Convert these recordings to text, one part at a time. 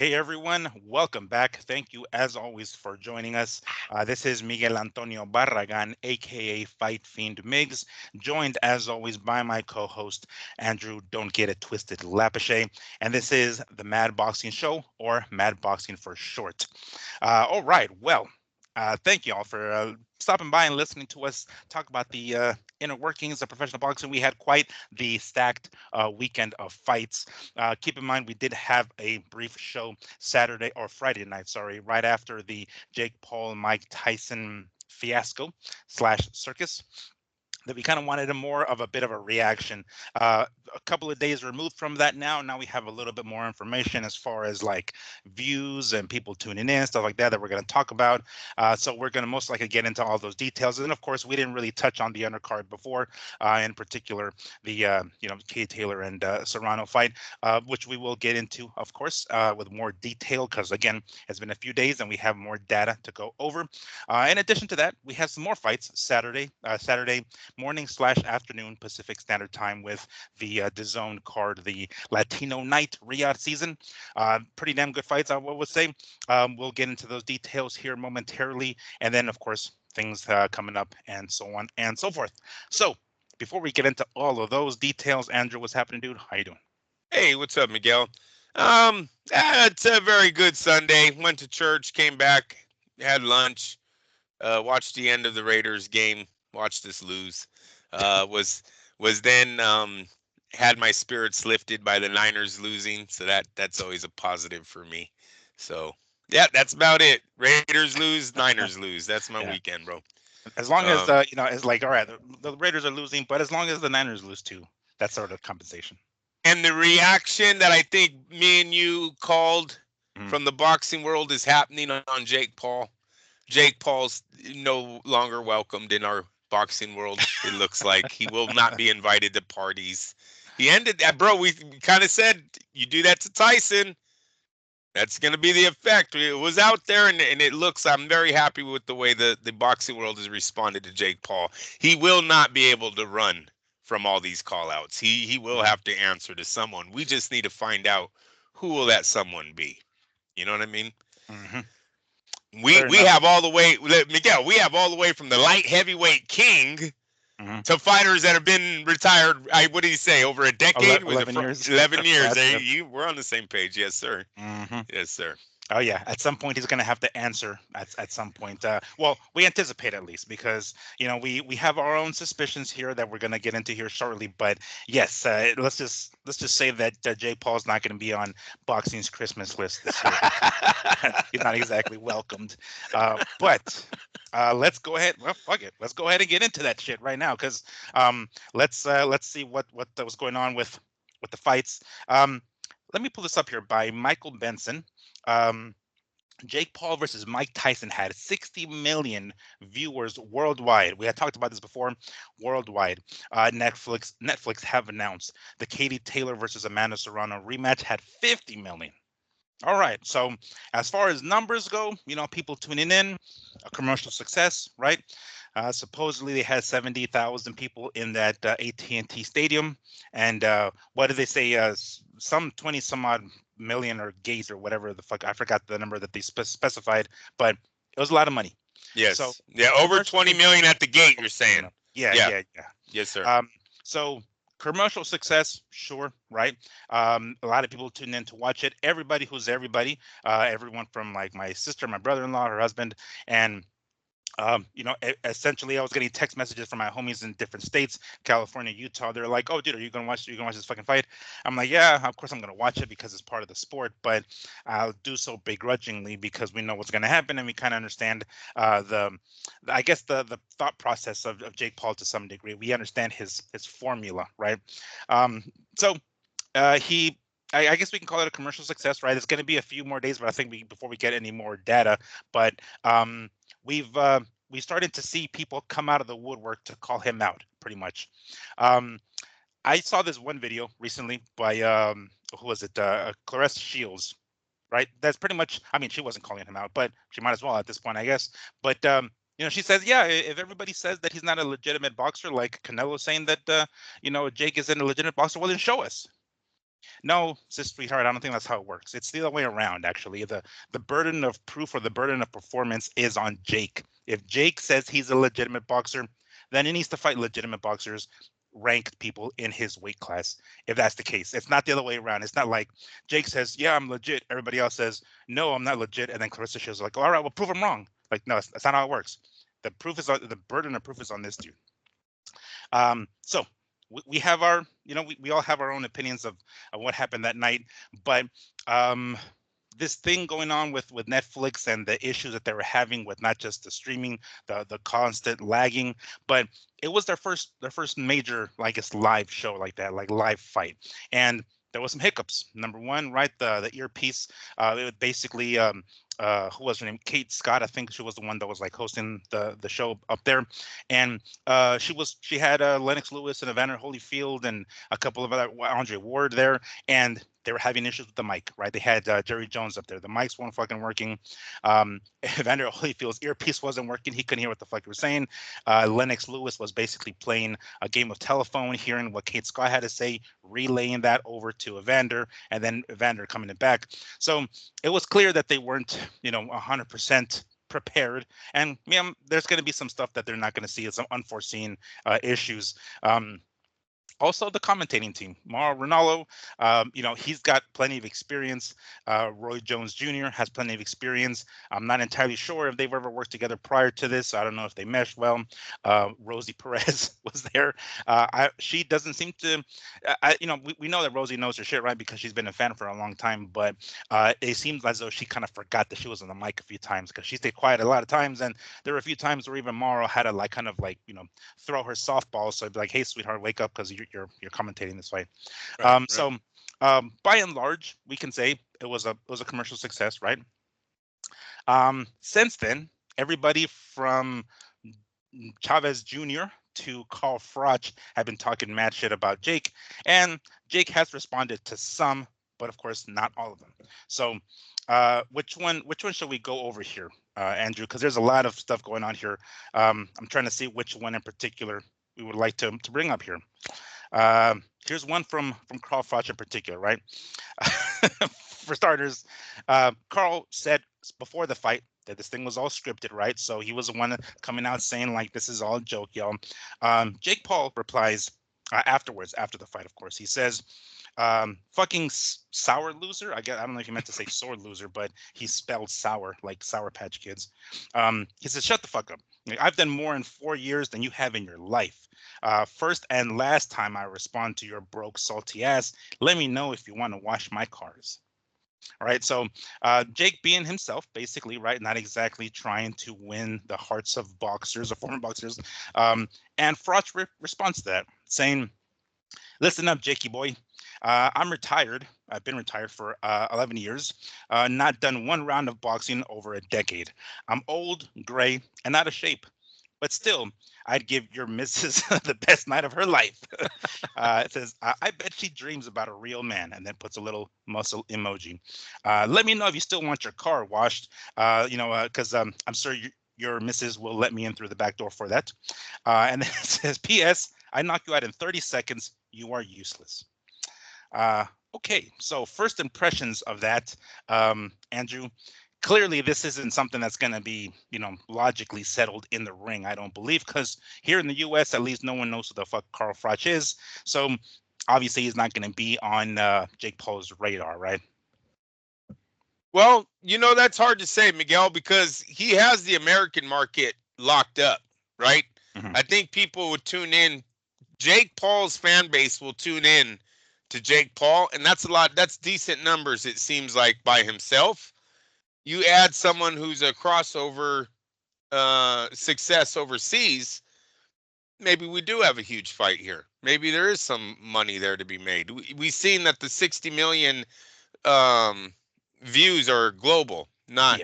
Hey everyone, welcome back. Thank you as always for joining us. This is Miguel Antonio Barragan, aka Fight Fiend Migs, joined as always by my co-host Andrew Don't Get It Twisted Lapache, and this is the Mad Boxing Show, or Mad Boxing for short. All right, well, thank you all for stopping by and listening to us talk about the inner workings of professional boxing. We had quite the stacked weekend of fights. Keep in mind, we did have a brief show Saturday or Friday night, sorry, right after the Jake Paul Mike Tyson fiasco slash circus, that we kind of wanted a more of a bit of a reaction. A couple of days removed from that now we have a little bit more information as far as like views and people tuning in, stuff like that we're going to talk about. So we're going to most likely get into all those details. And of course, we didn't really touch on the undercard before, in particular the Kay Taylor and Serrano fight, which we will get into, of course, with more detail, because again, it's been a few days and we have more data to go over. In addition to that, we have some more fights Saturday morning slash afternoon Pacific Standard Time with the DAZN card, the Latino Night Riyadh season. Pretty damn good fights, I would say. We'll get into those details here momentarily, and then of course things coming up and so on and so forth. So before we get into all of those details, Andrew, what's happening, dude? How you doing? Hey, what's up, Miguel? It's a very good Sunday. Went to church, came back, had lunch, watched the end of the Raiders game, watched us lose. Was then had my spirits lifted by the Niners losing, so that's always a positive for me. So yeah, that's about it. Raiders lose, Niners lose. That's my Yeah. weekend, bro. As long as Um, it's like, all right, the Raiders are losing, but as long as the Niners lose too, that's sort of compensation. and the reaction that I think me and you called Mhm. from the boxing world is happening on Jake Paul. Jake Paul's no longer welcomed in our boxing world. It looks like he will not be invited to parties. He ended that, bro. We kind of said you do that to Tyson, that's going to be the effect. It was out there, and it looks. I'm very happy with the way the boxing world has responded to Jake Paul. He will not be able to run from all these call outs. He will Mhm. have to answer to someone. We just need to find out who will that someone be. You know what I mean? Mhm. We Fair we enough. have all the way, Miguel. We have all the way from the light heavyweight king Mhm. to fighters that have been retired. What did he say? Over a decade? Was it 11 for years. 11 years? Yep, Hey, yep. we're on the same page, yes, sir. Mhm. Yes, sir. Oh yeah, at some point he's going to have to answer at some point. Well, we anticipate at least, because we have our own suspicions here that we're going to get into here shortly. But yes, let's just say that Jay Paul's not going to be on boxing's Christmas list this year. He's not exactly welcomed. But let's go ahead. Well, fuck it. Let's go ahead and get into that shit right now, because let's see what was going on with the fights. Let me pull this up here by Michael Benson. Um, Jake Paul versus Mike Tyson had 60 million viewers worldwide. We had talked about this before. Worldwide, Netflix have announced the Katie Taylor versus Amanda Serrano rematch had 50 million. All right. So as far as numbers go, people tuning in, a commercial success, right? Supposedly they had 70,000 people in that AT&T stadium, and what did they say? Some 20 some odd million or gays or whatever the fuck. I forgot the number that they specified, but it was a lot of money. So Yes. Yeah, over 20 commercially, million at the gate, you're you saying. know, yeah, Yeah. yeah, yeah. Yes, sir. So commercial success, sure, right? A lot of people tune in to watch it. Everybody who's everybody, everyone from like my sister, my brother-in-law, her husband, and essentially, I was getting text messages from my homies in different states, California, Utah. They're like, "Oh, dude, are you gonna watch? Are you gonna watch this fucking fight?" I'm like, "Yeah, of course I'm gonna watch it because it's part of the sport, but I'll do so begrudgingly because we know what's gonna happen and we kind of understand the, I guess the thought process of Jake Paul to some degree. We understand his formula, right? Um, so he I guess we can call it a commercial success, right? It's going to be a few more days, but I think before we get any more data, but we've we started to see people come out of the woodwork to call him out, pretty much. Um, I saw this one video recently by who was it? Clarissa Shields, right? That's pretty much. I mean, she wasn't calling him out, but she might as well at this point, I guess. But she says, yeah, if everybody says that he's not a legitimate boxer, like Canelo saying that, Jake isn't a legitimate boxer, well, then show us. No, sis sweetheart, I don't think that's how it works. It's the other way around, actually. The burden of proof or the burden of performance is on Jake. If Jake says he's a legitimate boxer, then he needs to fight legitimate boxers, ranked people in his weight class. If that's the case, it's not the other way around. It's not like Jake says, "Yeah, I'm legit." Everybody else says, "No, I'm not legit," and then Clarissa shows like, "All right, well, prove him wrong." Like, no, that's not how it works. The proof is on the burden of proof is on this dude. So we have our, we all have our own opinions of what happened that night, but um, this thing going on with Netflix and the issues that they were having with not just the streaming, the constant lagging, but it was their first major, I guess, live show like that, like live fight, and there was some hiccups. Number one, right, the earpiece, it was basically who was her name? Kate Scott, I think she was the one that was like hosting the show up there, and she had Lennox Lewis and Evander Holyfield and a couple of other Andre Ward there, and they were having issues with the mic, right? They had Jerry Jones up there. The mics weren't fucking working. Evander Holyfield's earpiece wasn't working. He couldn't hear what the fuck you were saying. Lennox Lewis was basically playing a game of telephone, hearing what Kate Scott had to say, relaying that over to Evander, and then Evander coming it back. So it was clear that they weren't, 100% prepared, and there's going to be some stuff that they're not going to see, some unforeseen issues. Also, the commentating team, Mauro Ranallo, he's got plenty of experience. Roy Jones Jr. has plenty of experience. I'm not entirely sure if they've ever worked together prior to this. I don't know if they meshed well. Rosie Perez was there. She doesn't seem to, we know that Rosie knows her shit, right? Because she's been a fan for a long time. But it seems as though she kind of forgot that she was on the mic a few times because she stayed quiet a lot of times. And there were a few times where even Mauro had to throw her softball. So I'd be like, "Hey, sweetheart, wake up because you're commentating this fight." Right, right. So by and large, we can say it was a commercial success, right? Since then, everybody from Chavez Jr. to Carl Froch have been talking mad shit about Jake, and Jake has responded to some, but of course not all of them. So, which one should we go over here, Andrew? Because there's a lot of stuff going on here. I'm trying to see which one in particular we would like to bring up here. Here's one from Carl Froch in particular, right? For starters, Carl said before the fight that this thing was all scripted, right? So he was the one coming out saying like, "This is all a joke, y'all." Jake Paul replies afterwards, after the fight, of course. He says, "Fucking sour loser." I don't know if he meant to say sore loser, but he spelled sour like Sour Patch Kids. He says, "Shut the fuck up. Like, I've done more in 4 years than you have in your life. First and last time I respond to your broke, salty ass, let me know if you want to wash my cars." All right. So Jake being himself, basically, right? Not exactly trying to win the hearts of boxers or former boxers. And Froch responds to that, saying, "Listen up, Jakey boy. I'm retired. I've been retired for 11 years. Not done one round of boxing over a decade. I'm old, gray, and out of shape. But still, I'd give your missus the best night of her life." It says, I bet she dreams about a real man," and then puts a little muscle emoji. "Let me know if you still want your car washed, because I'm sure your missus will let me in through the back door for that." And then it says, "P.S. I knock you out in 30 seconds. You are useless." Okay, so first impressions of that, Andrew. Clearly, this isn't something that's going to be, logically settled in the ring, I don't believe, because here in the U.S., at least no one knows who the fuck Carl Froch is. So obviously, he's not going to be on Jake Paul's radar, right? Well, that's hard to say, Miguel, because he has the American market locked up, right? Mm-hmm. I think people would tune in. Jake Paul's fan base will tune in to Jake Paul, and that's a lot. That's decent numbers, it seems like, by himself. You add someone who's a crossover success overseas, maybe we do have a huge fight here. Maybe there is some money there to be made. We've seen that the 60 million views are global, not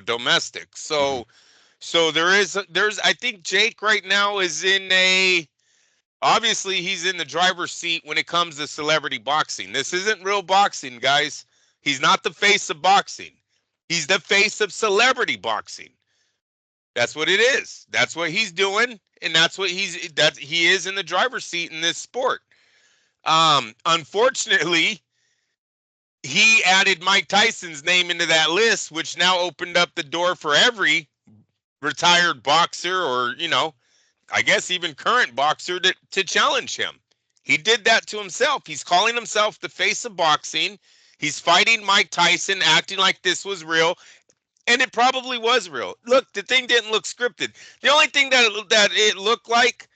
domestic. So there's I think Jake right now is obviously he's in the driver's seat when it comes to celebrity boxing. This isn't real boxing, guys. He's not the face of boxing. He's the face of celebrity boxing. That's what it is. That's what he's doing, and that's what he is in the driver's seat in this sport. Unfortunately, he added Mike Tyson's name into that list, which now opened up the door for every retired boxer or, I guess even current boxer to challenge him. He did that to himself. He's calling himself the face of boxing. He's fighting Mike Tyson, acting like this was real. And it probably was real. Look, the thing didn't look scripted. The only thing that it looked like,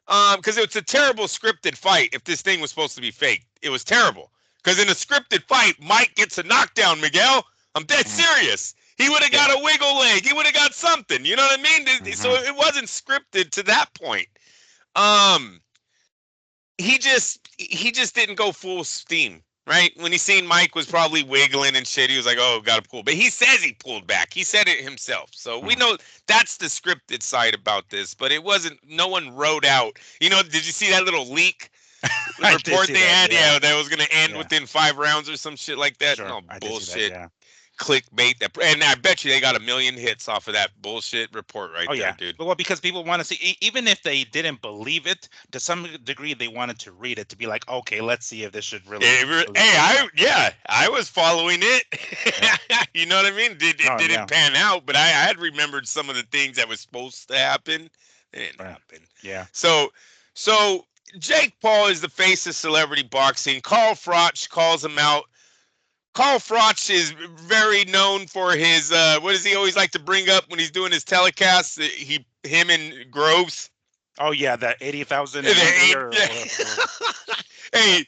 because it's a terrible scripted fight. If this thing was supposed to be fake, it was terrible. Because in a scripted fight, Mike gets a knockdown. Miguel, I'm dead serious. He would have got a wiggle leg. He would have got something. You know what I mean? So it wasn't scripted to that point. He just didn't go full steam. Right? When he seen Mike was probably wiggling and shit, he was like, oh, got to pull. But he says he pulled back. He said it himself. So we know that's the scripted side about this. But it wasn't, no one wrote out. Did you see that little leak report they had? Yeah, that was going to end within 5 rounds or some shit like that. Sure, no bullshit. That, Clickbait. And I bet you they got 1 million hits off of that bullshit report there, dude. Well, because people want to see, even if they didn't believe it, to some degree, they wanted to read it to be like, okay, let's see if this should really. I was following it. Yeah. You know what I mean? It didn't pan out, but I had remembered some of the things that was supposed to happen. It didn't happen. Yeah. So Jake Paul is the face of celebrity boxing. Carl Froch calls him out. Carl Froch is very known for his, what does he always like to bring up when he's doing his telecasts? Him and Groves. Oh, yeah, the 80,000. Hey,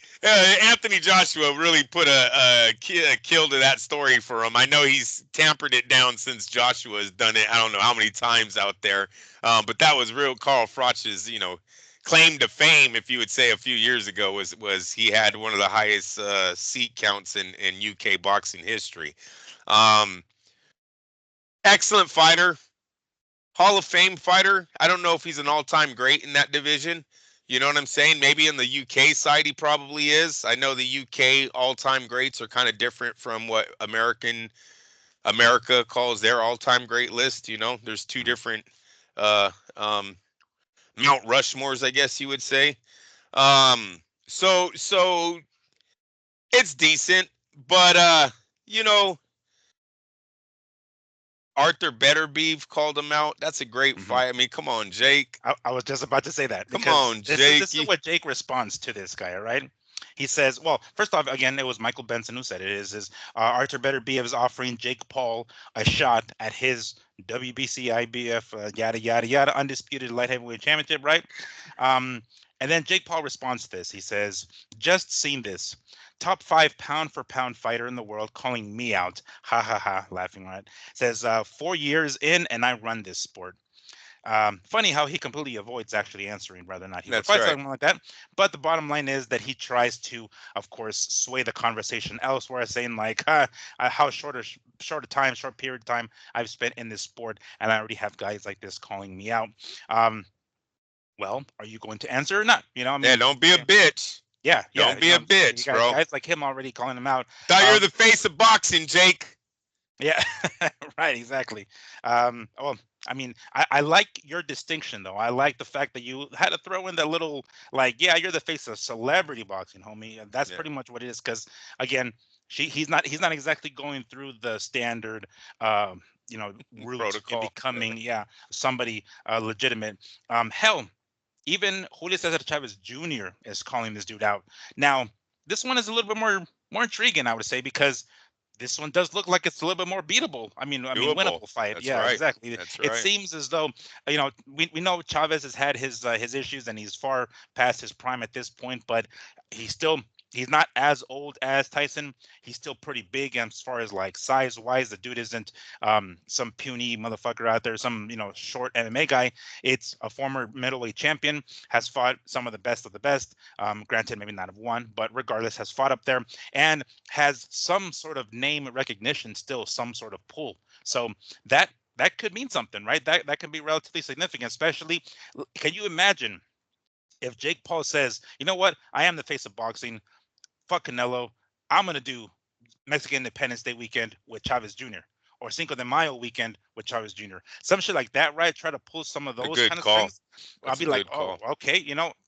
Anthony Joshua really put a kill to that story for him. I know he's tampered it down since Joshua has done it. I don't know how many times out there. But that was real Carl Froch's, claim to fame, if you would say, a few years ago was he had one of the highest seat counts in UK boxing history. Excellent fighter, Hall of Fame fighter. I don't know if he's an all-time great in that division. You know what I'm saying? Maybe in the UK side he probably is. I know the UK all-time greats are kind of different from what America calls their all-time great list. There's 2 different Mount Rushmores, I guess you would say. So it's decent, but Arthur Beterbiev called him out. That's a great fight. I mean, come on, Jake. I was just about to say that. Come on, Jake. This is what Jake responds to this guy, right? He says, well, first off, again, it was Michael Benson who said it. Is Arthur Beterbiev is offering Jake Paul a shot at his WBC, IBF, yada, yada, yada, undisputed light heavyweight championship, right? And then Jake Paul responds to this. He says, just seen this. Top 5 pound-for-pound fighter in the world calling me out. Ha, ha, ha, laughing, right? Says, 4 years in, and I run this sport. Funny how he completely avoids actually answering whether or not he would fight something like that. But the bottom line is that he tries to, of course, sway the conversation elsewhere, saying like, how short period of time I've spent in this sport, and I already have guys like this calling me out. Well, are you going to answer or not? Don't be a bitch. Yeah, don't be a bitch, bro. Guys like him already calling him out. Thought you're the face of boxing, Jake. Yeah, right, exactly. Well, I mean, I like your distinction, though. I like the fact that you had to throw in that little, like, yeah, you're the face of celebrity boxing, homie. And that's pretty much what it is. Because again, he's not exactly going through the standard, route protocol. In becoming, somebody legitimate. Hell, even Julio Cesar Chavez Jr. is calling this dude out. Now, this one is a little bit more intriguing, I would say, because this one does look like it's a little bit more beatable. I mean, winnable fight. That's right. Exactly. That's it seems as though, we know Chavez has had his issues and he's far past his prime at this point, but he's not as old as Tyson. He's still pretty big as far as like size wise. The dude isn't some puny motherfucker out there, some short MMA guy. It's a former middleweight champion, has fought some of the best of the best. Granted, maybe not have won, but regardless, has fought up there and has some sort of name recognition, still some sort of pull. So that could mean something, right? That can be relatively significant, especially. Can you imagine if Jake Paul says, you know what, I am the face of boxing. Fuck Canelo. I'm going to do Mexican Independence Day weekend with Chavez Jr. or Cinco de Mayo weekend with Chavez Jr. Some shit like that, right? Try to pull some of those kind of things. I'll be like, okay,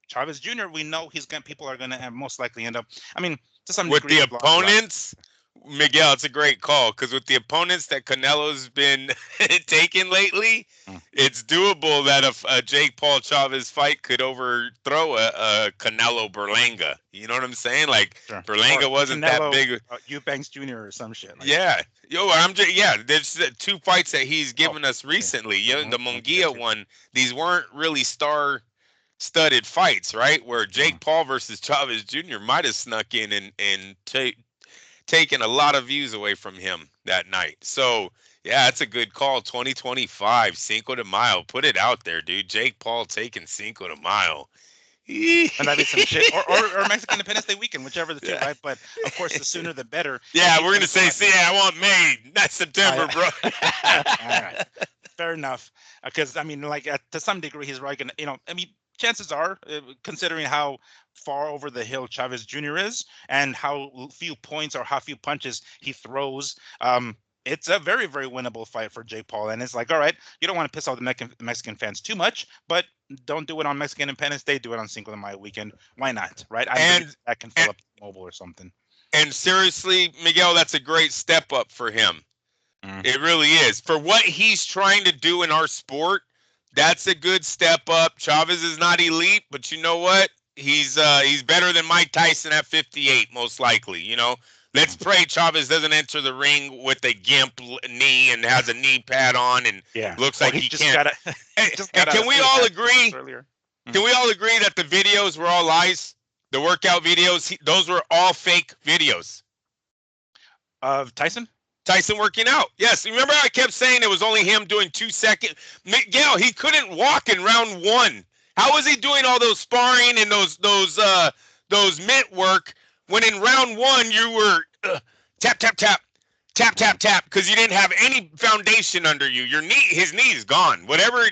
Chavez Jr., we know people are going to most likely end up, I mean, to some with degree. With the opponents Miguel, it's a great call because with the opponents that Canelo's been taking lately, Mm. it's doable that a Jake Paul Chavez fight could overthrow a Canelo Berlanga. You know what I'm saying? Like Sure. Or Berlanga wasn't that Canelo big. Eubanks Jr. or some shit. Like, Yeah, I'm just yeah. There's two fights that he's oh, given us yeah. recently. You know, the Munguia Munguia too. one. These weren't really star-studded fights, right? Where Mhm. Jake Paul versus Chavez Jr. might have snuck in and taken a lot of views away from him that night. So yeah, that's a good call. 2025 Cinco de Mayo. Put it out there, dude. Jake Paul taking Cinco de Mayo. And that'd be some shit. Or Mexican Independence Day weekend, whichever the two, Yeah. right? But of course, the sooner the better. If Yeah, he's we're gonna gonna go say, out see, there, I want May, not September, bro. all right, fair enough. Because I mean, like to some degree, he's right. Gonna, I mean, chances are, considering how far over the hill Chavez Jr. is, and how few points or how few punches he throws, it's a very, very winnable fight for Jake Paul. And it's like, all right, you don't want to piss off the Mexican fans too much, but don't do it on Mexican Independence Day. Do it on Cinco de Mayo weekend. Why not? Right? I believe and, that can and fill up mobile or something. and seriously, Miguel, that's a great step up for him. Mm. It really is. For what he's trying to do in our sport, that's a good step up. Chavez is not elite, but you know what? He's better than Mike Tyson at 58, most likely. Let's Mm. pray Chavez doesn't enter the ring with a gimp knee and has a knee pad on and Yeah. looks Or like he he just can't. got he just And got out can of we two all half agree? earlier. Can we all agree that the videos were all lies? The workout videos, those were all fake videos. Of Tyson? Tyson working out. Yes. Remember I kept saying it was only him doing 2 seconds? Miguel, he couldn't walk in round one. How was he doing all those sparring and those mitt work when in round one you were tap tap tap tap tap tap because you didn't have any foundation under you. His knee is gone. Whatever.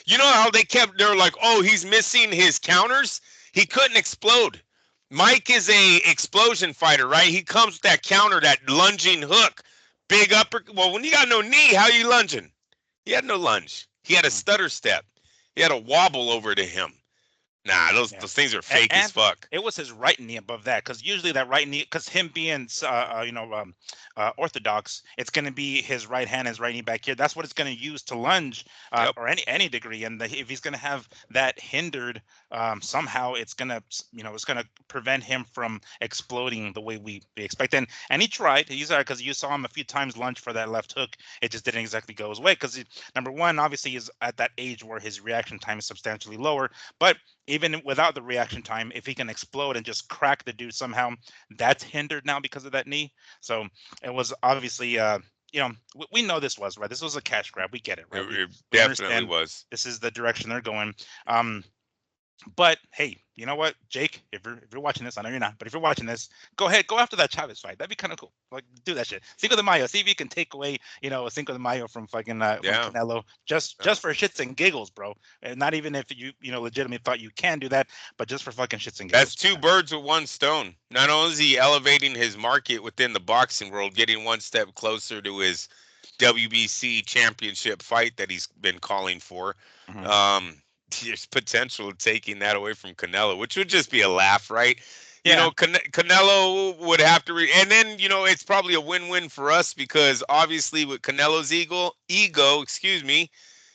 You know how they were like, oh, he's missing his counters. He couldn't explode. Mike is a explosion fighter, right? He comes with that counter, that lunging hook. Big upper. Well, when you got no knee, how you lunging? He had no lunge. He had a stutter step. He had a wobble over to him. Nah, those Yeah. those things are fake as And fuck. it was his right knee above that, because usually that right knee, because him being orthodox, it's going to be his right hand, his right knee back here. That's what it's going to use to lunge, Yep. or any degree. And if he's going to have that hindered, somehow, it's going to prevent him from exploding the way we expect. And he tried. He's because you saw him a few times lunge for that left hook. It just didn't exactly go his way because number one, obviously, he's at that age where his reaction time is substantially lower, but even without the reaction time, if he can explode and just crack the dude somehow, that's hindered now because of that knee. So it was obviously, we know this was right. This was a cash grab. We get it, right? It We definitely understand was. this is the direction they're going. But hey, you know what, Jake? If you're watching this, I know you're not, but if you're watching this, go ahead, go after that Chavez fight. That'd be kind of cool. Like, do that shit. Cinco de Mayo. See if you can take away, a Cinco de Mayo from fucking from Yeah. Canelo, just for shits and giggles, bro. And not even if you legitimately thought you can do that, but just for fucking shits and giggles. That's two birds with one stone. Not only is he elevating his market within the boxing world, getting one step closer to his WBC championship fight that he's been calling for. Mhm. There's potential of taking that away from Canelo, which would just be a laugh, right? Yeah. Canelo would have to, and then it's probably a win-win for us because obviously with Canelo's ego, excuse me,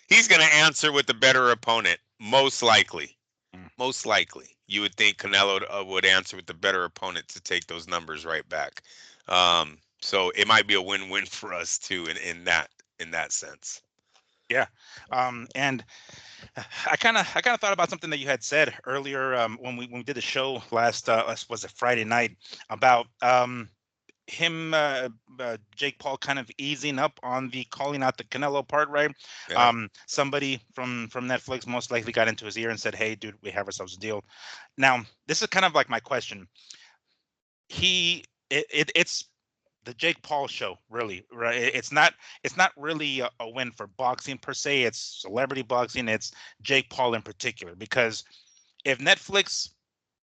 he's going to answer with a better opponent, most likely. Mm. Most likely, you would think Canelo would answer with the better opponent to take those numbers right back. So it might be a win-win for us too in that sense. Yeah. And I kind of thought about something that you had said earlier, when we did the show last, was it Friday night, about him, Jake Paul, kind of easing up on the calling out the Canelo part, right? Yeah. Somebody from Netflix most likely got into his ear and said, "Hey, dude, we have ourselves a deal." Now, this is kind of like my question. It's the Jake Paul show, really, right? It's not really a win for boxing per se. It's celebrity boxing. It's Jake Paul in particular, because if Netflix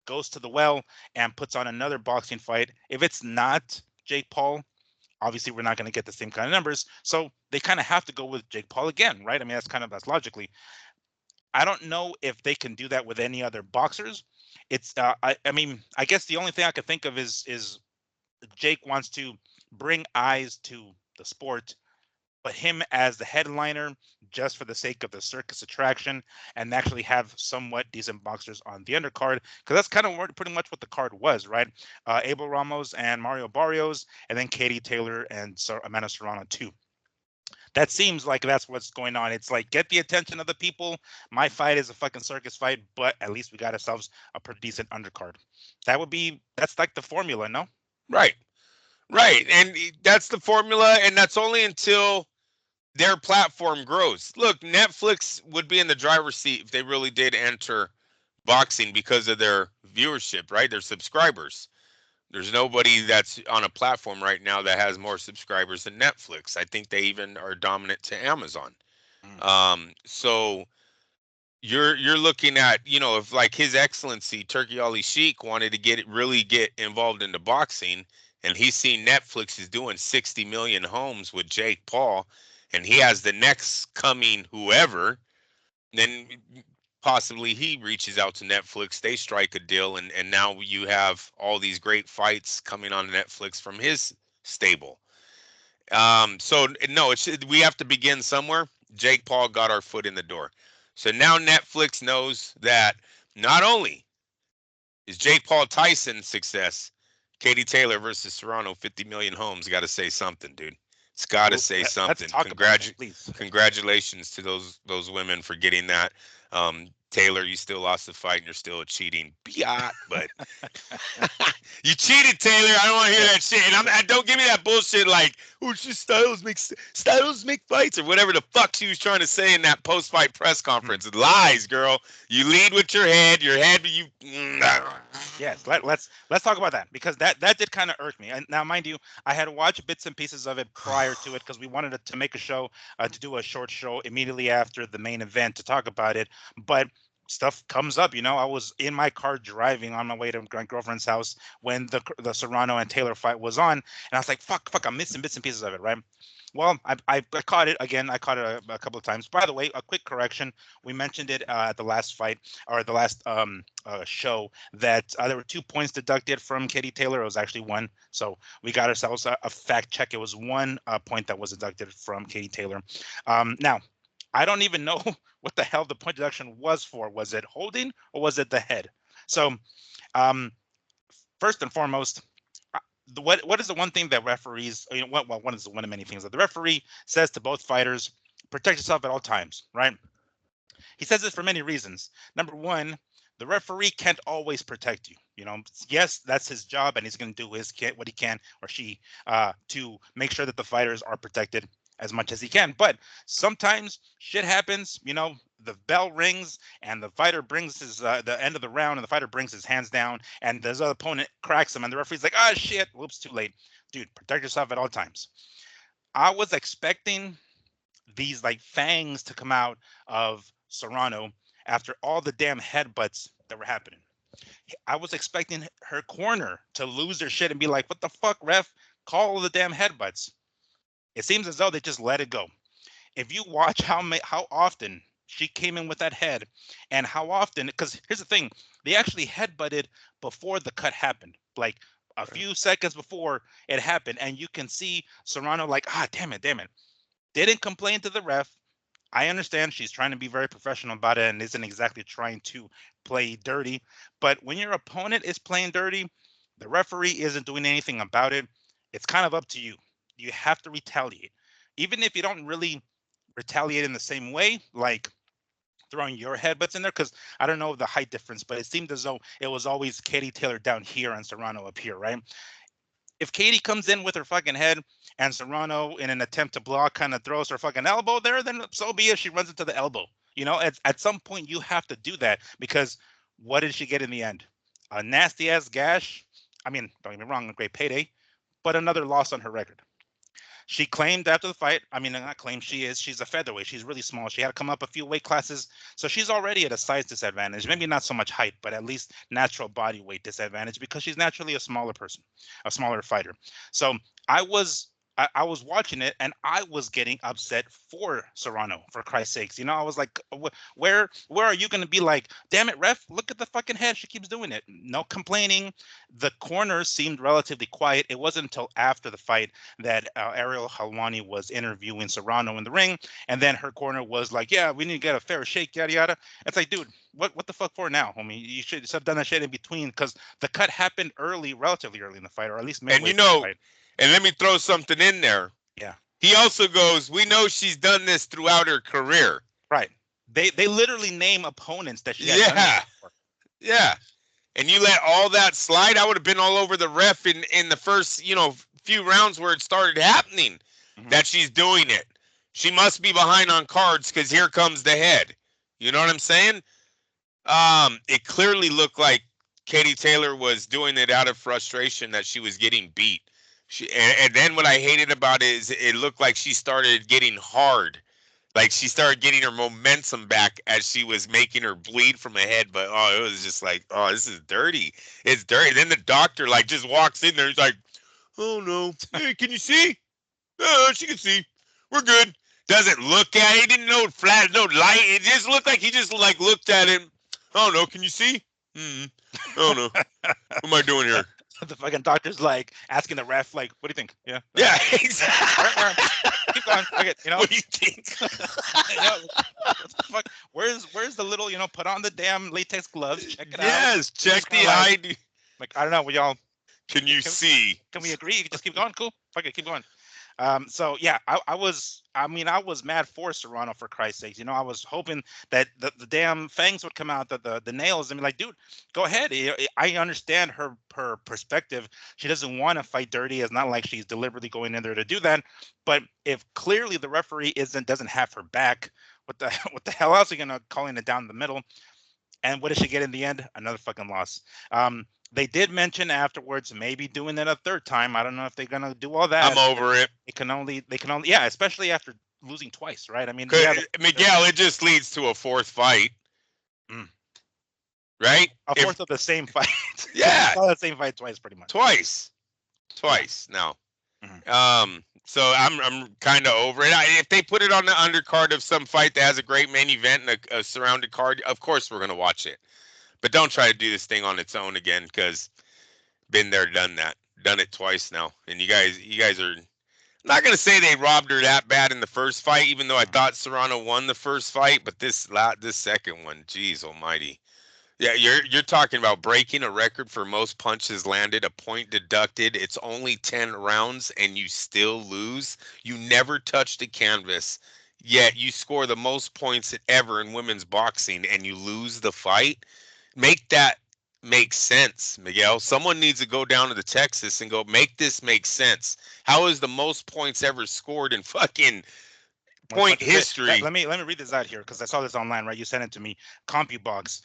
goes to the well and puts on another boxing fight, if it's not Jake Paul, obviously we're not going to get the same kind of numbers. So they kind of have to go with Jake Paul again, right? I mean, that's logically. I don't know if they can do that with any other boxers. I mean, I guess the only thing I could think of is Jake wants to bring eyes to the sport, but him as the headliner just for the sake of the circus attraction and actually have somewhat decent boxers on the undercard, because that's kind of pretty much what the card was, right? Abel Ramos and Mario Barrios, and then Katie Taylor and Amanda Serrano too. That seems like that's what's going on. It's like, get the attention of the people. My fight is a fucking circus fight, but at least we got ourselves a pretty decent undercard. That's like the formula, no? Right. Right. And that's the formula. And that's only until their platform grows. Look, Netflix would be in the driver's seat if they really did enter boxing because of their viewership, right? Their subscribers. There's nobody that's on a platform right now that has more subscribers than Netflix. I think they even are dominant to Amazon. So you're looking at, if like His Excellency Turkey Ali Sheik wanted to really get involved into boxing, and he's seen Netflix is doing 60 million homes with Jake Paul, and he has the next coming whoever, then possibly he reaches out to Netflix, they strike a deal, and now you have all these great fights coming on Netflix from his stable. So no, we have to begin somewhere. Jake Paul got our foot in the door. So now Netflix knows that not only is Jake Paul Tyson success, Katie Taylor versus Serrano, 50 million homes, got to say something, dude. It's got to say something. Let's talk about that, please. Congratulations to those women for getting that. Taylor, you still lost the fight and you're still cheating. Biat, but you cheated, Taylor. I don't want to hear that shit. And don't give me that bullshit like, oh, it's just Styles make fights or whatever the fuck she was trying to say in that post-fight press conference. Lies, girl. You lead with your head. Yes, let's talk about that, because that did kind of irk me. And now, mind you, I had watched bits and pieces of it prior to it because we wanted to make a show, to do a short show immediately after the main event to talk about it. But stuff comes up, I was in my car driving on my way to my girlfriend's house when the Serrano and Taylor fight was on, and I was like, fuck, I'm missing bits and pieces of it, right? Well, I caught it again. I caught it a couple of times. By the way, a quick correction: we mentioned it at the last fight, or the last show, that there were 2 points deducted from Katie Taylor. It was actually one, so we got ourselves a fact check. It was 1 point that was deducted from Katie Taylor. Now, I don't even know what the hell the point deduction was for. Was it holding or was it the head? So, first and foremost, what is the one thing that referees? One is one of many things that the referee says to both fighters: protect yourself at all times, right? He says this for many reasons. Number one, the referee can't always protect you. Yes, that's his job, and he's going to do what he can, or she, to make sure that the fighters are protected as much as he can. But sometimes shit happens. The bell rings and the fighter brings his the end of the round, and the fighter brings his hands down, and the other opponent cracks him, and the referee's like, "Ah, shit, whoops, too late." Dude, protect yourself at all times. I was expecting these like fangs to come out of Serrano after all the damn headbutts that were happening. I was expecting her corner to lose their shit and be like, "What the fuck, ref? Call the damn headbutts." It seems as though they just let it go. If you watch how often she came in with that head, and how often, because here's the thing, they actually headbutted before the cut happened, like a few seconds before it happened, and you can see Serrano like, damn it, didn't complain to the ref. I understand she's trying to be very professional about it and isn't exactly trying to play dirty, but when your opponent is playing dirty, the referee isn't doing anything about it. It's kind of up to you. You have to retaliate, even if you don't really retaliate in the same way, like throwing your headbutts in there, because I don't know the height difference, but it seemed as though it was always Katie Taylor down here and Serrano up here, right? If Katie comes in with her fucking head and Serrano, in an attempt to block, kind of throws her fucking elbow there, then so be it. She runs into the elbow. At some point you have to do that, because what did she get in the end? A nasty ass gash. I mean, don't get me wrong, a great payday, but another loss on her record. She claimed after the fight, I mean, not claimed, she's a featherweight. She's really small. She had to come up a few weight classes. So she's already at a size disadvantage. Maybe not so much height, but at least natural body weight disadvantage, because she's naturally a smaller person, a smaller fighter. So I was I was watching it and I was getting upset for Serrano, for Christ's sakes. You know, I was like, where are you going to be like, damn it, ref, look at the fucking head. She keeps doing it. No complaining. The corners seemed relatively quiet. It wasn't until after the fight that Ariel Helwani was interviewing Serrano in the ring. And then her corner was like, yeah, we need to get a fair shake, yada, yada. It's like, dude, what the fuck for now, homie? You should have done that shit in between because the cut happened early, relatively early in the fight, or at least And midway you through the know, fight. and let me throw something in there. Yeah. He also goes, we know she's done this throughout her career. Right. They literally name opponents that she had done Yeah. it before. Yeah. And you let all that slide, I would have been all over the ref in the first, few rounds where it started happening that she's doing it. She must be behind on cards because here comes the head. You know what I'm saying? It clearly looked like Katie Taylor was doing it out of frustration that she was getting beat. And then what I hated about it is it looked like she started getting hard. Like she started getting her momentum back as she was making her bleed from her head. But, it was just like, this is dirty. It's dirty. Then the doctor, just walks in there. He's like, oh, no. Hey, can you see? She can see. We're good. Doesn't look at it. He didn't know flash, no light. It just looked like he just, looked at him. Oh, no. Can you see? Oh, no. What am I doing here? The fucking doctor's like asking the ref, like, what do you think? Yeah. Yeah, exactly. Keep going. Okay, What do you think? What the fuck? Where's the little, put on the damn latex gloves, check it out. Yes, check the ID. Like, I don't know, y'all. Can you see? Can we agree? You can just keep going. Cool. Fuck it, keep going. So yeah, I was mad for Serrano, for Christ's sake. I was hoping that the damn fangs would come out, the nails, and be like, dude, go ahead. I understand her perspective. She doesn't want to fight dirty. It's not like she's deliberately going in there to do that. But if clearly the referee doesn't have her back, what the hell else are you gonna calling it down the middle? And what did she get in the end? Another fucking loss. They did mention afterwards maybe doing it a third time. I don't know if they're gonna do all that. I'm over it. They can only, yeah, especially after losing twice, right? I mean, Miguel, it just leads to a fourth fight, right? A fourth of the same fight. Yeah, the same fight twice, pretty much. Twice now. So I'm kind of over it. If they put it on the undercard of some fight that has a great main event and a surrounded card, of course we're gonna watch it. But don't try to do this thing on its own again, because been there, done that, done it twice now. And you guys are not gonna say they robbed her that bad in the first fight, even though I thought Serrano won the first fight. But this second one, geez almighty. Yeah, you're talking about breaking a record for most punches landed, a point deducted. It's only 10 rounds and you still lose. You never touched a canvas, yet you score the most points ever in women's boxing and you lose the fight. Make that make sense, Miguel. Someone needs to go down to the Texas and go, make this make sense. How is the most points ever scored in fucking point history? Let me read this out here because I saw this online, right? You sent it to me. CompuBox.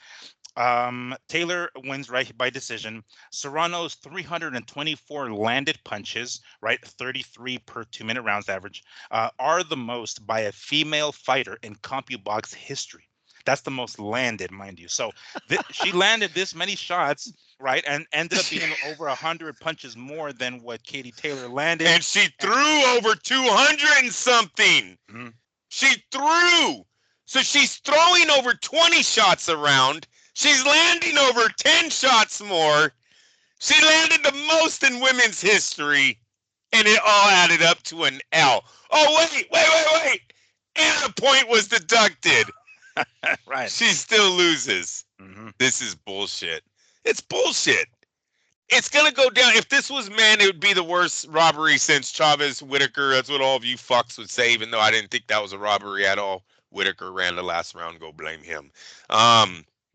Taylor wins right by decision. Serrano's 324 landed punches, right, 33 per 2-minute rounds average, are the most by a female fighter in CompuBox history. That's the most landed, mind you. So she landed this many shots, right, and ended up being over 100 punches more than what Katie Taylor landed. And she threw over 200 and something. Mm-hmm. She threw. So she's throwing over 20 shots around. She's landing over 10 shots more. She landed the most in women's history, and it all added up to an L. Oh, wait. And a point was deducted. Right. She still loses. Mm-hmm. This is bullshit. It's bullshit. It's going to go down. If this was men, it would be the worst robbery since Chavez Whitaker. That's what all of you fucks would say, even though I didn't think that was a robbery at all. Whitaker ran the last round. Go blame him.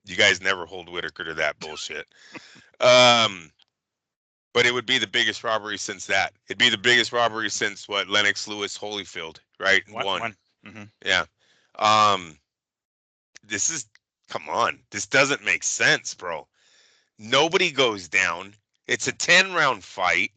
You guys never hold Whitaker to that bullshit. But it would be the biggest robbery since that. It'd be the biggest robbery since what? Lennox Lewis Holyfield, right? One. Mm-hmm. Yeah. Come on. This doesn't make sense, bro. Nobody goes down. It's a 10-round fight.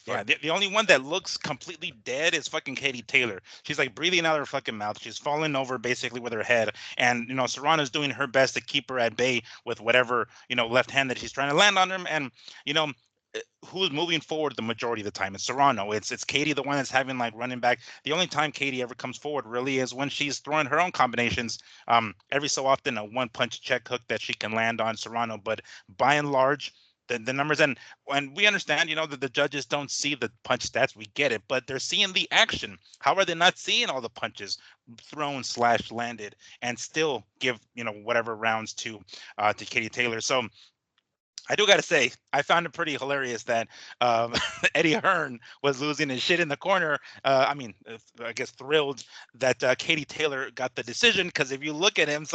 Yeah, the only one that looks completely dead is fucking Katie Taylor. She's like breathing out her fucking mouth. She's falling over basically with her head. And, Serrano's doing her best to keep her at bay with whatever, left hand that she's trying to land on him. And, who's moving forward the majority of the time? It's Serrano. It's Katie, the one that's having like running back. The only time Katie ever comes forward really is when she's throwing her own combinations. Every so often a one punch check hook that she can land on Serrano, but by and large. The numbers and we understand, that the judges don't see the punch stats. We get it, but they're seeing the action. How are they not seeing all the punches thrown / landed and still give whatever rounds to Katie Taylor? So I do got to say, I found it pretty hilarious that Eddie Hearn was losing his shit in the corner. I guess thrilled that Katie Taylor got the decision, because if you look at him,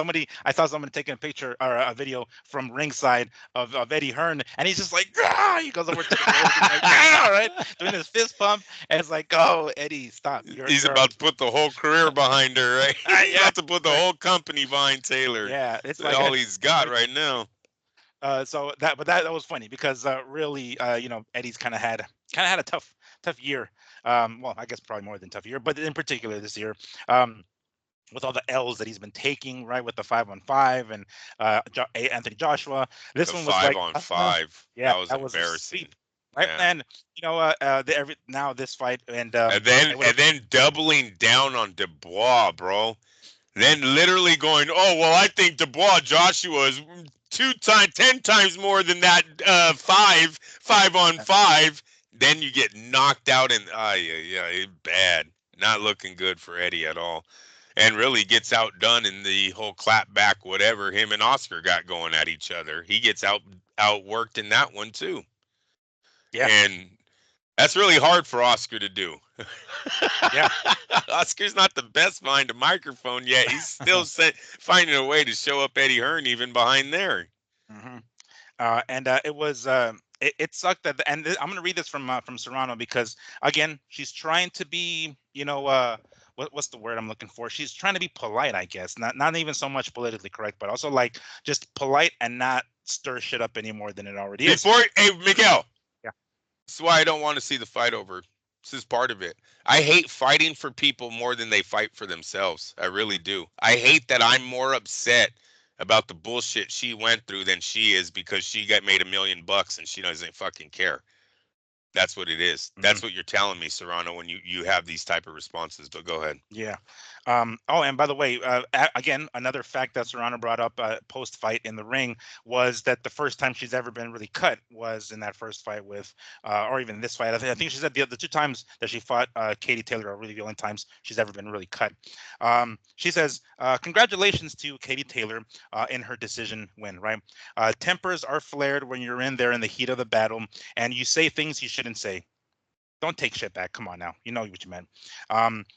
I saw somebody taking a picture or a video from ringside of Eddie Hearn, and he's just like, ah! He goes over to the ropes, he's like, ah! Right, doing his fist pump, and it's like, oh, Eddie, stop. He's about to put the whole career behind her, right? He's yeah, about to put the whole company behind Taylor. yeah, it's That's like all he's got right now. But that was funny because really, Eddie's kind of had a tough year. Well, I guess probably more than tough year, but in particular this year, with all the L's that he's been taking, right, with the 5-on-5 and Anthony Joshua. This The one was like 5-on-5. yeah, That was that was a embarrassing. sweep, right? Yeah. And now this fight and And then it was- doubling down on Dubois, bro. Then literally going, oh well, I think Dubois Joshua is 10 times more than that 5-on-5. Then you get knocked out and yeah, bad. Not looking good for Eddie at all. And really gets outdone in the whole clap back, whatever him and Oscar got going at each other. He gets outworked in that one too. yeah, And that's really hard for Oscar to do. yeah. Oscar's not the best behind a microphone yet. He's still finding a way to show up Eddie Hearn even behind there. hmm it was it sucked that I'm going to read this from Serrano, because again, she's trying to be, what's the word I'm looking for? She's trying to be polite, I guess. Not even so much politically correct, but also like just polite and not stir shit up any more than it already is. Hey, Miguel. Yeah. That's why I don't want to see the fight over. This is part of it. I hate fighting for people more than they fight for themselves. I really do. I hate that I'm more upset about the bullshit she went through than she is because she got made $1 million and she doesn't fucking care. That's what it is. That's what you're telling me, Serrano, when you have these type of responses. But go ahead. Yeah. Oh, and by the way, again, another fact that Serrano brought up post-fight in the ring was that the first time she's ever been really cut was in that first fight with, or even this fight. I think she said the 2 times that she fought Katie Taylor are really the only times she's ever been really cut. She says, congratulations to Katie Taylor in her decision win, right? Tempers are flared when you're in there in the heat of the battle and you say things you shouldn't say. Don't take shit back. Come on now. You know what you meant.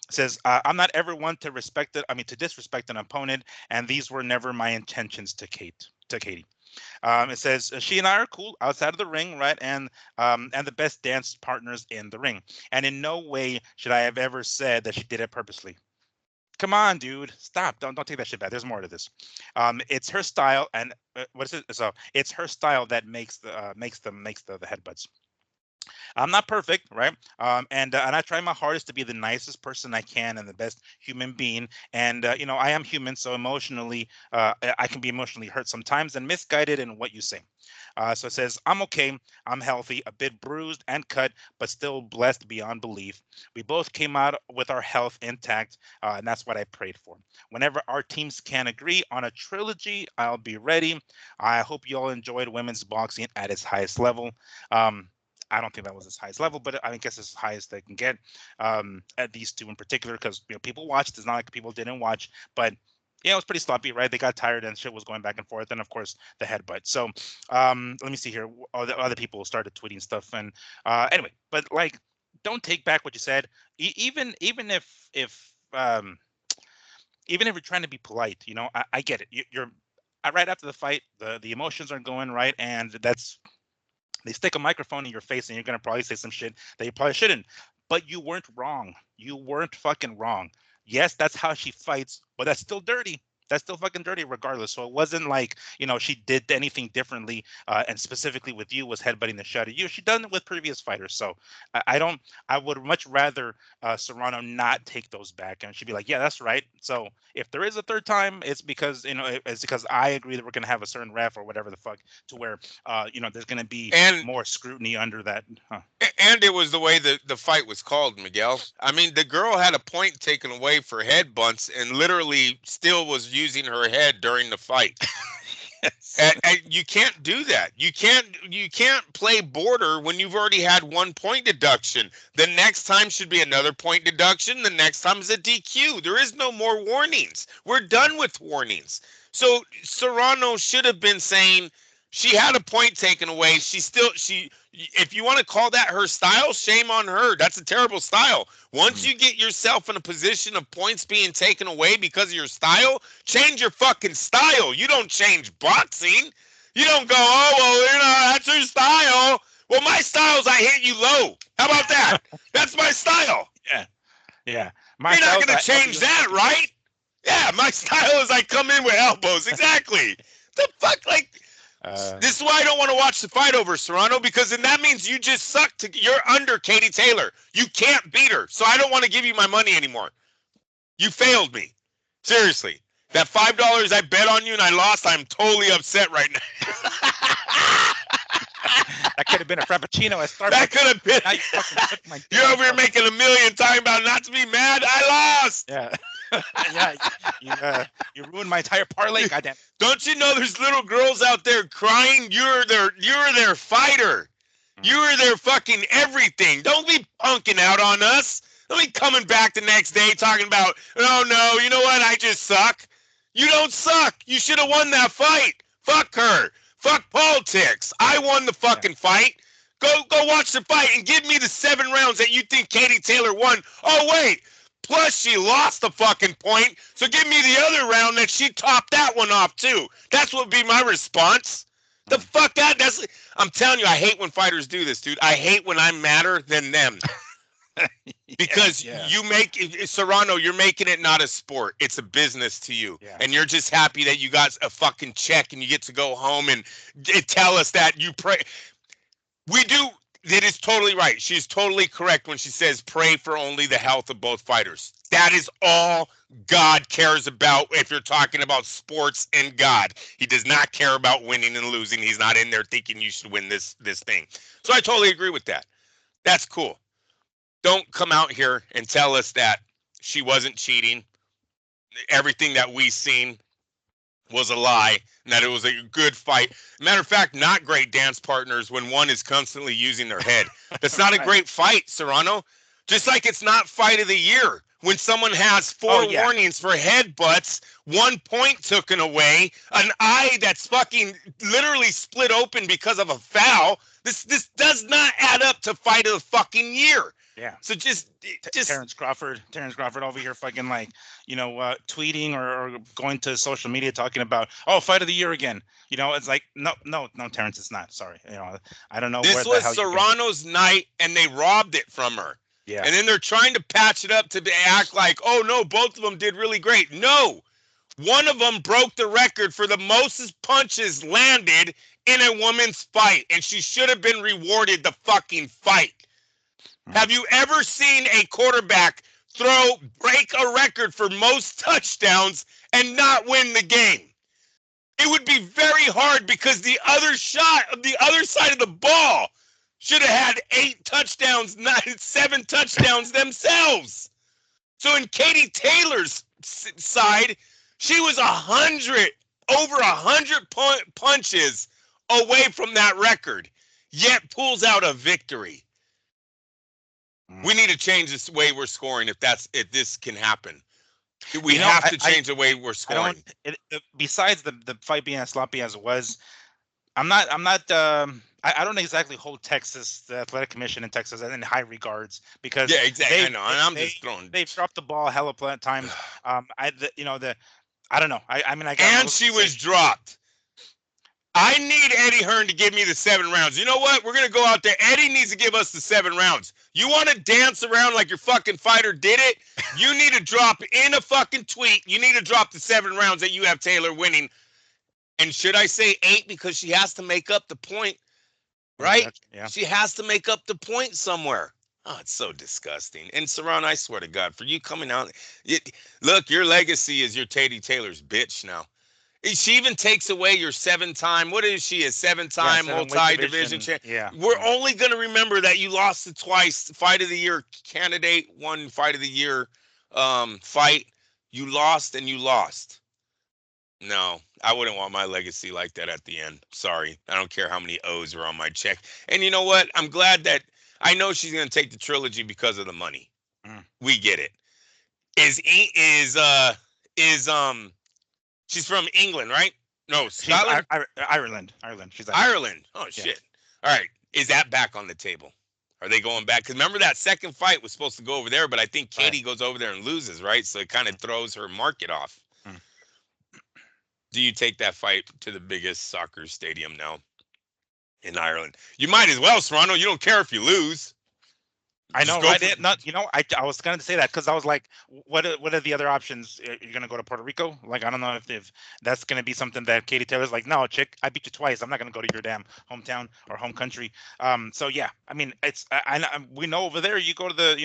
Says, I'm not ever one to disrespect an opponent, and these were never my intentions to Katie. It says she and I are cool outside of the ring, right? And the best dance partners in the ring. And in no way should I have ever said that she did it purposely. Come on, dude. Stop. Don't take that shit back. There's more to this. It's her style, and what is it? So it's her style that makes the headbutts. I'm not perfect, right? And I try my hardest to be the nicest person I can and the best human being. And I am human, so emotionally, I can be emotionally hurt sometimes and misguided in what you say. So it says, I'm okay. I'm healthy, a bit bruised and cut, but still blessed beyond belief. We both came out with our health intact, and that's what I prayed for. Whenever our teams can agree on a trilogy, I'll be ready. I hope you all enjoyed women's boxing at its highest level. I don't think that was its highest level, but I guess it's as high as they can get at these 2 in particular, because people watched. It's not like people didn't watch, but it was pretty sloppy, right? They got tired and shit was going back and forth, and of course the headbutt. So let me see here. Other people started tweeting stuff, and anyway, but like, don't take back what you said, even if you're trying to be polite. I get it. You're right after the fight, the emotions are going right, and they stick a microphone in your face and you're going to probably say some shit that you probably shouldn't. But you weren't wrong. You weren't fucking wrong. Yes, that's how she fights, but that's still dirty. that's still fucking dirty regardless. So it wasn't like, she did anything differently, and specifically with you was headbutting the shit out of you. She done it with previous fighters. So I would much rather Serrano not take those back, and she'd be like, yeah, that's right. So if there is a third time, it's because I agree that we're gonna have a certain ref or whatever the fuck, to where there's gonna be And more scrutiny under that. and it was the way the fight was called, Miguel. I mean, the girl had a point taken away for head butts and literally still was using her head during the fight. Yes. And you can't do that. You can't play border when you've already had 1 point deduction. The next time should be another point deduction. The next time is a DQ. There is no more warnings. We're done with warnings. So Serrano should have been saying she had a point taken away. If you want to call that her style, shame on her. That's a terrible style. Once you get yourself in a position of points being taken away because of your style, change your fucking style. You don't change boxing. You don't go, oh, well, that's your style. Well, my style is I hit you low. How about that? That's my style. Yeah. You're not going to change that, right? Yeah, my style is I come in with elbows. Exactly. The fuck, this is why I don't want to watch the fight over, Serrano, because then that means you just suck. You're under Katie Taylor. You can't beat her, so I don't want to give you my money anymore. You failed me. Seriously. That $5 I bet on you and I lost, I'm totally upset right now. That could have been a Frappuccino at Starbucks. That could have been. You're over here making $1 million talking about not to be mad. I lost. Yeah. Yeah, you ruined my entire parlay. Goddamn. Don't you know there's little girls out there crying? You're their fighter. You're their fucking everything. Don't be punking out on us. Don't be coming back the next day talking about, oh no, you know what? I just suck. You don't suck. You should have won that fight. Fuck her. Fuck politics. I won the fucking fight. Go watch the fight and give me the 7 rounds that you think Katie Taylor won. Oh wait. Plus, she lost the fucking point, so give me the other round that she topped that one off, too. That's what would be my response. The fuck that's... I'm telling you, I hate when fighters do this, dude. I hate when I'm madder than them. Because you make... Serrano, you're making it not a sport. It's a business to you. Yeah. And you're just happy that you got a fucking check and you get to go home and tell us that you pray... We do... That is totally right. She's totally correct when she says pray for only the health of both fighters. That is all God cares about if you're talking about sports and God. He does not care about winning and losing. He's not in there thinking you should win this thing. So I totally agree with that. That's cool. Don't come out here and tell us that she wasn't cheating. Everything that we've seen was a lie, and that it was a good fight. Matter of fact, not great dance partners when one is constantly using their head. That's not a great fight, Serrano. Just like it's not fight of the year when someone has 4 warnings for headbutts, 1 point taken away, an eye that's fucking literally split open because of a foul. This does not add up to fight of the fucking year. Yeah. So just Terrence Crawford over here fucking tweeting or going to social media talking about, oh, fight of the year again. It's like, no, Terrence, it's not. Sorry. I don't know. This was Serrano's night and they robbed it from her. Yeah. And then they're trying to patch it up to act like, oh no, both of them did really great. No. One of them broke the record for the most punches landed in a woman's fight, and she should have been rewarded the fucking fight. Have you ever seen a quarterback break a record for most touchdowns and not win the game? It would be very hard because the other side of the ball should have had 8 touchdowns, not 7 touchdowns themselves. So in Katie Taylor's side, she was over 100 punches away from that record, yet pulls out a victory. We need to change this way we're scoring if this can happen. We have to change the way we're scoring. Besides the fight being as sloppy as it was, I don't exactly hold Texas, the Athletic Commission in Texas, in high regards because exactly. I know, and I'm just throwing. They've dropped the ball a hell of a times. I don't know. I mean, she was dropped. I need Eddie Hearn to give me the 7 rounds. You know what? We're going to go out there. Eddie needs to give us the 7 rounds. You want to dance around like your fucking fighter did it? You need to drop in a fucking tweet. You need to drop the 7 rounds that you have Taylor winning. And should I say 8 because she has to make up the point, right? Yeah. She has to make up the point somewhere. Oh, it's so disgusting. And Serrano, I swear to God, for you coming out, look, your legacy is your Katie Taylor's bitch now. She even takes away your 7-time. What is she? A 7-time 7-weight multi-division division. champ. Yeah. We're only going to remember that you lost it twice. Fight of the year candidate, one fight of the year fight. You lost and you lost. No, I wouldn't want my legacy like that at the end. Sorry. I don't care how many O's are on my check. And you know what? I'm glad that I know she's going to take the trilogy because of the money. Mm. We get it. She's from England, right? No, Scotland. Ireland. She's Ireland. Oh yeah. shit. All right. Is that back on the table? Are they going back? Because remember that second fight was supposed to go over there, but I think Katie goes over there and loses, right? So it kind of throws her market off. Mm. Do you take that fight to the biggest soccer stadium now in Ireland? You might as well, Serrano. You don't care if you lose. I know, right? I was going to say that because I was like, what are the other options? You're going to go to Puerto Rico? Like, I don't know if that's going to be something that Katie Taylor's like, no, chick, I beat you twice. I'm not going to go to your damn hometown or home country. So yeah, I mean, it's we know over there you go to the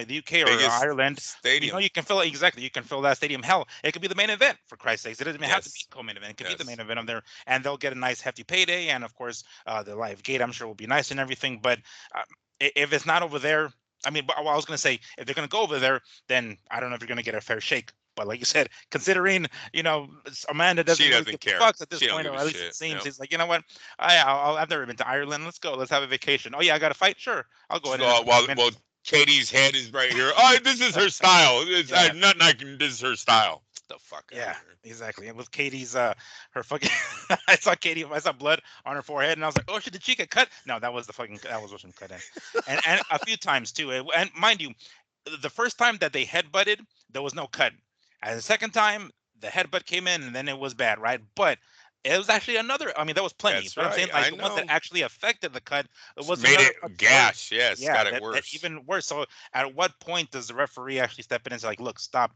the UK or Ireland stadium. You can fill it exactly. You can fill that stadium. Hell, it could be the main event for Christ's sakes. It doesn't even have to be the co-main event. It could be the main event of there, and they'll get a nice hefty payday, and of course the live gate I'm sure will be nice and everything, but. If it's not over there, I mean, I was going to say, if they're going to go over there, then I don't know if you're going to get a fair shake. But like you said, considering, Amanda doesn't give care. Fucks at this point, or at least it seems. He's like, you know what? I've never been to Ireland. Let's go. Let's have a vacation. Oh, yeah, I got to fight? Sure. I'll go ahead. While Katie's head is right here. Oh, this is her style. This is her style. The fuck out yeah, of here. Exactly. And with Katie's her fucking I saw blood on her forehead and I was like, oh shit, did she get cut? No, that was what she cut in. And a few times too. And mind you, the first time that they headbutted, there was no cut. And the second time the headbutt came in and then it was bad, right? But it was actually another. I mean, there was plenty. That's but right. I'm saying, like, I the know. one that actually affected the cut was made it gash. Yes, got it worse. Even worse. So, at what point does the referee actually step in and say, like, look, stop?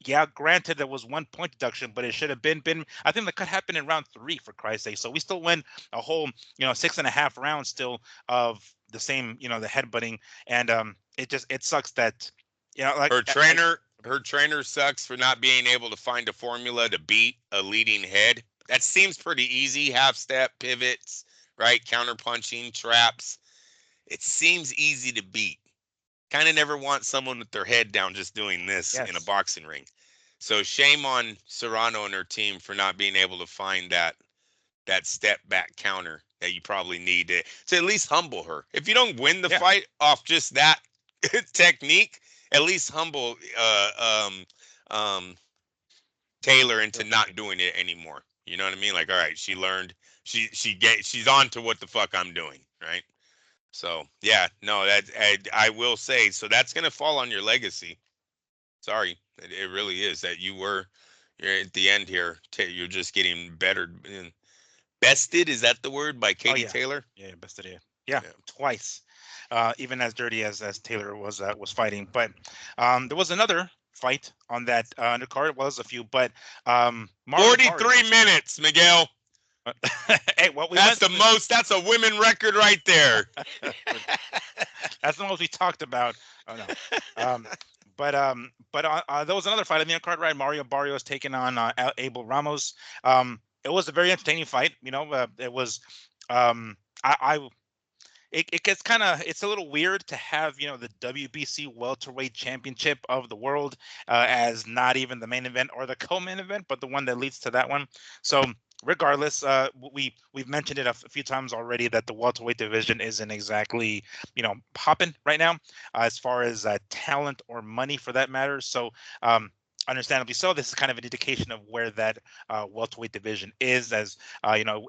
Yeah, granted, there was 1 point deduction, but it should have been. I think the cut happened in round 3, for Christ's sake. So we still went a whole, 6.5 rounds still of the same, the headbutting, and it sucks that, like her trainer sucks for not being able to find a formula to beat a leading head. That seems pretty easy. Half step, pivots, right? Counter punching, traps. It seems easy to beat. Kind of never want someone with their head down just doing this in a boxing ring. So shame on Serrano and her team for not being able to find that step back counter that you probably need to at least humble her. If you don't win the fight off just that technique, at least humble Taylor into not doing it anymore. You know what I mean? Like, all right, she learned. She's on to what the fuck I'm doing, right? So yeah, no, that I will say. So that's gonna fall on your legacy. Sorry, it really is that you're at the end here. You're just getting better. Bested, is that the word by Katie Taylor? Yeah, bested. Yeah, twice. Even as dirty as Taylor was fighting, but there was another fight on that undercard. Was a few, but 43 minutes, Miguel. Hey, that's the most. That's a women record right there. That's the most we talked about. Oh no. But there was another fight on the undercard, right? Mario Barrios taking on Abel Ramos. It was a very entertaining fight. It was. It gets it's a little weird to have the WBC welterweight championship of the world as not even the main event or the co-main event, but the one that leads to that one. So regardless, we've mentioned it a few times already that the welterweight division isn't exactly popping right now as far as talent or money for that matter. So understandably so, this is kind of an indication of where that welterweight division is, as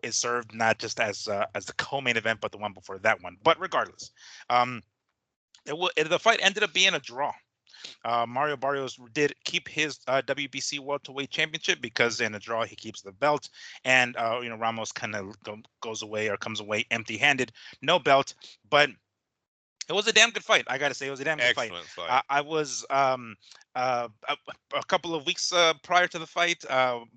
is served not just as the co-main event, but the one before that one. But regardless, the fight ended up being a draw. Mario Barrios did keep his WBC welterweight championship because in a draw he keeps the belt, and Ramos kind of goes away or comes away empty-handed, no belt, but. It was a damn good fight. I got to say, it was a damn good fight. Excellent fight. I was a couple of weeks prior to the fight.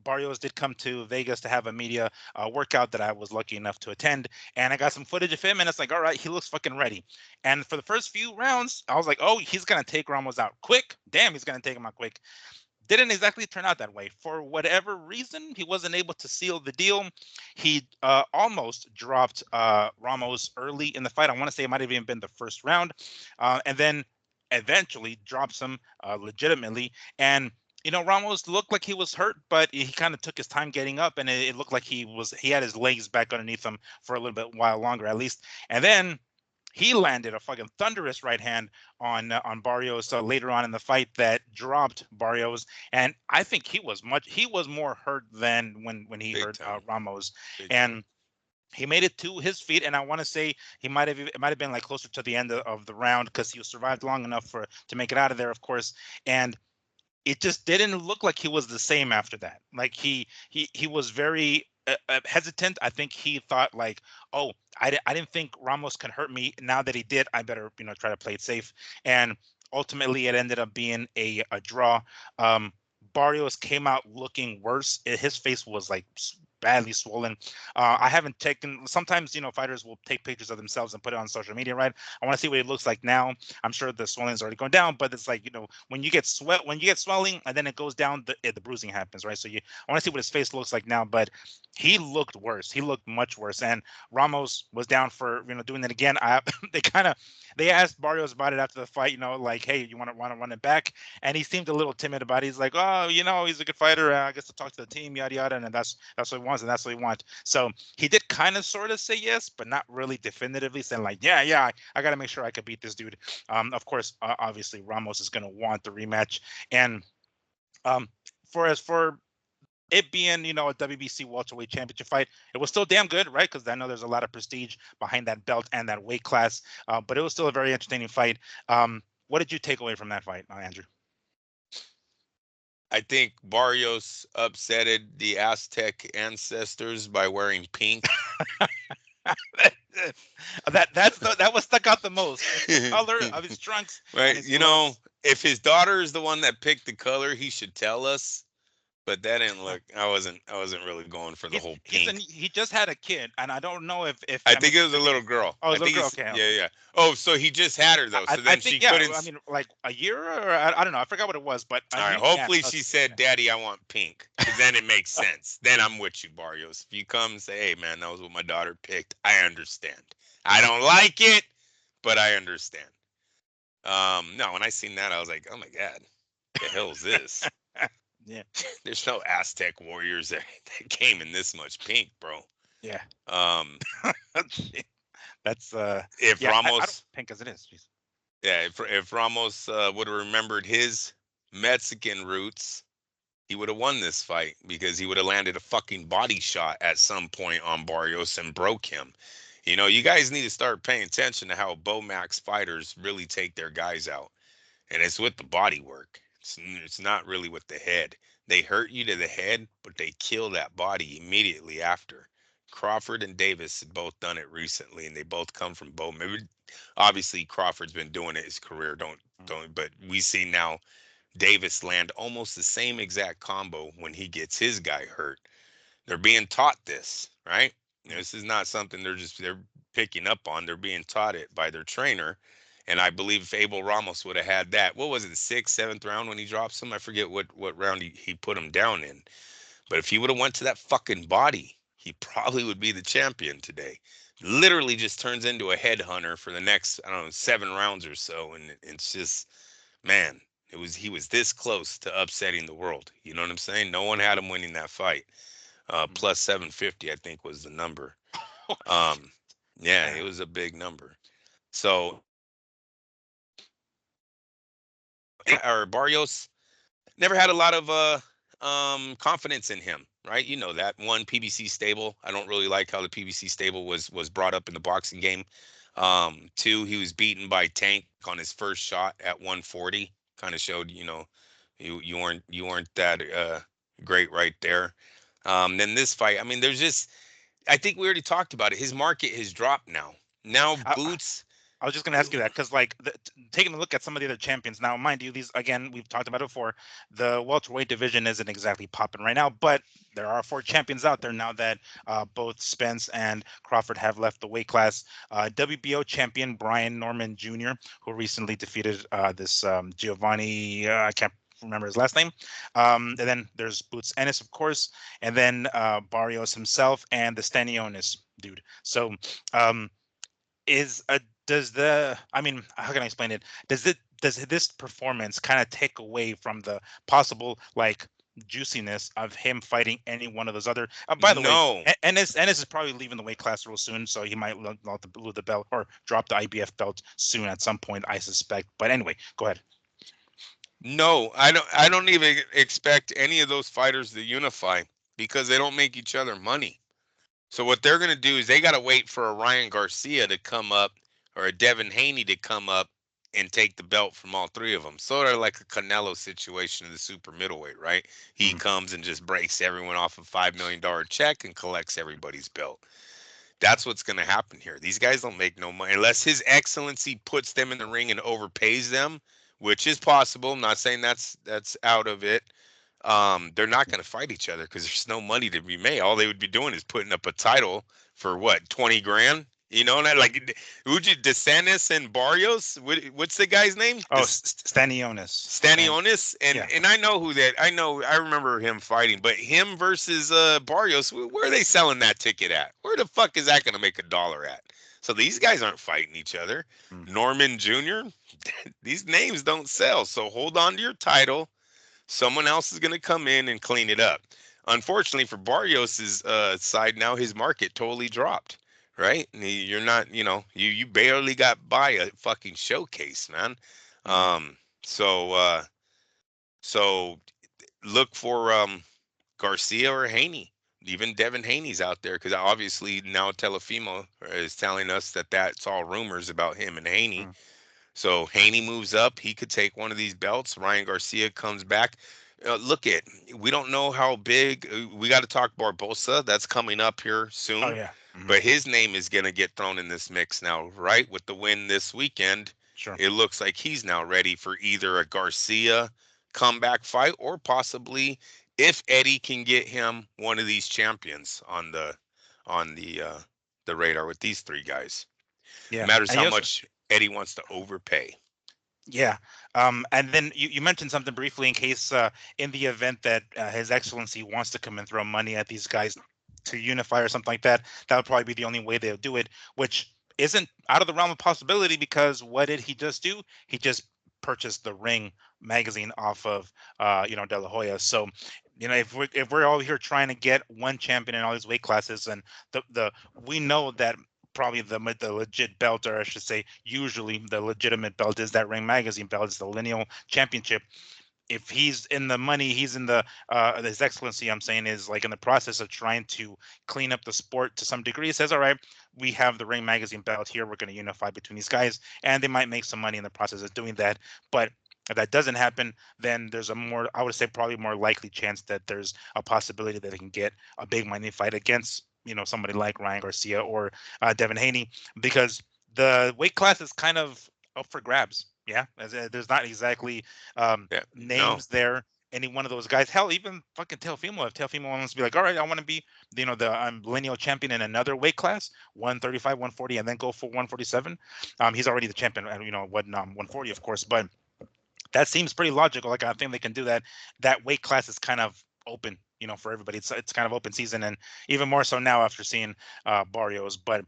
Barrios did come to Vegas to have a media workout that I was lucky enough to attend, and I got some footage of him, and it's like, all right, he looks fucking ready. And for the first few rounds, I was like, oh, he's gonna take Ramos out quick. Damn, he's gonna take him out quick. Didn't exactly turn out that way. For whatever reason, he wasn't able to seal the deal. He almost dropped Ramos early in the fight. I want to say it might have even been the first round, and then eventually drops him legitimately. And Ramos looked like he was hurt, but he kind of took his time getting up, and it looked like he had his legs back underneath him for a little bit while longer, at least. And then he landed a fucking thunderous right hand on Barrios later on in the fight that dropped Barrios, and I think he was more hurt than when he hurt Ramos, and he made it to his feet. And I want to say it might have been like closer to the end of the round because he survived long enough to make it out of there, of course, and it just didn't look like he was the same after that. Like he was very hesitant. I think he thought like, oh, I didn't think Ramos can hurt me. Now that he did, I better try to play it safe. And ultimately, it ended up being a draw. Barrios came out looking worse. His face was like badly swollen. I haven't taken. Sometimes fighters will take pictures of themselves and put it on social media, right? I want to see what it looks like now. I'm sure the swelling is already going down, but it's like when you get swelling and then it goes down, the bruising happens, right? So I want to see what his face looks like now, but he looked worse. He looked much worse, and Ramos was down for doing it again. They asked Barrios about it after the fight, like, hey, you want to run it back? And he seemed a little timid about it. He's like, oh, he's a good fighter. I guess to talk to the team, yada yada, and that's what he wants, and that's what he wants. So he did kind of sort of say yes, but not really definitively saying like, yeah, I got to make sure I could beat this dude. Of course, obviously Ramos is going to want the rematch, and for it being, a WBC welterweight championship fight, it was still damn good, right? Because I know there's a lot of prestige behind that belt and that weight class, but it was still a very entertaining fight. What did you take away from that fight, Andrew? I think Barrios upsetted the Aztec ancestors by wearing pink. that was stuck out the most. The color of his trunks, right? If his daughter is the one that picked the color, he should tell us. But that didn't look. I wasn't really going for the whole pink. He just had a kid, and I don't know if I think it was a little girl. Oh, it was a little girl. Okay. Yeah. Oh, so he just had her though. So then she couldn't. I mean, like a year, or I don't know. I forgot what it was, but all right. Hopefully, she said, "Daddy, I want pink." Because then it makes sense. Then I'm with you, Barrios. If you come and say, "Hey, man, that was what my daughter picked," I understand. I don't like it, but I understand. No, when I seen that, I was like, "Oh my god, the hell is this?" Yeah. There's no Aztec warriors that came in this much pink, bro. Yeah. That's if Ramos I don't pink as it is. Geez. Yeah, if Ramos would have remembered his Mexican roots, he would have won this fight because he would have landed a fucking body shot at some point on Barrios and broke him. You guys need to start paying attention to how Bomax fighters really take their guys out. And it's with the body work. It's not really with the head. They hurt you to the head, but they kill that body immediately after. Crawford and Davis have both done it recently, and they both come from Maybe obviously Crawford's been doing it his career. But we see now Davis land almost the same exact combo when he gets his guy hurt. They're being taught this, right? This is not something they're picking up on. They're being taught it by their trainer. And I believe if Abel Ramos would have had that, what was it, the 6th, 7th round when he drops him? I forget what round he put him down in. But if he would have went to that fucking body, he probably would be the champion today. Literally just turns into a headhunter for the next, 7 rounds or so. And it's just, man, he was this close to upsetting the world. You know what I'm saying? No one had him winning that fight. Plus 750, I think, was the number. It was a big number. So, Barrios never had a lot of confidence in him, right? You know that. One, PBC stable. I don't really like how the PBC stable was brought up in the boxing game. 2, he was beaten by Tank on his first shot at 140. kind of showed, you weren't that great right there. Then this fight, I mean, there's just, I think we already talked about it. His market has dropped now. Now I, Boots, I was just going to ask you that because, like, taking a look at some of the other champions now, mind you, these again we've talked about it before. The welterweight division isn't exactly popping right now, but there are four champions out there now that both Spence and Crawford have left the weight class. WBO champion Brian Norman Jr., who recently defeated this Giovanni. I can't remember his last name. And then there's Boots Ennis, of course, and then Barrios himself and the Stanionis dude. So. Is does the I mean, how can I explain it? Does this performance kind of take away from the possible like juiciness of him fighting any one of those other? By the way, no, Ennis is probably leaving the weight class real soon, so he might lose the belt or drop the IBF belt soon at some point, I suspect. But anyway, go ahead. no, I don't even expect any of those fighters to unify because they don't make each other money. So what they're going to do is they got to wait for a Ryan Garcia to come up or a Devin Haney to come up and take the belt from all three of them. Sort of like a Canelo situation in the super middleweight, right? He Mhm. comes and just breaks everyone off a $5 million check and collects everybody's belt. That's what's going to happen here. These guys don't make no money unless His Excellency puts them in the ring and overpays them, which is possible. I'm not saying that's out of it. They're not going to fight each other because there's no money to be made. All they would be doing is putting up a title for what, 20 grand? You know, and like Uji DeSantis and Barrios. What's the guy's name? Oh, Stanionis. Stanionis, and Yeah. I know who that. I remember him fighting, but him versus Barrios. Where are they selling that ticket at? Where the fuck is that going to make a dollar at? So these guys aren't fighting each other. Mm. Norman Jr. These names don't sell. So hold on to your title. Someone else is going to come in and clean it up. Unfortunately for Barrios's side, now his market totally dropped. Right? You're not, you barely got by a fucking showcase, man. Mhm. Um, so look for Garcia or Haney. Even Devin Haney's out there because obviously now Telefimo is telling us that that's all rumors about him and Haney. Mhm. So Haney moves up. He could take one of these belts. Ryan Garcia comes back. Look at, we don't know how big. We got to talk Barboza. That's coming up here Oh soon. yeah. Hmm. But his name is going to get thrown in this mix now, right? With the win this weekend, Sure. it looks like he's now ready for either a Garcia comeback fight or possibly if Eddie can get him one of these champions on the radar with these three guys. It Yeah. matters And how you also much Eddie wants to overpay. Yeah. And then you mentioned something briefly in case in the event that His Excellency wants to come and throw money at these guys to unify or something like that, that would probably be the only way they'll do it, which isn't out of the realm of possibility because what did he just do? He just purchased the Ring magazine off of De La Hoya. So, if we're all here trying to get one champion in all these weight classes, and the we know that probably the legit belt, or I should say, usually the legitimate belt is that Ring Magazine belt. It's the lineal championship. If he's in the money, he's in the His Excellency, I'm saying, is like in the process of trying to clean up the sport to some degree. He says, all right, we have the Ring Magazine belt here. We're going to unify between these guys, and they might make some money in the process of doing that. But if that doesn't happen, then there's a more, I would say, probably more likely chance that there's a possibility that they can get a big money fight against somebody like Ryan Garcia or Devin Haney, because the weight class is kind of up for grabs. Yeah, there's not exactly Yeah, no. names there. Any one of those guys, hell, even fucking Teofimo. If Teofimo wants to be like, all right, I want to be, the lineal champion in another weight class, 135, 140, and then go for 147. He's already the champion, and what 140, of course, but that seems pretty logical. Like I think they can do that. That weight class is kind of open, for everybody. It's kind of open season, and even more so now after seeing Barrios. But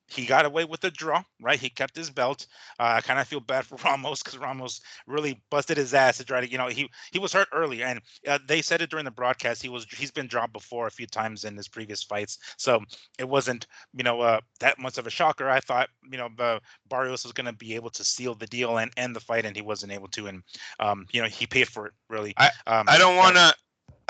he got away with the draw, right? He kept his belt. I kind of feel bad for Ramos because Ramos really busted his ass to try to, he was hurt early, and they said it during the broadcast. He's been dropped before a few times in his previous fights, so it wasn't that much of a shocker. I thought Barrios was going to be able to seal the deal and end the fight, and he wasn't able to, and he paid for it really. I Um, I don't got want to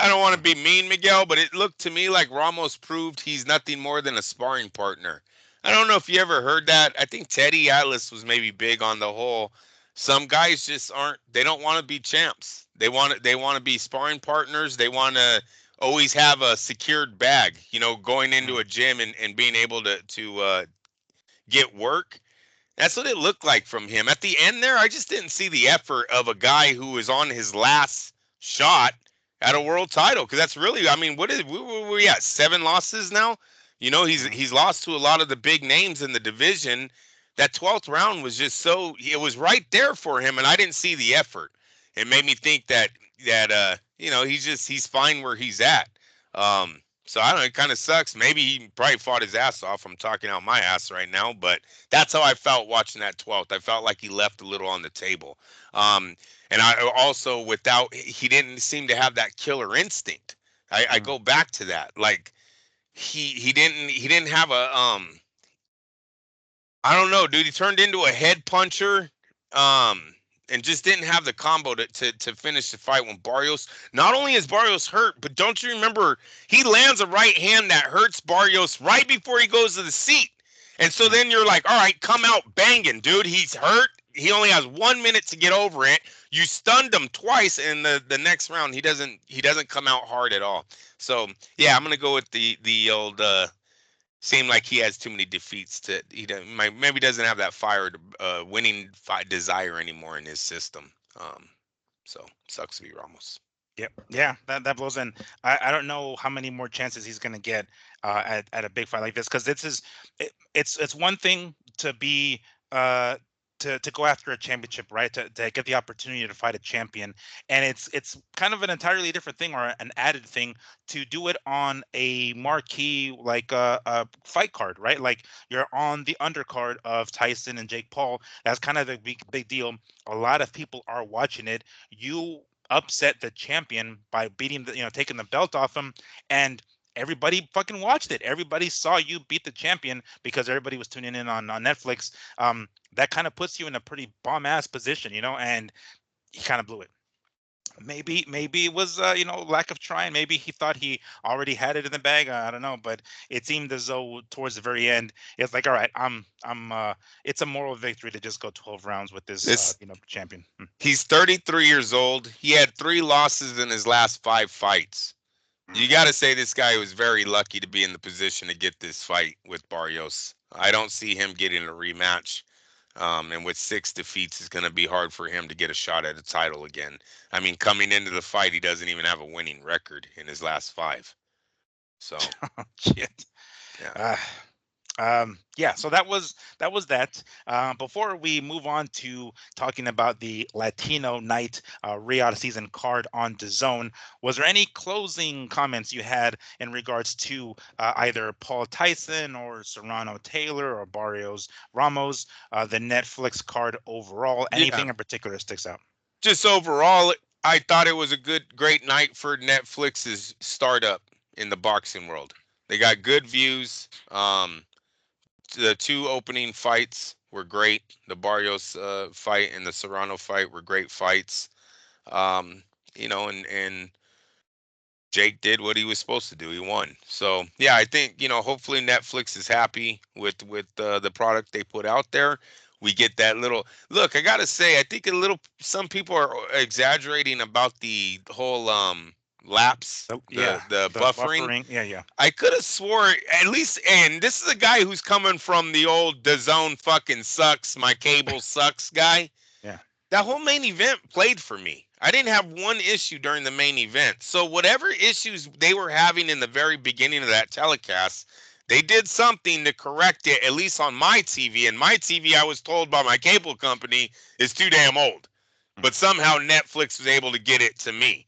I don't want to be mean, Miguel, but it looked to me like Ramos proved he's nothing more than a sparring partner. I don't know if you ever heard that. I think Teddy Atlas was maybe big on the whole Some guys just aren't. They don't want to be champs. They want to be sparring partners. They want to always have a secured bag. Going into Mhm. a gym and being able to get work. That's what it looked like from him. At the end there, I just didn't see the effort of a guy who is on his last shot at a world title. Because that's really, I mean, where we at? 7 losses now. Mhm. He's lost to a lot of the big names in the division. That 12th round was just so, it was right there for him, and I didn't see the effort. It made me think that he's fine where he's at. So I don't know, it kind of sucks. Maybe he probably fought his ass off. I'm talking out my ass right now, but that's how I felt watching that 12th. I felt like he left a little on the table. Um, and I also, he didn't seem to have that killer instinct. I Mhm. go back to that. Like he didn't have I don't know, dude. He turned into a head puncher, and just didn't have the combo to finish the fight when Barrios. Not only is Barrios hurt, but don't you remember he lands a right hand that hurts Barrios right before he goes to the seat, and so Mhm. then you're like, all right, come out banging, dude. He's hurt. He only has 1 minute to get over it. You stunned him twice in the next round. He doesn't come out hard at all. So yeah, I'm gonna go with the old. Seem like he has too many defeats to maybe doesn't have that fire winning fight desire anymore in his system. So sucks to be Ramos. Yep. Yeah, that blows in. I don't know how many more chances he's gonna get at a big fight like this, because it's one thing to be uh to go after a championship, right? To get the opportunity to fight a champion, and it's kind of an entirely different thing, or an added thing, to do it on a marquee, like a fight card, right? Like, you're on the undercard of Tyson and Jake Paul. That's kind of the big deal. A lot of people are watching it. You upset the champion by beating taking the belt off him, and everybody fucking watched it. Everybody saw you beat the champion because everybody was tuning in on Netflix. That kind of puts you in a pretty bomb ass position, and he kind of blew it. Maybe it was lack of trying. Maybe he thought he already had it in the bag. I don't know, but it seemed as though towards the very end, it's like, all right, I'm it's a moral victory to just go 12 rounds with this This champion. He's 33 years old. He had 3 losses in his last 5 fights. Mm. You got to say this guy was very lucky to be in the position to get this fight with Barrios. I don't see him getting a rematch. And with 6 defeats, it's going to be hard for him to get a shot at a title again. I mean, coming into the fight, he doesn't even have a winning record in his last 5. So, Shit. yeah. Uh, yeah, so that was that. Before we move on to talking about the Latino Night Riyadh season card on DAZN, was there any closing comments you had in regards to either Paul Tyson or Serrano Taylor or Barrios Ramos, the Netflix card overall? Yeah. Anything in particular sticks out? Just overall, I thought it was a great night for Netflix's startup in the boxing world. They got good views. The 2 opening fights were great. The Barrios fight and the Serrano fight were great fights. Um, and Jake did what he was supposed to do. He won. So yeah, I think hopefully Netflix is happy with the product they put out there. We get that little look. I gotta say, I think a little. Some people are exaggerating about the whole lapse, Oh, the yeah, the the buffering. buffering. Yeah, yeah. I could have swore at least, and this is a guy who's coming from the old "the zone fucking sucks, my cable sucks" guy. Yeah. That whole main event played for me. I didn't have one issue during the main event. So whatever issues they were having in the very beginning of that telecast, they did something to correct it, at least on my TV. And my TV, I was told by my cable company, is too damn old. Mm. But somehow Netflix was able to get it to me.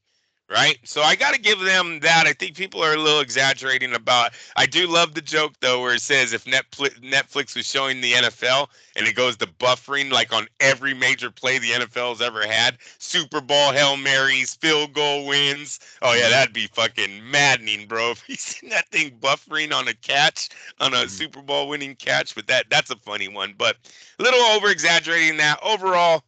Right? So I got to give them that. I think people are a little exaggerating about. I do love the joke though, where it says if Netflix was showing the NFL and it goes to buffering like on every major play the NFL's ever had, Super Bowl Hail Marys, field goal wins. Oh yeah, Mhm. that'd be fucking maddening, bro. If you seen that thing buffering on a catch, on a Mhm. Super Bowl winning catch, but that's a funny one. But a little over exaggerating that. Overall,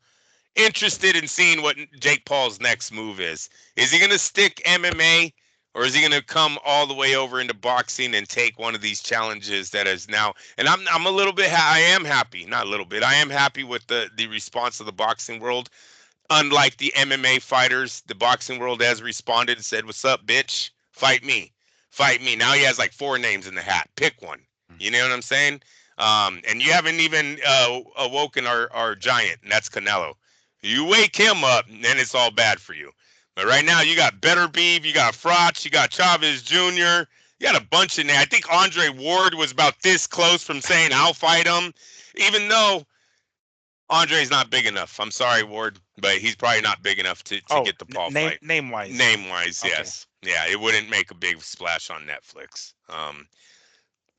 interested in seeing what Jake Paul's next move is. Is he going to stick MMA Or is he going to come all the way over into boxing and take one of these challenges that is now? And I'm a little bit. I am happy, not a little bit. I am happy with the response of the boxing world. Unlike the MMA fighters, the boxing world has responded and said, "What's up, bitch? Fight me, fight me." Now he has like 4 names in the hat. Pick one. You know what I'm saying? And you haven't even awoken our giant, and that's Canelo. You wake him up, and then it's all bad for you. But right now, you got Better Beef, you got Frotch, you got Chavez Jr., you got a bunch of names. I think Andre Ward was about this close from saying, "I'll fight him," even though Andre's not big enough. I'm sorry, Ward, but he's probably not big enough to get the Paul fight. Name wise. Name wise, Okay. yes. Yeah, it wouldn't make a big splash on Netflix.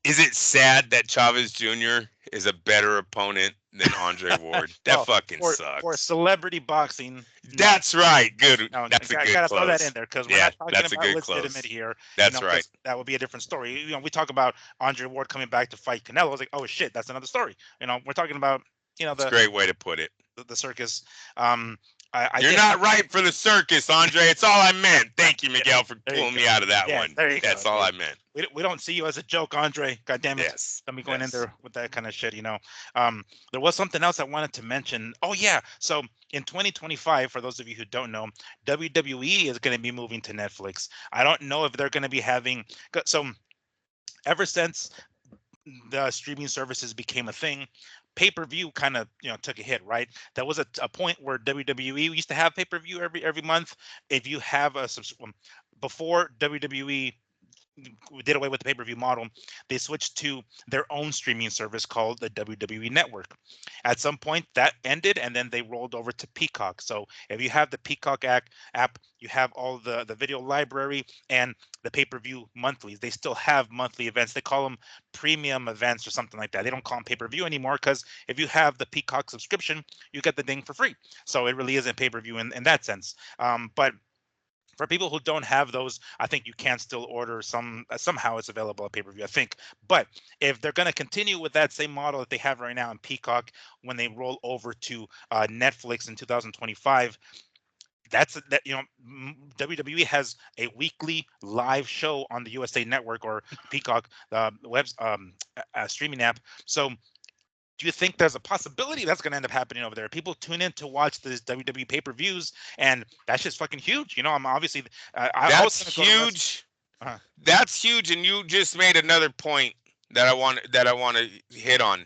Is it sad that Chavez Jr. is a better opponent than Andre Ward? That fucking sucks. For celebrity boxing. That's right. Good. No, that's a good gotta close. throw that in there because we're not talking about legitimate here. That's right. That would be a different story. We talk about Andre Ward coming back to fight Canelo. It's like, oh shit, that's another story. We're talking about That's a great way to put it. The circus. You're not right for the circus, Andre. It's all I meant. Thank you, Miguel, for pulling me out of that one. That's all I meant. We don't see you as a joke, Andre. God damn it. Yes. Let me going in there with that kind of shit, There was something else I wanted to mention. Oh, yeah. So in 2025, for those of you who don't know, WWE is going to be moving to Netflix. I don't know if they're going to be having. So ever since the streaming services became a thing, pay-per-view kind of took a hit, right? There was a point where WWE used to have pay-per-view every month. If you have before WWE did away with the pay-per-view model, they switched to their own streaming service called the WWE Network. At some point that ended, and then they rolled over to Peacock. So if you have the Peacock app, you have all the video library and the pay-per-view monthlies. They still have monthly events. They call them premium events or something like that. They don't call them pay-per-view anymore because if you have the Peacock subscription, you get the thing for free. So it really isn't pay-per-view in that sense. But for people who don't have those, I think you can still order somehow it's available at pay-per-view, I think. But if they're going to continue with that same model that they have right now in Peacock when they roll over to Netflix in 2025, WWE has a weekly live show on the USA Network or Peacock, the web streaming app. So do you think there's a possibility that's going to end up happening over there? People tune in to watch these WWE pay-per-views, and that's just fucking huge. I'm obviously that's huge. That's huge, and you just made another point that I want to hit on.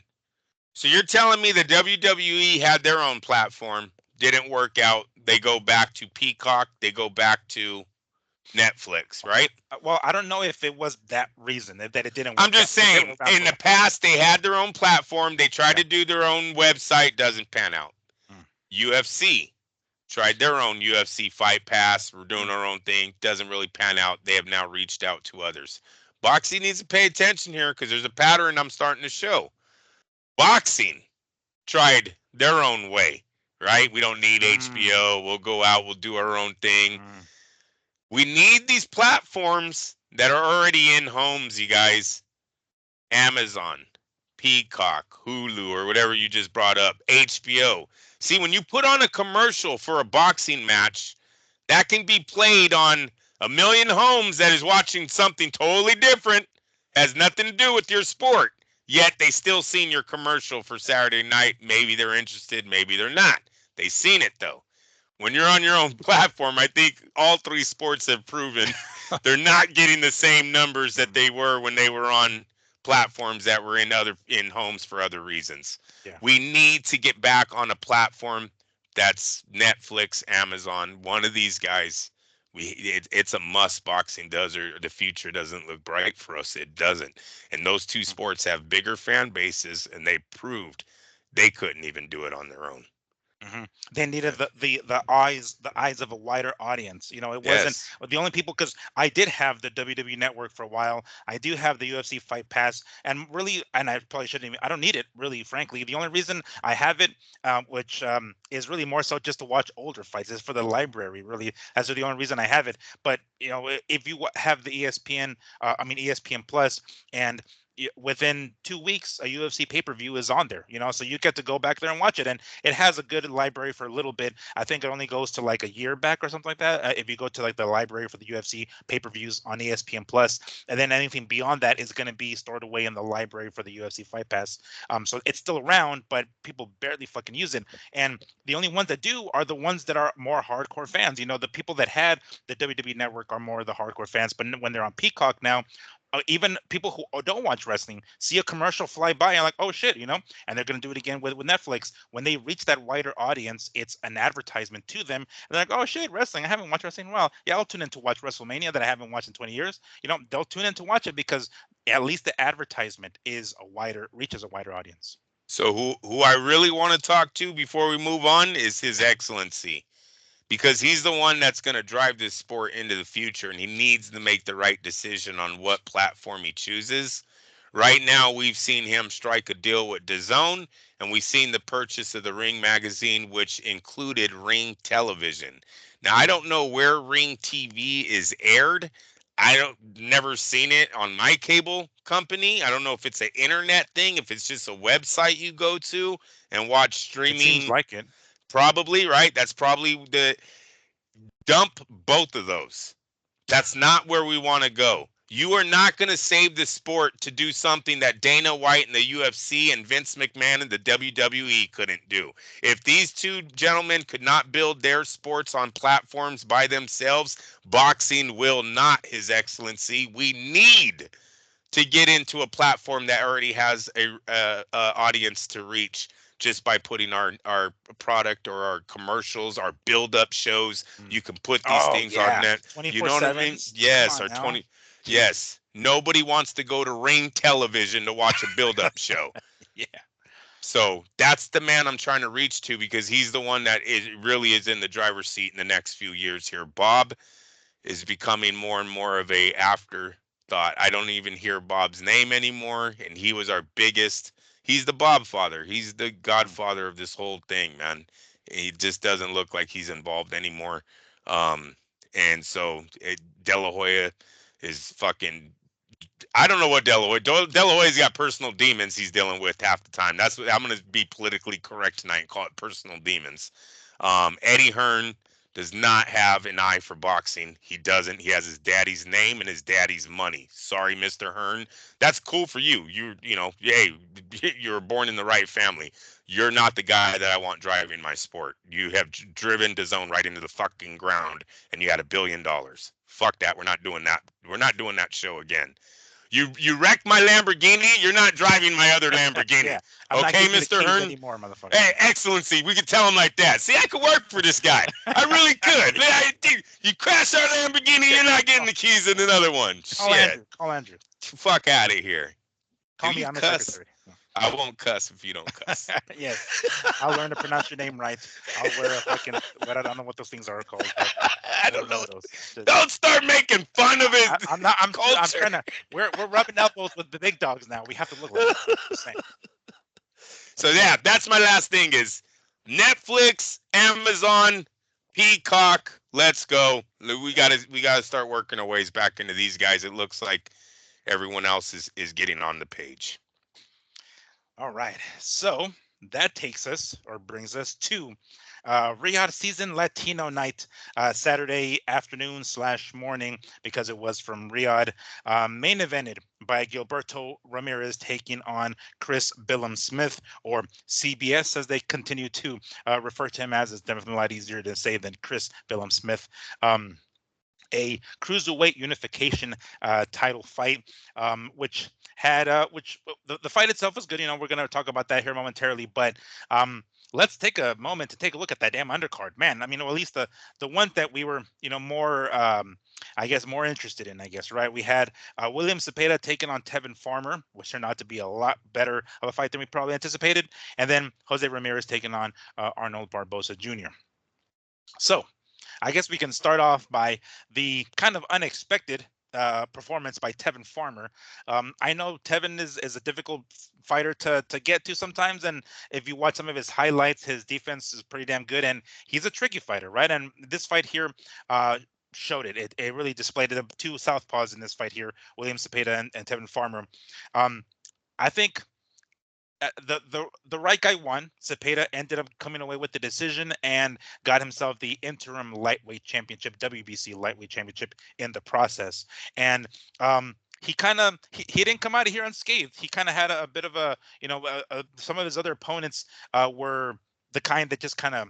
So you're telling me the WWE had their own platform, didn't work out. They go back to Peacock. They go back to Netflix, right? Well, I don't know if it was that reason that it didn't work. I'm just saying, in the past, they had their own platform. They tried to do their own website. Doesn't pan out. UFC tried their own UFC Fight Pass. We're doing our own thing. Doesn't really pan out. They have now reached out to others. Boxing needs to pay attention here because there's a pattern I'm starting to show. Boxing tried their own way, right? We don't need HBO. We'll go out. We'll do our own thing. We need these platforms that are already in homes, you guys. Amazon, Peacock, Hulu, or whatever you just brought up, HBO. See, when you put on a commercial for a boxing match, that can be played on a million homes that is watching something totally different, has nothing to do with your sport, yet they still seen your commercial for Saturday night. Maybe they're interested, maybe they're not. They seen it, though. When you're on your own platform, I think all three sports have proven they're not getting the same numbers that they were when they were on platforms that were in homes for other reasons. Yeah. We need to get back on a platform that's Netflix, Amazon, one of these guys. It's a must. Boxing does, or the future doesn't look bright for us. It doesn't. And those two sports have bigger fan bases, and they proved they couldn't even do it on their own. They needed the eyes of a wider audience. It wasn't the only people, because I did have the WWE Network for a while. I do have the UFC Fight Pass, and I probably shouldn't even. I don't need it, really, frankly. The only reason I have it, which is really more so just to watch older fights, is for the library. Really, that's the only reason I have it. But if you have the ESPN Plus, and within 2 weeks, a UFC pay-per-view is on there, so you get to go back there and watch it. And it has a good library for a little bit. I think it only goes to like a year back or something like that. If you go to like the library for the UFC pay-per-views on ESPN Plus, and then anything beyond that is going to be stored away in the library for the UFC Fight Pass. So it's still around, but people barely fucking use it. And the only ones that do are the ones that are more hardcore fans. The people that had the WWE Network are more the hardcore fans. But when they're on Peacock now, even people who don't watch wrestling see a commercial fly by and like, oh shit, and they're going to do it again with Netflix. When they reach that wider audience, it's an advertisement to them. And they're like, oh shit, wrestling. I haven't watched wrestling in a while. Yeah, I'll tune in to watch WrestleMania that I haven't watched in 20 years. They'll tune in to watch it because at least the advertisement reaches a wider audience. So who I really want to talk to before we move on is His Excellency, because he's the one that's going to drive this sport into the future, and he needs to make the right decision on what platform he chooses. Right now, we've seen him strike a deal with DAZN, and we've seen the purchase of the Ring magazine, which included Ring Television. Now, I don't know where Ring TV is aired. Never seen it on my cable company. I don't know if it's an internet thing, if it's just a website you go to and watch streaming. It seems like it. Probably, right? That's probably the dump both of those. That's not where we want to go. You are not going to save the sport to do something that Dana White and the UFC and Vince McMahon and the WWE couldn't do. If these two gentlemen could not build their sports on platforms by themselves, boxing will not, His Excellency. We need to get into a platform that already has a audience to reach just by putting our product or our commercials, our build-up shows. You can put these things on net. You know what I mean? Yes, or 20. Yes. Nobody wants to go to Ring Television to watch a build-up show. Yeah. So that's the man I'm trying to reach to, because he's the one that really is in the driver's seat in the next few years here. Bob is becoming more and more of a afterthought. I don't even hear Bob's name anymore, and he was our biggest. He's the Bob father. He's the godfather of this whole thing, man. He just doesn't look like he's involved anymore. And so De La Hoya is fucking. I don't know what De La Hoya's got personal demons he's dealing with half the time. That's what I'm going to be politically correct tonight and call it personal demons. Eddie Hearn does not have an eye for boxing. He doesn't. He has his daddy's name and his daddy's money. Sorry, Mr. Hearn. That's cool for you. Hey, you were born in the right family. You're not the guy that I want driving my sport. You have driven DAZN right into the fucking ground, and you had $1 billion. Fuck that. We're not doing that. We're not doing that show again. You wrecked my Lamborghini. You're not driving my other Lamborghini. Yeah, okay, Mr. Hearn? Anymore, motherfucker. Hey, Excellency, we could tell him like that. See, I could work for this guy. I really could. You crash our Lamborghini, you're not getting the keys in another one. Call Andrew. Fuck out of here. Call me. I'm the secretary. I won't cuss if you don't cuss. Yes, I'll learn to pronounce your name right. I'll wear a fucking. I don't know what those things are called. I don't know those. Don't start making fun of it. I'm not. I'm trying to. We're rubbing elbows with the big dogs now. We have to look like that. So yeah, that's my last thing is Netflix, Amazon, Peacock. Let's go. We gotta start working our ways back into these guys. It looks like everyone else is getting on the page. All right, so that takes us or brings us to Riyadh season Latino night, Saturday afternoon / morning, because it was from Riyadh. Main evented by Gilberto Ramirez taking on Chris Billiam-Smith, or CBS as they continue to refer to him as. It's definitely a lot easier to say than Chris Billiam-Smith. A cruiserweight unification title fight, which had the fight itself was good. We're going to talk about that here momentarily, but let's take a moment to take a look at that damn undercard, man. I mean, or at least the one that we were more more interested in, right? We had William Zepeda taking on Tevin Farmer, which turned out to be a lot better of a fight than we probably anticipated, and then Jose Rameriz taking on Arnold Barboza Jr. So I guess we can start off by the kind of unexpected performance by Tevin Farmer. I know Tevin is a difficult fighter to get to sometimes, and if you watch some of his highlights, his defense is pretty damn good, and he's a tricky fighter, right? And this fight here showed it. It really displayed the two southpaws in this fight here, William Zepeda and Tevin Farmer. Um, I think the right guy won. Zepeda ended up coming away with the decision and got himself the interim lightweight championship, WBC lightweight championship in the process. And he kind of he didn't come out of here unscathed. He kind of had a bit of a some of his other opponents were the kind that just kind of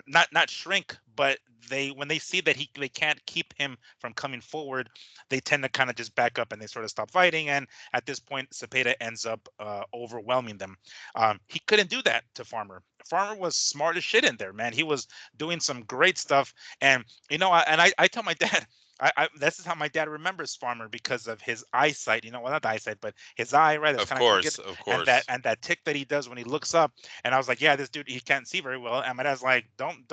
not shrink, but they when they see that they can't keep him from coming forward, they tend to kind of just back up and they sort of stop fighting. And at this point, Zepeda ends up overwhelming them. He couldn't do that to Farmer. Farmer was smart as shit in there, man. He was doing some great stuff, and I tell my dad. This is how my dad remembers Farmer because of his eyesight. Well, not the eyesight, but his eye, right? That's Of kind of crooked, course, of and course. that tick that he does when he looks up. And I was like, yeah, this dude, he can't see very well. And my dad's like, don't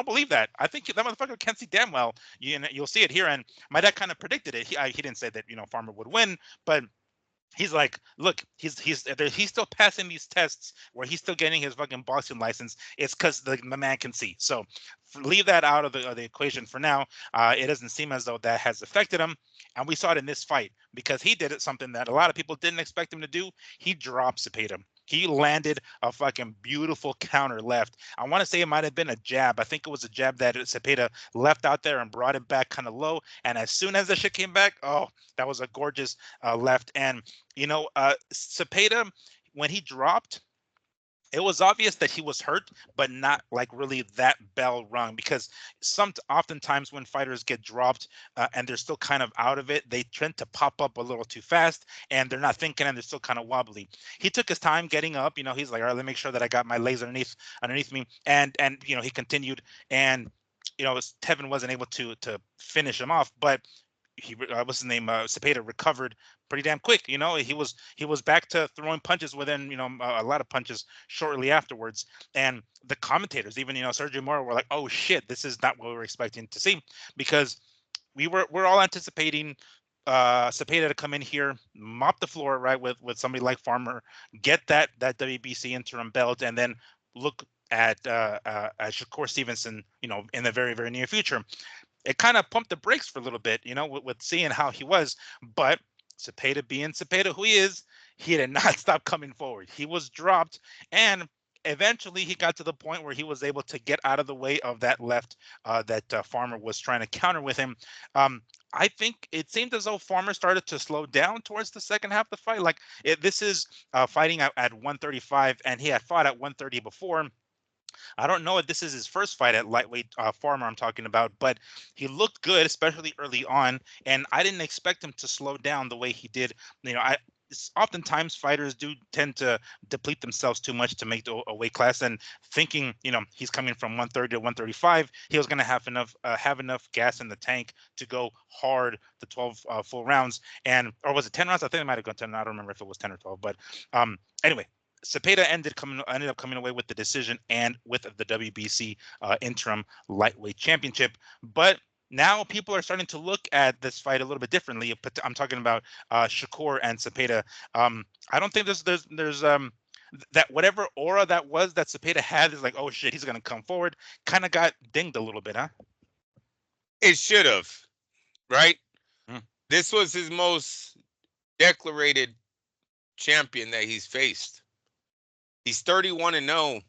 believe that. I think that motherfucker can't see damn well. You'll see it here. And my dad kind of predicted it. He didn't say that Farmer would win, but he's like, look, he's still passing these tests where he's still getting his fucking boxing license. It's because the man can see. So leave that out of the equation for now. It doesn't seem as though that has affected him, and we saw it in this fight because he did something that a lot of people didn't expect him to do. He dropped Zepeda. He landed a fucking beautiful counter left. I want to say it might have been a jab. I think it was a jab that Zepeda left out there and brought it back kind of low. And as soon as the shit came back, oh, that was a gorgeous left. And Zepeda, when he dropped, it was obvious that he was hurt, but not like really that bell rung, because oftentimes when fighters get dropped and they're still kind of out of it, they tend to pop up a little too fast and they're not thinking and they're still kind of wobbly. He took his time getting up. He's like, all right, let me make sure that I got my legs underneath me, and he continued, and Tevin wasn't able to finish him off, but what's his name? Zepeda recovered pretty damn quick. He was back to throwing punches within a lot of punches shortly afterwards. And the commentators, even Sergio Mora, were like, "Oh shit, this is not what we were expecting to see," because we're all anticipating Zepeda to come in here, mop the floor right with somebody like Farmer, get that WBC interim belt, and then look at Shakur Stevenson, in the very very near future. It kind of pumped the brakes for a little bit, with seeing how he was. But Zepeda being Zepeda who he is, he did not stop coming forward. He was dropped, and eventually he got to the point where he was able to get out of the way of that left that Farmer was trying to counter with him. I think it seemed as though Farmer started to slow down towards the second half of the fight. Like this is fighting at 135, and he had fought at 130 before. I don't know if this is his first fight at lightweight Farmer I'm talking about, but he looked good, especially early on, and I didn't expect him to slow down the way he did. Oftentimes fighters do tend to deplete themselves too much to make a weight class, and thinking he's coming from 130 to 135, he was going to have enough gas in the tank to go hard the 12 full rounds, or was it 10 rounds? I think it might have gone 10. I don't remember if it was 10 or 12, but anyway. Zepeda ended up coming away with the decision and with the WBC interim lightweight championship. But now people are starting to look at this fight a little bit differently. I'm talking about Shakur and Zepeda. I don't think there's that whatever aura that Zepeda had is like, oh shit, he's gonna come forward. Kind of got dinged a little bit, huh? It should have, right? Mm. This was his most declarated champion that he's faced. He's 31-0,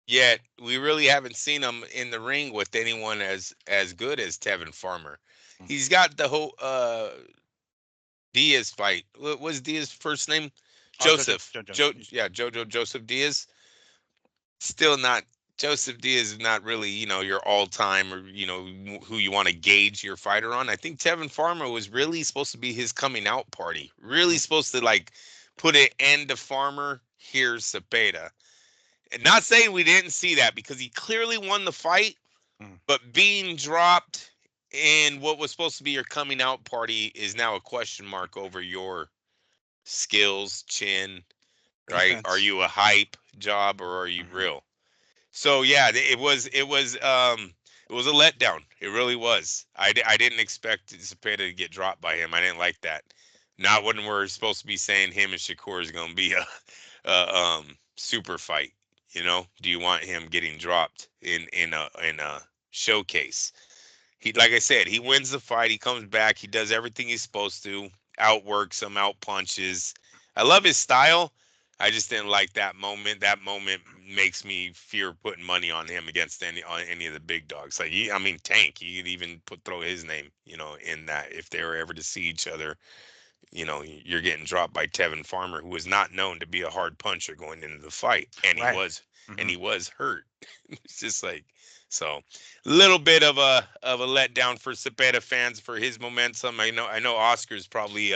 yet we really haven't seen him in the ring with anyone as good as Tevin Farmer. He's got the whole Diaz fight. What was Diaz's first name? Joseph. Jojo Joseph Diaz. Still not. Joseph Diaz is not really, your all-time or, who you want to gauge your fighter on. I think Tevin Farmer was really supposed to be his coming out party. Really supposed to, put an end to Farmer. Here's Zepeda. And not saying we didn't see that, because he clearly won the fight, but being dropped in what was supposed to be your coming out party is now a question mark over your skills, chin, right? Defense. Are you a hype job or are you real? So yeah, it was a letdown. It really was. I didn't expect Zepeda to get dropped by him. I didn't like that. Not when we're supposed to be saying him and Shakur is going to be a super fight. Do you want him getting dropped in a showcase? like I said, he wins the fight. He comes back. He does everything he's supposed to. Outworks him, out punches. I love his style. I just didn't like that moment. That moment makes me fear putting money on him against any of the big dogs. Like I mean, Tank. You could even throw his name, in that if they were ever to see each other. You're getting dropped by Tevin Farmer, who was not known to be a hard puncher going into the fight, and he Right. was, and Mm-hmm. he was hurt. It's just like, so, a little bit of a letdown for Zepeda fans for his momentum. I know Oscar's probably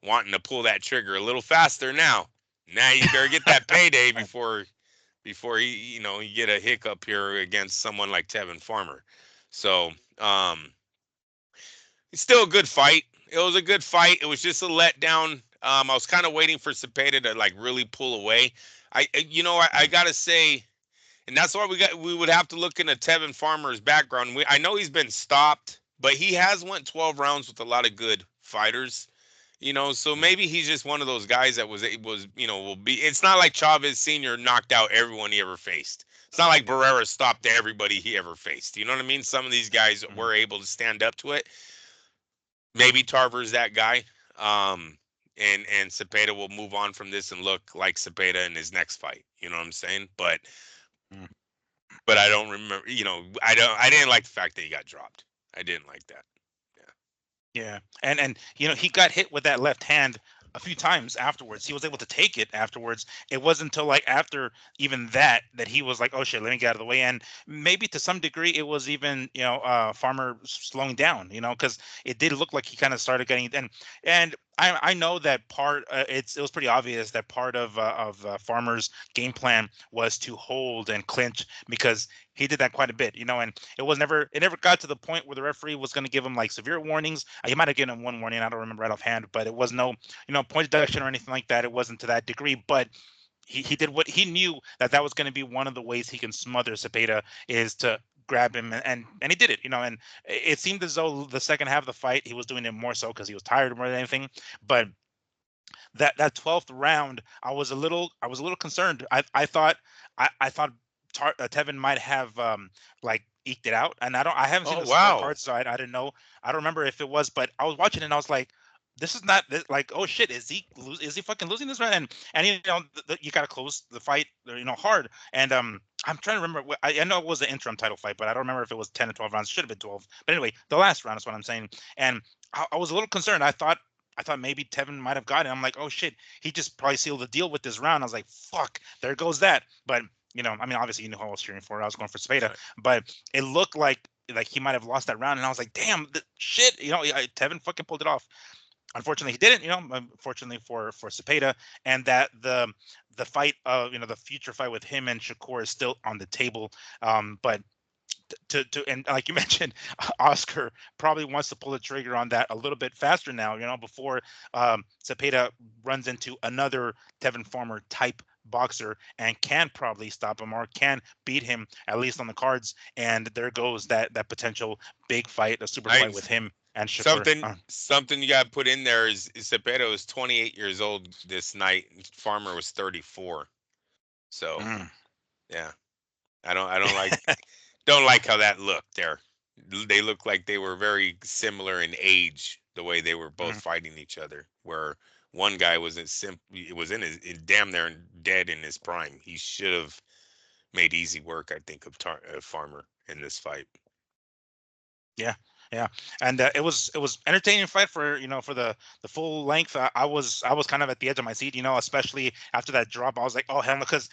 wanting to pull that trigger a little faster now. Now you better get that payday before he get a hiccup here against someone like Tevin Farmer. So, it's still a good fight. It was a good fight. It was just a letdown. I was kind of waiting for Zepeda to like really pull away. I gotta say, and that's why we would have to look into Tevin Farmer's background. I know he's been stopped, but he has went 12 rounds with a lot of good fighters. So maybe he's just one of those guys that will be. It's not like Chavez Sr. knocked out everyone he ever faced. It's not like Barrera stopped everybody he ever faced. You know what I mean? Some of these guys Mm-hmm. were able to stand up to it. Maybe Tarver's that guy. And Zepeda will move on from this and look like Zepeda in his next fight. You know what I'm saying? Mm-hmm. But I don't remember. I didn't like the fact that he got dropped. I didn't like that. Yeah, and he got hit with that left hand a few times afterwards. He was able to take it afterwards. It wasn't until like after even that he was like, oh shit, let me get out of the way. And maybe to some degree it was even Farmer slowing down, because it did look like he kind of started getting and I know that part it was pretty obvious that part of Farmer's game plan was to hold and clinch because he did that quite a bit, and it never got to the point where the referee was going to give him like severe warnings. He might have given him one warning, I don't remember right offhand, but it was no point deduction or anything like that. It wasn't to that degree, but he did what he knew that was going to be one of the ways he can smother Zepeda is to grab him and he did it, and it seemed as though the second half of the fight he was doing it more so because he was tired more than anything. But that 12th round, I was a little concerned. I thought Tevin might have like eked it out, and I haven't seen Oh the wow. scorecard, so I didn't know. I don't remember if it was, but I was watching it and I was like, this is not like, oh shit, is he fucking losing this round? And you got to close the fight, hard. And I'm trying to remember. I know it was the interim title fight, but I don't remember if it was 10 or 12 rounds. Should have been 12. But anyway, the last round is what I'm saying. And I was a little concerned. I thought maybe Tevin might have gotten it. I'm like, oh shit, he just probably sealed the deal with this round. I was like, fuck, there goes that. But I mean, obviously, who I was cheering for. I was going for Zepeda, Right. but it looked like he might have lost that round, and I was like, damn, shit, Tevin fucking pulled it off. Unfortunately, he didn't. Unfortunately for Zepeda, and that the fight, the future fight with him and Shakur is still on the table. But and like you mentioned, Oscar probably wants to pull the trigger on that a little bit faster now, before Zepeda runs into another Tevin Farmer type boxer and can probably stop him or can beat him at least on the cards. And there goes that potential big fight, a super I fight with him and Shakur. something you got to put in there is Zepeda was 28 years old this night. Farmer was 34. So Mm. yeah, I don't like how that looked there. They look like they were very similar in age, the way they were both Mm. fighting each other. Where one guy was it was damn near dead in his prime. He should have made easy work, I think, of Farmer in this fight. Yeah, yeah, and it was entertaining fight for for the full length. I was kind of at the edge of my seat, especially after that drop. I was like, oh hell no, because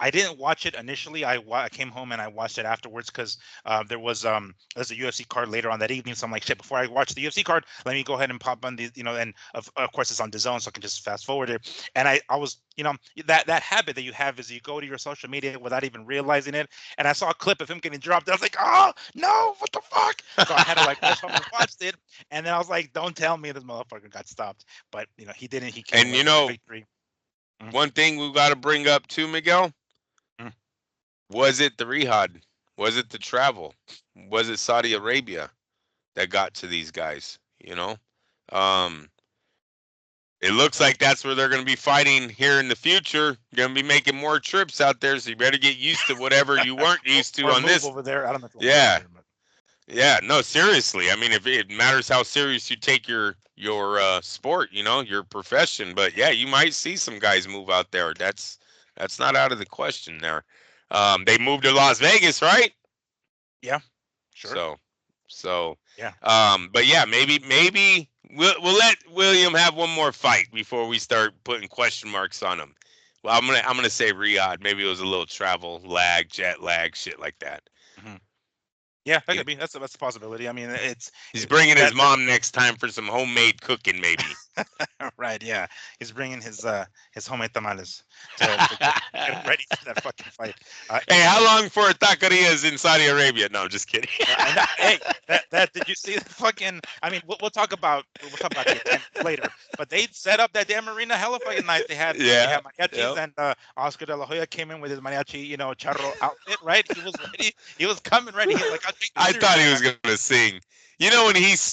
I didn't watch it initially. I came home and I watched it afterwards because there's a UFC card later on that evening. So I'm like, shit, before I watch the UFC card, let me go ahead and pop on the and of course it's on DAZN, so I can just fast forward it. And I was that habit that you have is you go to your social media without even realizing it, and I saw a clip of him getting dropped. I was like, oh no, what the fuck? So I had to like rush home and watch it, and then I was like, don't tell me this motherfucker got stopped. But he didn't. He came And away with the victory. Mm, one thing we got to bring up too, Miguel, mm. was it the Riyadh? Was it the travel? Was it Saudi Arabia that got to these guys? Um, it looks like that's where they're going to be fighting here in the future. You're going to be making more trips out there, so you better get used to whatever you weren't used to Or on move this. over there. I don't know if you'll move over Yeah, there, but Yeah, no, seriously. I mean, if it matters how serious you take your sport, your profession. But yeah, you might see some guys move out there. That's not out of the question there. They moved to Las Vegas, right? Yeah, sure. So, so, Yeah. but yeah, maybe we'll let William have one more fight before we start putting question marks on him. Well, I'm gonna say Riyadh. Maybe it was a little travel lag, jet lag, shit like that. Hmm. Yeah, that He, could be. That's a possibility. I mean, he's bringing his that mom next time for some homemade cooking, maybe. right. Yeah, he's bringing his homemade tamales to get him ready for that fucking fight. Hey, how long for taquerias in Saudi Arabia? No, just kidding. And hey, that did you see the fucking? I mean, we'll talk about the attendance later. But they set up that damn arena hella fucking nice. They Yeah. had mariachis, Yep. and Oscar De La Hoya came in with his mariachi, charro outfit. Right, he was ready. He was coming ready. He's like, I'll take this I thought seriously, he man. was gonna sing.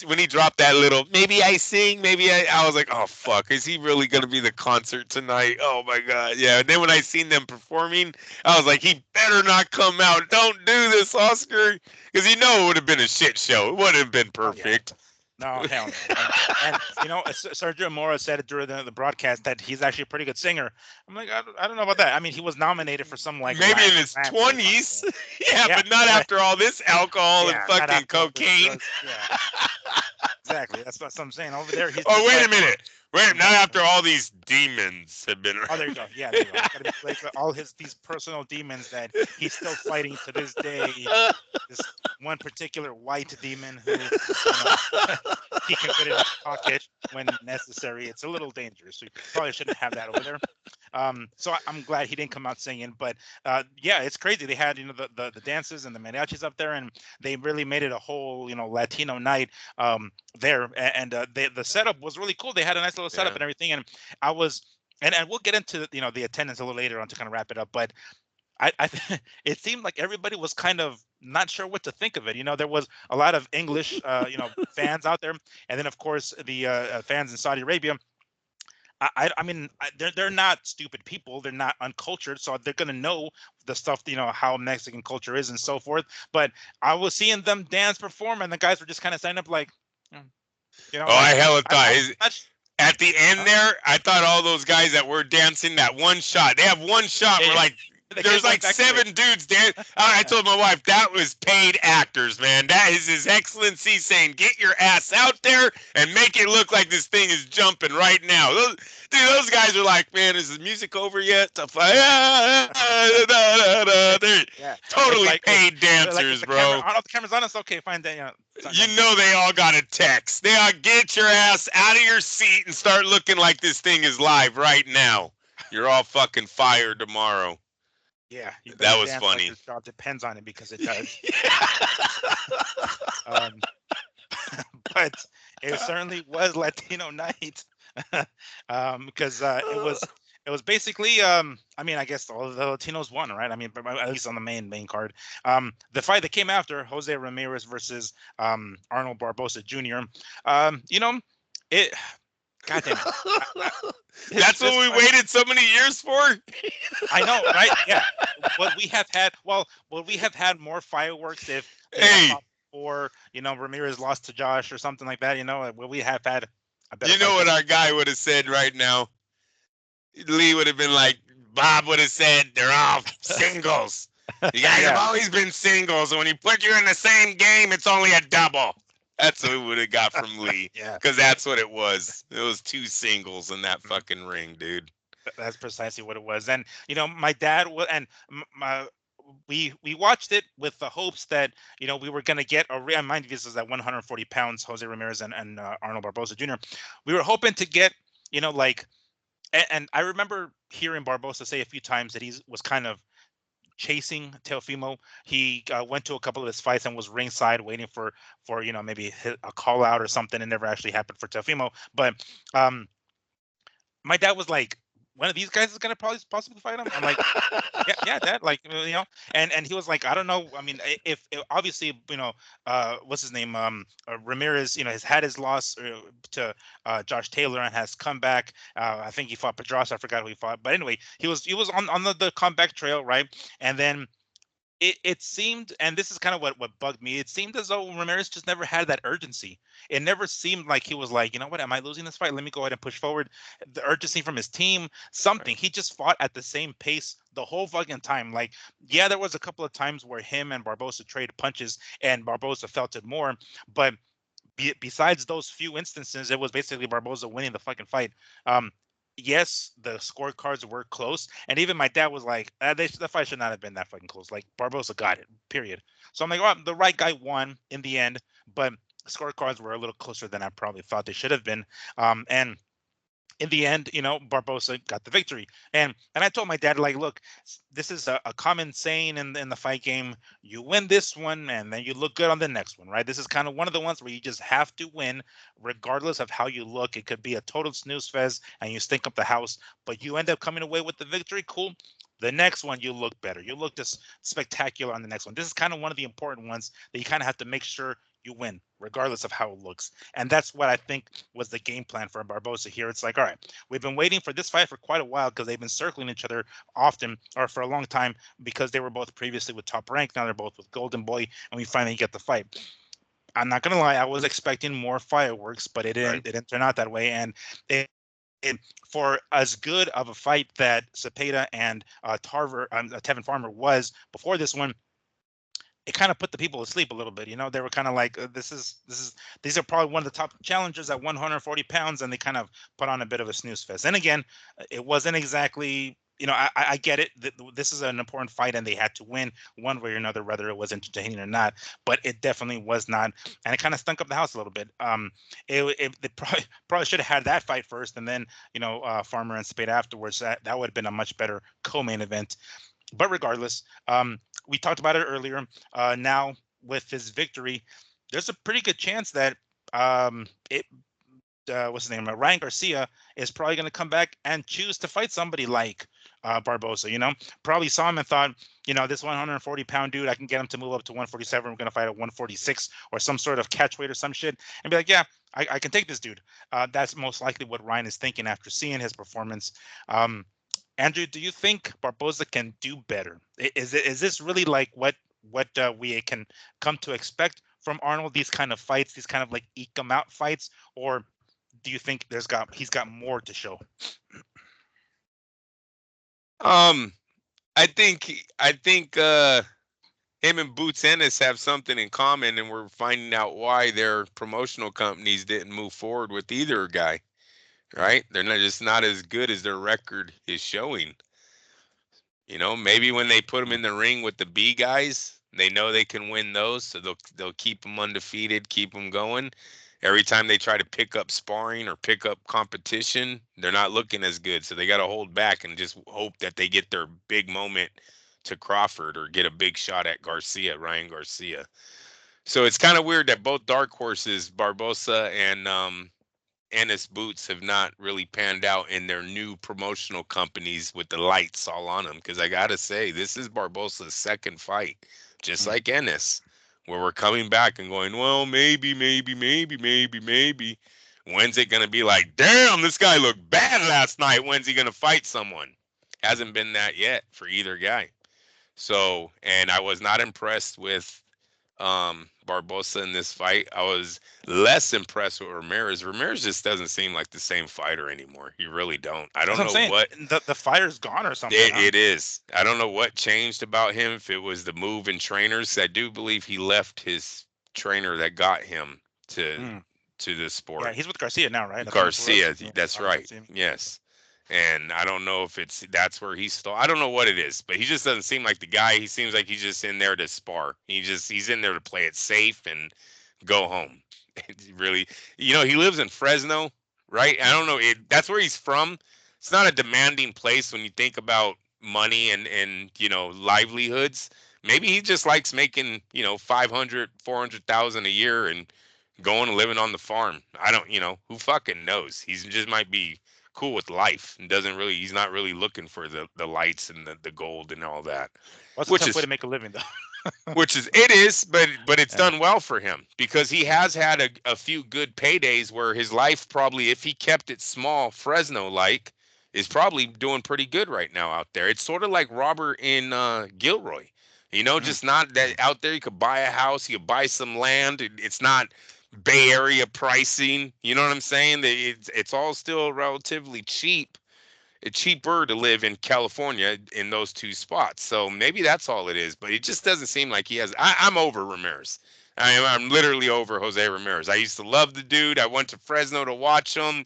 When he dropped that little maybe I sing, maybe I was like, oh fuck, is he really gonna be the concert tonight? Oh my god, yeah. And then when I seen them performing, I was like, he better not come out. Don't do this, Oscar, because it would have been a shit show. It wouldn't have been Oh yeah. perfect. No, hell no. And Sergio Mora said it during the broadcast that he's actually a pretty good singer. I'm like, I don't know about that. I mean, he was nominated for some like Maybe in Latin his Grammy or something. 20s, yeah, Yeah, but not right. after all this alcohol and Yeah, not fucking after all the cocaine. drugs. Yeah, exactly. That's what I'm saying. Over there, he's Oh, just wait like, a minute. Wait, not after all these demons have been. oh, there you go. Yeah, there you go. It's got to be like all these personal demons that he's still fighting to this day. This one particular white demon who he can fit in his pocket when necessary. It's a little dangerous, so you probably shouldn't have that over there. So I'm glad he didn't come out singing, but yeah, it's crazy. They had the dances and the mariachis up there, and they really made it a whole Latino night there, and the setup was really cool. They had a nice little setup Yeah. and everything, and I was. And we'll get into the attendance a little later on to kind of wrap it up, but it seemed like everybody was kind of not sure what to think of it. There was a lot of English, fans out there, and then of course the fans in Saudi Arabia. I mean, they're not stupid people. They're not uncultured, so they're gonna know the stuff, how Mexican culture is and so forth. But I was seeing them dance, perform, and the guys were just kind of standing up like, mm, Oh, I like hella thought. I'm not. At the end Huh? there, I thought all those guys that were dancing that one shot, they have one shot Yeah, where yeah. like They there's kept going like back to it. 7 dudes there. I told my wife that was paid actors, man. That is His Excellency saying, "Get your ass out there and make it look like this thing is jumping right now." Those guys are like, "Man, is the music over yet?" Stuff like, they're Yeah, it's totally like paid if dancers, the camera, bro. I don't know if the camera's on us. Okay, fine. Then You know they all got a text. They all get your ass out of your seat and start looking like this thing is live right now. You're all fucking fired tomorrow. yeah, you better That was dance like funny. your job depends on it because it does. Um, but it certainly was Latino night, because it was basically, I mean, I guess all the Latinos won, right? I mean, at least on the main card. The fight that came after, Jose Ramirez versus Arnold Barboza Jr. It. God damn it. That's what This we fight, waited so many years for. I know, right? Yeah. Would we have had more fireworks if they had Hey, fought before, Ramirez lost to Josh or something like that, would we have had a better you know fight what then? our guy would have said right now? Lee would have been like, Bob would have said, they're all singles. You guys have Yeah. always been singles. And when you put you in the same game, it's only a double. That's what we would have got from Lee. Yeah. Because that's what it was. It was 2 singles in that Mhm. fucking ring, dude. That's precisely what it was. And my dad and my we watched it with the hopes that we were going to get mind you, this is at 140 pounds, Jose Ramirez and Arnold Barboza Jr. We were hoping to get like, and I remember hearing Barboza say a few times that he was kind of chasing Teofimo. He went to a couple of his fights and was ringside waiting for maybe a call out or something. It never actually happened for Teofimo, but um my dad was like, one of these guys is gonna probably possibly fight him. I'm like, yeah, Dad. Like, and he was like, I don't know. I mean, if obviously, what's his name? Ramirez, has had his loss to Josh Taylor and has come back. I think he fought Pedraza. I forgot who he fought, but anyway, he was on the comeback trail, right? And then it seemed, and this is kind of what bugged me. It seemed as though Ramirez just never had that urgency. It never seemed like he was like, you know what, am I losing this fight? Let me go ahead and push forward. The urgency from his team, something. Right. He just fought at the same pace the whole fucking time. Like, yeah, there was a couple of times where him and Barboza traded punches, and Barboza felt it more, but besides those few instances, it was basically Barboza winning the fucking fight. Um, yes, the scorecards were close, and even my dad was like, "The fight should not have been that fucking close. Like Barboza got it, period." So I'm like, "Oh, the right guy won in the end," but scorecards were a little closer than I probably thought they should have been. And in the end, Barbosa got the victory. And I told my dad, like, look, this is a common saying in the fight game. You win this one, and then you look good on the next one, right? This is kind of one of the ones where you just have to win, regardless of how you look. It could be a total snooze fest, and you stink up the house, but you end up coming away with the victory. Cool. The next one, you look better. You look just spectacular on the next one. This is kind of one of the important ones that you kind of have to make sure you win, regardless of how it looks. And that's what I think was the game plan for Barbosa here. It's like, all right, we've been waiting for this fight for quite a while because they've been circling each other often or for a long time because they were both previously with Top Rank. Now they're both with Golden Boy, and we finally get the fight. I'm not gonna lie, I was expecting more fireworks, but it Right. didn't turn out that way. And it, for as good of a fight that Zepeda and Tevin Farmer was before this one, it kind of put the people to sleep a little bit. They were kind of like, these are probably one of the top challengers at 140 pounds, and they kind of put on a bit of a snooze fest. And again, it wasn't exactly. I get it. This is an important fight, and they had to win one way or another, whether it was entertaining or not. But it definitely was not, and it kind of stunk up the house a little bit. They probably should have had that fight first, and then Farmer and Spade afterwards. That would have been a much better co-main event. But regardless, we talked about it earlier. Now with his victory, there's a pretty good chance that it what's his name? Ryan Garcia is probably going to come back and choose to fight somebody like Barbosa. Probably saw him and thought, this 140-pound dude, I can get him to move up to 147. We're going to fight at 146 or some sort of catch weight or some shit, and be like, yeah, I can take this dude. That's most likely what Ryan is thinking after seeing his performance. Andrew, do you think Barboza can do better? Is this really like what we can come to expect from Arnold? These kind of fights, these kind of like eke 'em out fights, or do you think he's got more to show? Um, I think him and Boots Ennis have something in common, and we're finding out why their promotional companies didn't move forward with either guy. Right? They're not as good as their record is showing. Maybe when they put them in the ring with the B guys, they know they can win those, so they'll keep them undefeated, keep them going. Every time they try to pick up sparring or pick up competition, they're not looking as good, so they got to hold back and just hope that they get their big moment to Crawford or get a big shot at Ryan Garcia. So it's kind of weird that both dark horses, Barbosa and Ennis Boots, have not really panned out in their new promotional companies with the lights all on them. Because I gotta say, this is Barbosa's second fight, just like Ennis, where we're coming back and going, well, maybe, maybe, maybe, maybe, maybe. When's it gonna be like, damn, this guy looked bad last night? When's he gonna fight someone? Hasn't been that yet for either guy. So, and I was not impressed with Barbosa in this fight. I was less impressed with Ramirez. Ramirez just doesn't seem like the same fighter anymore. You really don't. I That's don't what I'm know saying. what The fire's gone or something, it, huh? it is. I don't know what changed about him. If it was the move in trainers, I do believe he left his trainer that got him to Mm. to the Yeah, sport. he's with Garcia now, right? That's what it was. Garcia, Yeah, that's Ryan right. Garcia. Yes. And I don't know if that's where he's still. I don't know what it is, but he just doesn't seem like the guy. He seems like he's just in there to spar. He's in there to play it safe and go home. Really, he lives in Fresno, right? I don't know. That's where he's from. It's not a demanding place when you think about money and livelihoods. Maybe he just likes making 500, 400,000 a year and going and living on the farm. I don't, who fucking knows? He's just might be cool with life and doesn't really. He's not really looking for the lights and the gold and all that, Well, that's a which tough way to is make a living, though. it is, but it's Yeah. done well for him because he has had a few good paydays where his life probably, if he kept it small, Fresno like, is probably doing pretty good right now out there. It's sort of like Robert in Gilroy. Just not that out there. You could buy a house, you could buy some land. It's not Bay Area pricing. You know what I'm saying? It's all still relatively cheap. It's cheaper to live in California in those two spots. So maybe that's all it is. But it just doesn't seem like he has. I'm over Ramirez. I'm literally over Jose Ramirez. I used to love the dude. I went to Fresno to watch him.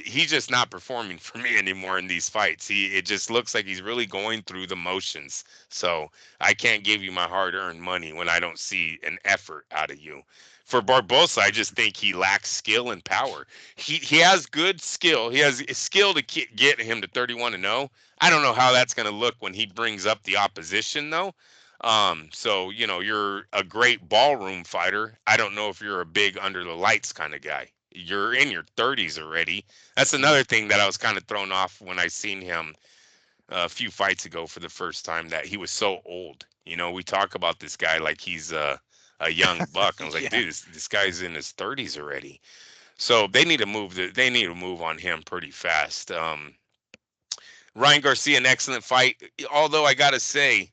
He's just not performing for me anymore in these fights. It just looks like he's really going through the motions. So I can't give you my hard-earned money when I don't see an effort out of you. For Barboza, I just think he lacks skill and power. He has good skill. He has skill to get him to 31-0. I don't know how that's going to look when he brings up the opposition, though. So you're a great ballroom fighter. I don't know if you're a big under the lights kind of guy. You're in your 30s already. That's another thing that I was kind of thrown off when I seen him a few fights ago for the first time, that he was so old. We talk about this guy like he's a young buck. I was like, dude, this guy's in his 30s already. So they need to move. They need to move on him pretty fast. Ryan Garcia, an excellent fight. Although I gotta say,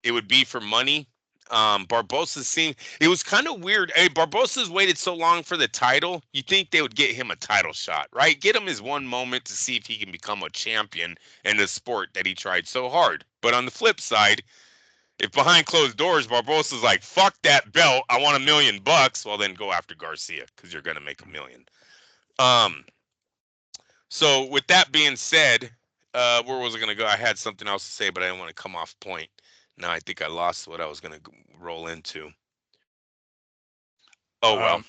it would be for money. Barboza seemed, it was kind of weird. Hey, Barboza's waited so long for the title. You think they would get him a title shot, right? Get him his one moment to see if he can become a champion in the sport that he tried so hard. But on the flip side, if behind closed doors, Barboza's like, fuck that belt, I want $1 million, well, then go after Garcia because you're going to make $1 million. So with that being said, where was I going to go? I had something else to say, but I didn't want to come off point. Now I think I lost what I was going to roll into. Oh, well.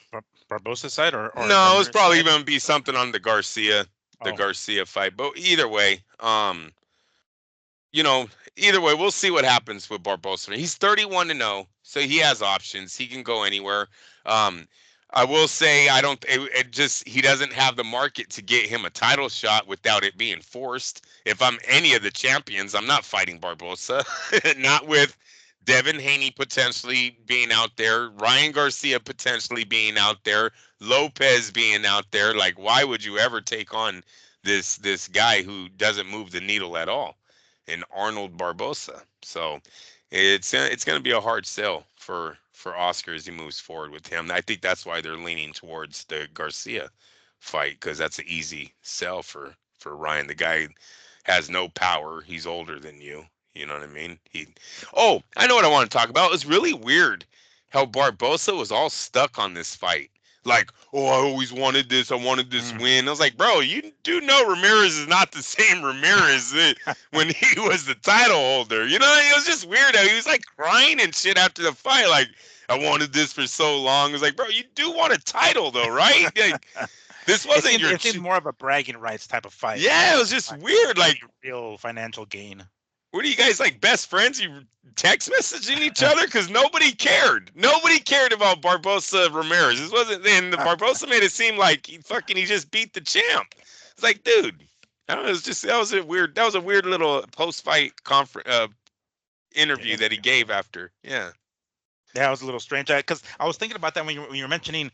Barboza side or no, it's probably going to be something on the Garcia fight. But either way, either way, we'll see what happens with Barboza. He's 31-0, so he has options. He can go anywhere. I will say he doesn't have the market to get him a title shot without it being forced. If I'm any of the champions, I'm not fighting Barboza. Not with Devin Haney potentially being out there, Ryan Garcia potentially being out there, Lopez being out there. Like, why would you ever take on this guy who doesn't move the needle at all? And Arnold Barboza. So it's going to be a hard sell for Oscar as he moves forward with him. I think that's why they're leaning towards the Garcia fight, because that's an easy sell for Ryan. The guy has no power. He's older than you. You know what I mean? I know what I want to talk about. It was really weird how Barboza was all stuck on this fight. Like, I always wanted this. I wanted this win. I was like, bro, you do know Ramirez is not the same Ramirez when he was the title holder. It was just weird how he was like crying and shit after the fight. Like, I wanted this for so long. I was like, bro, you do want a title though, right? Like, this wasn't it seemed more of a bragging rights type of fight. Yeah, it was just weird. Like, real financial gain. What are you guys, like, best friends? You text messaging each other? Because nobody cared. Nobody cared about Barboza Ramirez. This wasn't. And the Barboza made it seem like he just beat the champ. It's like, dude, I don't know. That was a weird little post-fight interview that he gave after. Yeah. That was a little strange because I was thinking about that when you were mentioning,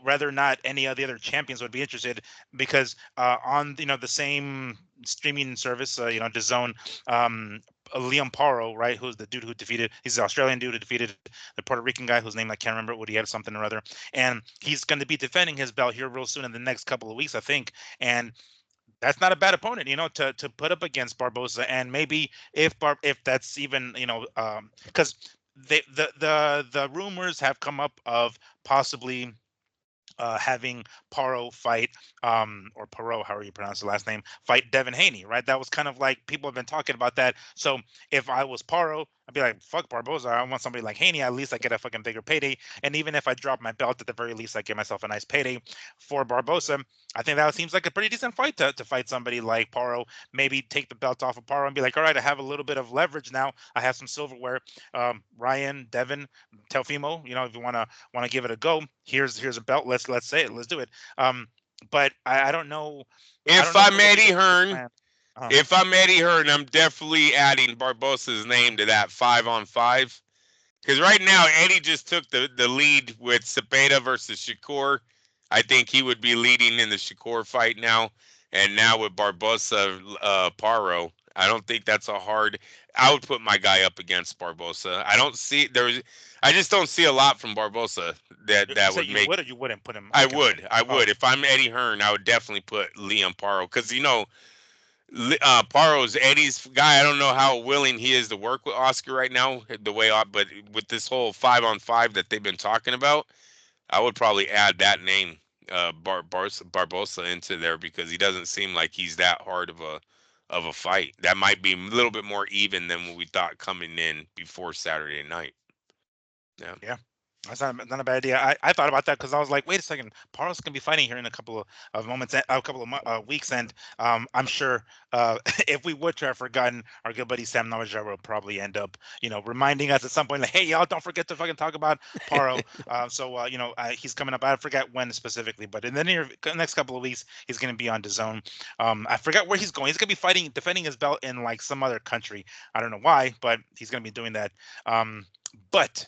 whether or not any of the other champions would be interested, because on the same streaming service, DAZN, Liam Paro, right, who's the dude who defeated, he's the Australian dude who defeated the Puerto Rican guy whose name I can't remember, he had something or other, and he's going to be defending his belt here real soon in the next couple of weeks, I think, and that's not a bad opponent, to put up against Barboza, and maybe if that's even, because the rumors have come up of possibly having Paro fight or Paro, however you pronounce the last name, fight Devin Haney, right? That was kind of like, people have been talking about that. So if I was Paro, I'd be like, fuck Barboza, I want somebody like Haney. At least I get a fucking bigger payday. And even if I drop my belt, at the very least I get myself a nice payday. For Barboza, I think that seems like a pretty decent fight to fight somebody like Paro. Maybe take the belt off of Paro and be like, all right, I have a little bit of leverage now. I have some silverware. Ryan, Devin, Teofimo, if you want to give it a go, here's a belt. Let's say it. Let's do it. But I don't know. If I'm Eddie Hearn, I'm definitely adding Barboza's name to that 5-on-5. Because right now, Eddie just took the lead with Zepeda versus Shakur. I think he would be leading in the Shakur fight now. And now with Barboza Paro, I don't think that's a hard. I would put my guy up against Barboza. I don't see there's. I just don't see a lot from Barboza that So would you make. would or you wouldn't put him? I Okay, okay. would. I Oh, would. If I'm Eddie Hearn, I would definitely put Liam Paro because Paro's Eddie's guy. I don't know how willing he is to work with Oscar right now. The way, but with this whole 5-on-5 that they've been talking about, I would probably add that name, Barbosa, into there because he doesn't seem like he's that hard of a fight. That might be a little bit more even than what we thought coming in before Saturday night. Yeah. yeah. That's not a bad idea. I thought about that because I was like, wait a second, Parles can be fighting here in a couple of moments, a couple of weeks, and I'm sure if we would to have forgotten, our good buddy Sam Namajar will probably end up, reminding us at some point, like, hey, y'all, don't forget to fucking talk about Paro. He's coming up. I forget when specifically, but in the next couple of weeks, he's going to be on DAZN. I forgot where he's going. He's going to be defending his belt in like some other country. I don't know why, but he's going to be doing that. But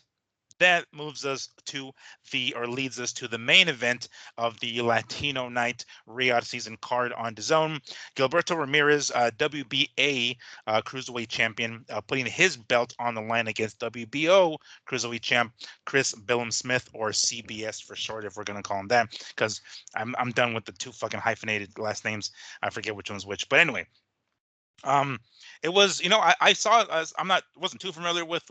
that leads us to the main event of the Latino night Riyadh season card on DAZN. Gilberto Ramirez, WBA cruiserweight champion, putting his belt on the line against WBO cruiserweight champ Chris Billiam-Smith, or CBS for short, if we're gonna call him that, because I'm done with the two fucking hyphenated last names. I forget which one's which, but anyway. Um, it was, I saw, wasn't too familiar with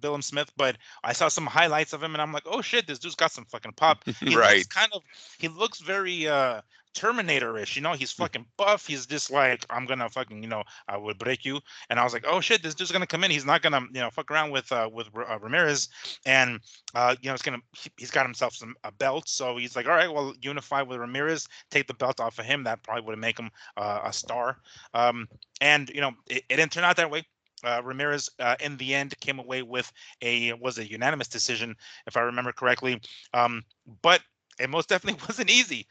Billiam-Smith, but I saw some highlights of him, and I'm like, oh shit, this dude's got some fucking pop. Right. He looks very Terminator-ish, he's fucking buff. He's just like, I'm gonna fucking, I would break you, and I was like, oh shit, this dude's gonna come in. He's not gonna, fuck around with Ramirez, and he's got himself a belt, so he's like, all right, well, unify with Ramirez, take the belt off of him. That probably would make him a star. And it didn't turn out that way. Ramirez, in the end, came away with a unanimous decision, if I remember correctly. But it most definitely wasn't easy.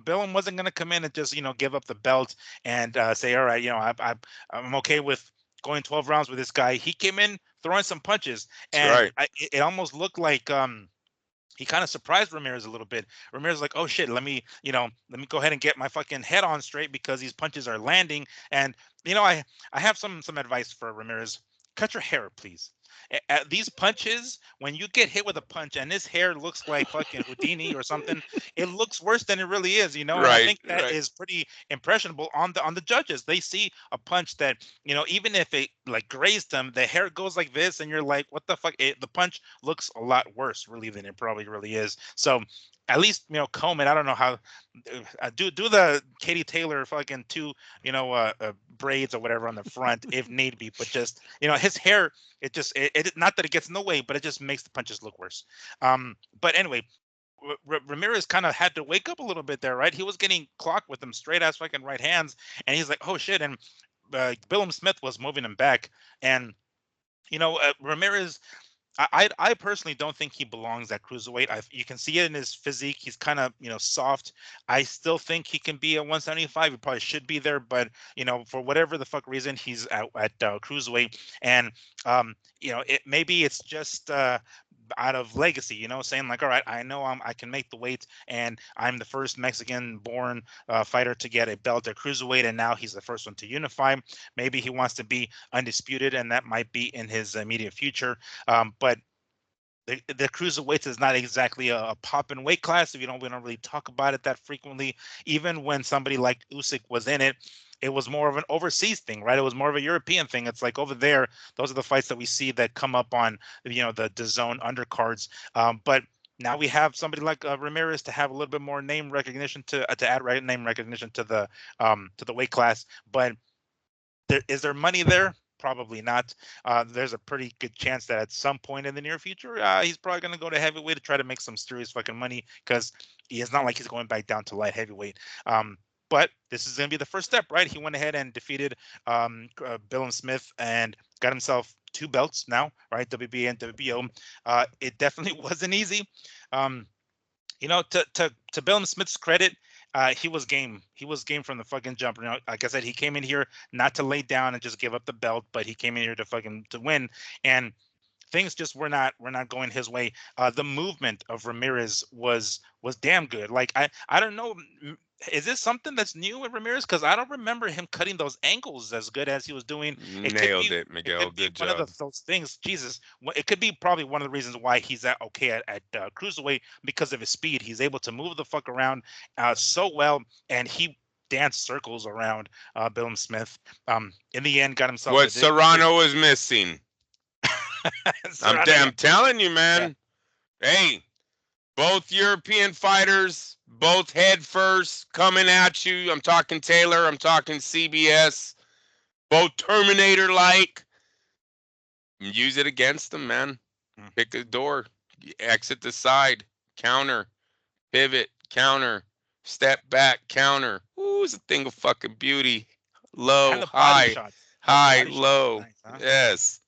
Billum wasn't going to come in and just give up the belt and say, all right, I'm okay with going 12 rounds with this guy. He came in throwing some punches, That's and right. it almost looked like he kind of surprised Ramirez a little bit. Ramirez was like, oh shit, let me go ahead and get my fucking head on straight because these punches are landing. And I have some advice for Ramirez. Cut your hair, please. At these punches, when you get hit with a punch and his hair looks like fucking Houdini or something, it looks worse than it really is, And I Right. think that Right. is pretty impressionable on the judges. They see a punch that, even if it like grazed them, the hair goes like this, and you're like, what the fuck? The punch looks a lot worse, really, than it probably really is. So at least comb it. I don't know how. Do the Katie Taylor fucking two braids or whatever on the front if need be, but just his hair, it not that it gets in the way, but it just makes the punches look worse. But anyway, Ramirez kind of had to wake up a little bit there, right? He was getting clocked with them straight ass fucking right hands, and he's like, oh shit. And Billiam-Smith was moving him back, and Ramirez, I personally don't think he belongs at cruiserweight. You can see it in his physique. He's kind of soft. I still think he can be a 175. He probably should be there, but for whatever the fuck reason, he's at cruiserweight, and maybe it's just out of legacy, saying like, all right, I know I can make the weight, and I'm the first Mexican-born fighter to get a belt at cruiserweight, and now he's the first one to unify. Maybe he wants to be undisputed, and that might be in his immediate future. But the cruiserweights is not exactly a pop in weight class. We don't really talk about it that frequently. Even when somebody like Usyk was in it, it was more of an overseas thing, right? It was more of a European thing. It's like over there, those are the fights that we see that come up on the DAZN undercards. But now we have somebody like Ramirez to have a little bit more name recognition to add name recognition to the weight class. But is there money there? Probably not. There's a pretty good chance that at some point in the near future, he's probably going to go to heavyweight to try to make some serious fucking money, because it's not like he's going back down to light heavyweight. But this is going to be the first step, right? He went ahead and defeated Billiam-Smith and got himself two belts now, right? WBA and WBO. It definitely wasn't easy. To Billiam-Smith's credit, he was game. He was game from the fucking jump. Like I said, he came in here not to lay down and just give up the belt, but he came in here to win. And things just were not going his way. The movement of Ramirez was damn good. Like I don't know. is this something that's new with Ramirez? Because I don't remember him cutting those angles as good as he was doing. It could Nailed be. it, It Miguel. could be Good one of job. those things. Jesus, it could be probably one of the reasons why he's at okay at cruiserweight because of his speed. He's able to move the fuck around so well, and he danced circles around Billiam-Smith. In the end, got himself What the victory. Serrano was missing. Serrano, yeah, I'm telling you, yeah. man. Hey, both European fighters, both head first, coming at you. I'm talking Taylor. I'm talking CBS. Both Terminator like. Use it against them, man. Mm. Pick a door. Exit the side. Counter. Pivot. Counter. Step back. Counter. Ooh, it's a thing of fucking beauty. And Low. the body High. shots. Those High. body shots were Low. nice, huh? Yes.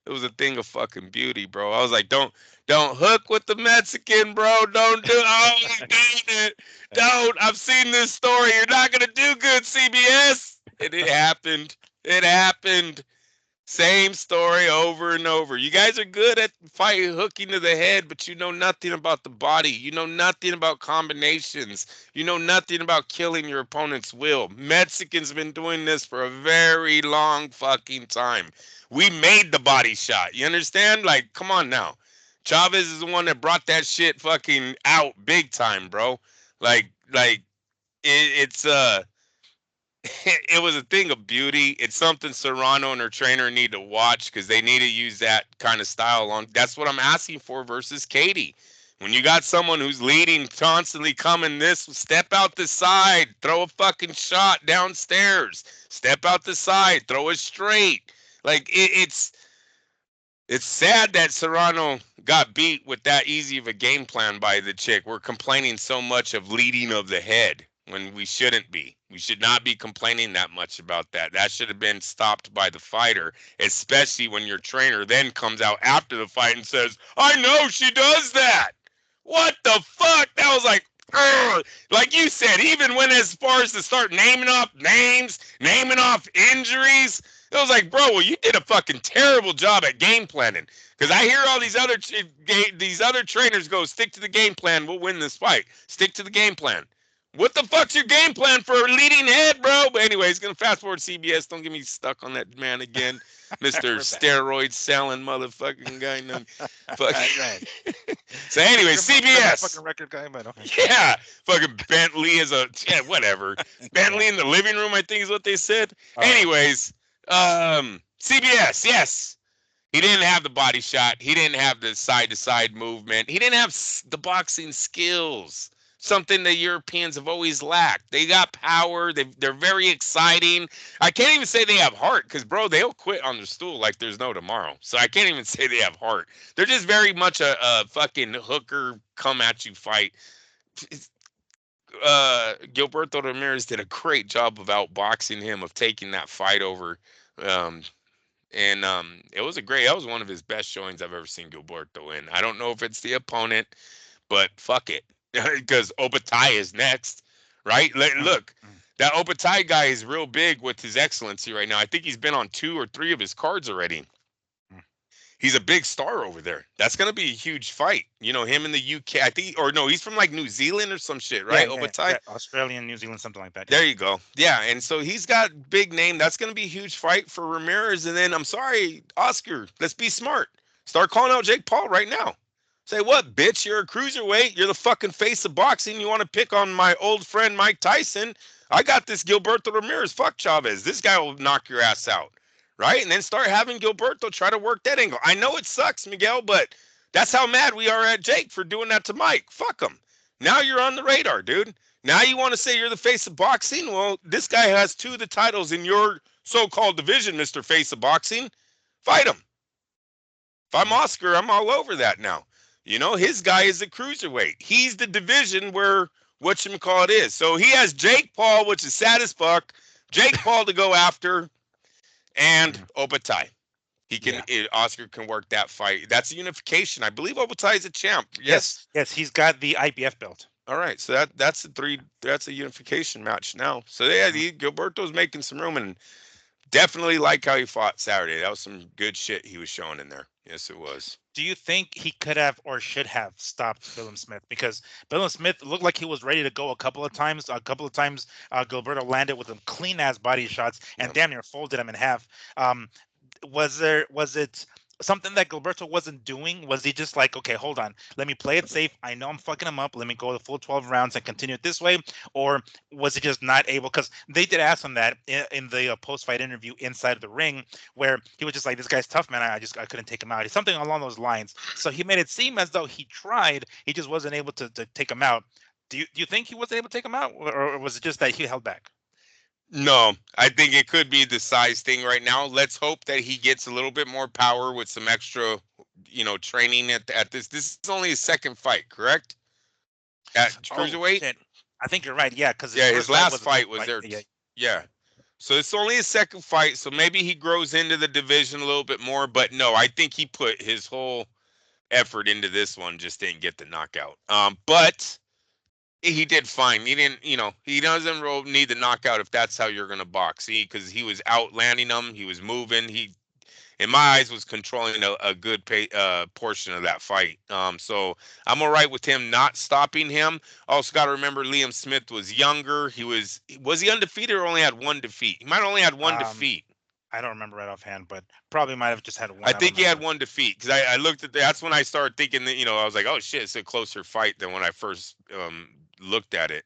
It was a thing of fucking beauty, bro. I was like, don't hook with the Mexican, bro. Don't do oh my God. Don't. I've seen this story. You're not gonna do good, CBS. And it happened. It happened. Same story over and over. You guys are good at fight hooking to the head, but you know nothing about the body. You know nothing about combinations. You know nothing about killing your opponent's will. Mexicans been doing this for a very long fucking time. We made the body shot. You understand? Like, come on now. Chavez is the one that brought that shit fucking out big time, bro. Like it's it was a thing of beauty. It's something Serrano and her trainer need to watch because they need to use that kind of style on. That's what I'm asking for versus Katie. When you got someone who's leading, constantly coming this, step out the side, throw a fucking shot downstairs, step out the side, throw it straight. Like it's sad that Serrano got beat with that easy of a game plan by the chick. We're complaining so much of leading of the head when we shouldn't be. We should not be complaining that much about that. That should have been stopped by the fighter, especially when your trainer then comes out after the fight and says, I know she does that. What the fuck? That was like, ugh. Like you said, even when as far as to start naming off names, naming off injuries, it was like, bro, well, you did a fucking terrible job at game planning. Because I hear all these other trainers go, stick to the game plan, we'll win this fight. Stick to the game plan. What the fuck's your game plan for a leading head, bro? But anyways, gonna fast forward CBS. Don't get me stuck on that man again, Mister We're back. Steroid selling motherfucking guy. No, fuck. Right. So anyway, Criminal CBS. fucking record guy, but okay. Yeah, fucking Bentley is a whatever. Bentley in the living room, I think is what they said. Anyways, CBS, yes. He didn't have the body shot. He didn't have the side-to-side movement. He didn't have the boxing skills. Something the Europeans have always lacked. They got power. They're very exciting. I can't even say they have heart because, bro, they'll quit on the stool like there's no tomorrow. So I can't even say they have heart. They're just very much a fucking hooker come-at-you fight. Gilberto Ramirez did a great job of outboxing him, of taking that fight over. It was that was one of his best showings I've ever seen Gilberto in. I don't know if it's the opponent, but fuck it. Because Obatai is next, right? Look, that Obatai guy is real big with his excellency right now. I think he's been on 2 or 3 of his cards already. He's a big star over there. That's going to be a huge fight. You know, him in the UK, I think, or no, he's from like New Zealand or some shit, right? Yeah, Obatai? yeah, Australian, New Zealand, something like that. There you go. Yeah, and so he's got big name. That's going to be a huge fight for Ramirez. And then, I'm sorry, Oscar, let's be smart. Start calling out Jake Paul right now. Say, what, bitch? You're a cruiserweight. You're the fucking face of boxing. You want to pick on my old friend Mike Tyson? I got this Gilberto Ramirez. Fuck Chavez. This guy will knock your ass out. Right? And then start having Gilberto try to work that angle. I know it sucks, Miguel, but that's how mad we are at Jake for doing that to Mike. Fuck him. Now you're on the radar, dude. Now you want to say you're the face of boxing? Well, this guy has 2 of the titles in your so-called division, Mr. Face of Boxing. Fight him. If I'm Oscar, I'm all over that now. You know, his guy is a cruiserweight. He's the division where whatchamacallit is. So he has Jake Paul, which is sad as fuck. Jake Paul to go after, and Obatai. He can Oscar can work that fight. That's a unification. I believe Obatai is a champ. Yes. Yes, he's got the IBF belt. All right. So that's a unification match now. So yeah, Gilberto's making some room, and definitely like how he fought Saturday. That was some good shit he was showing in there. Yes, it was. Do you think he could have or should have stopped Billiam-Smith? Because Billiam-Smith looked like he was ready to go a couple of times. A couple of times, Gilberto landed with some clean ass body shots and Yeah. damn near folded him in half. Um, was it something that Gilberto wasn't doing? Was he just like, okay, hold on, let me play it safe. I know I'm fucking him up. Let me go the full 12 rounds and continue it this way. Or was he just not able? Because they did ask him that in the post-fight interview inside of the ring, where he was just like, this guy's tough, man. I couldn't take him out. Something along those lines. So he made it seem as though he tried. He just wasn't able to take him out. Do you think he wasn't able to take him out, or was it just that he held back? No, I think it could be the size thing right now. Let's hope that he gets a little bit more power with some extra, training at this. This is only his second fight, correct? At Oh cruiserweight? shit. I think you're right. Yeah, because his Yeah, his first fight last was a big fight was fight. there. Yeah. Yeah. So it's only his second fight, so maybe he grows into the division a little bit more. But no, I think he put his whole effort into this one, just didn't get the knockout. But he did fine. He didn't, he doesn't need the knockout if that's how you're gonna box. Because he was outlanding them, he was moving. He, in my eyes, was controlling a good portion of that fight. So I'm all right with him not stopping him. Also got to remember Liam Smith was younger. Was he undefeated or only had one defeat? He might have only had one Um, defeat. I don't remember right offhand, but probably might have just had I one. I don't think he had remember. one defeat because I looked at that's when I started thinking that I was like, oh shit, it's a closer fight than when I first looked at it,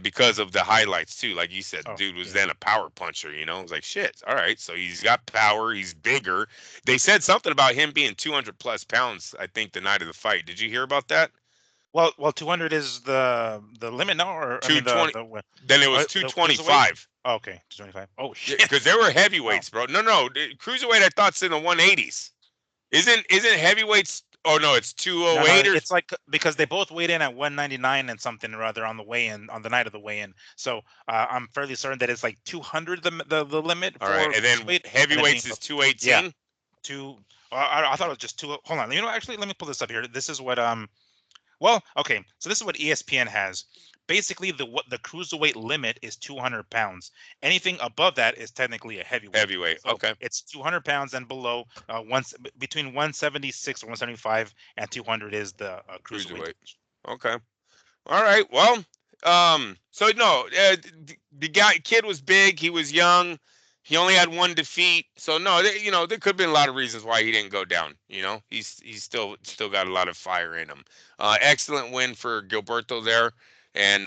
because of the highlights too. Like you said, the Oh dude was yeah. then a power puncher. I was like, shit, all right, so he's got power, he's bigger. They said something about him being 200 plus pounds. I think the night of the fight. Did you hear about that? Well, 200 is the limit now, or I mean 220. the what? Then it was The cruiserweight. 225. Oh, okay, 225. Oh Yeah, shit. because there were Wow. heavyweights, bro. No, cruiserweight. I thought's in the 180s. Isn't heavyweights? Oh no, it's No, no, 208 or it's like because they both weighed in at 199 and something or other on the weigh-in on the night of the weigh-in. So I'm fairly certain that it's like 200 the limit all right, for and then cruiserweight, and then being heavyweights is yeah, 218. two. I thought it was just two. Hold on, actually, let me pull this up here. This is what Well, okay. So this is what ESPN has. Basically, the cruiserweight limit is 200 pounds. Anything above that is technically a heavyweight. Heavyweight. So Okay. it's 200 pounds and below. Between 176 or 175 and 200 is the cruiserweight Cruiserweight. division. Okay. All right. Well, so no, the kid was big. He was young. He only had one defeat. So no, there could have been a lot of reasons why he didn't go down. He's still got a lot of fire in him. Excellent win for Gilberto there, and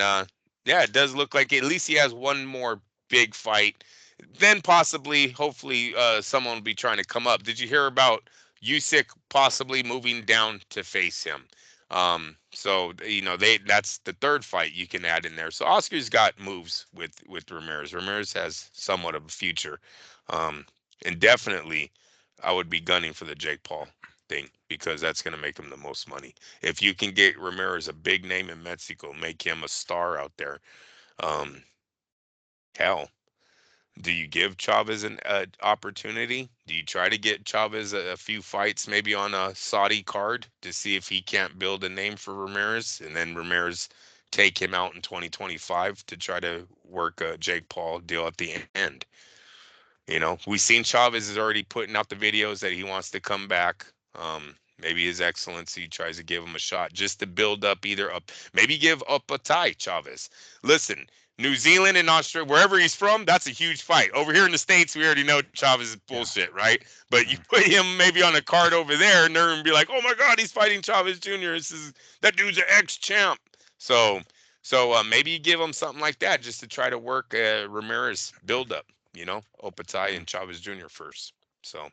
yeah, it does look like at least he has one more big fight. Then possibly, hopefully, someone will be trying to come up. Did you hear about Usyk possibly moving down to face him? So that's the third fight you can add in there. So Oscar's got moves with Ramirez. Ramirez has somewhat of a future, and definitely I would be gunning for the Jake Paul thing because that's going to make him the most money. If you can get Ramirez a big name in Mexico, make him a star out there. Um, Hell, do you give Chavez an opportunity? Do you try to get Chavez a few fights, maybe on a Saudi card, to see if he can't build a name for Ramirez, and then Ramirez take him out in 2025 to try to work a Jake Paul deal at the end? We've seen Chavez is already putting out the videos that he wants to come back. Maybe His Excellency tries to give him a shot just to build up either up, maybe give up a tie, Chavez. Listen, New Zealand and Australia, wherever he's from, that's a huge fight. Over here in the States, we already know Chavez is Yeah. bullshit, right? But you Mhm. put him maybe on a card over there, and they're gonna be like, "Oh my God, he's fighting Chavez Jr. That dude's an ex-champ." So maybe you give him something like that just to try to work Ramirez build up, Opatai Mhm. and Chavez Jr. first. So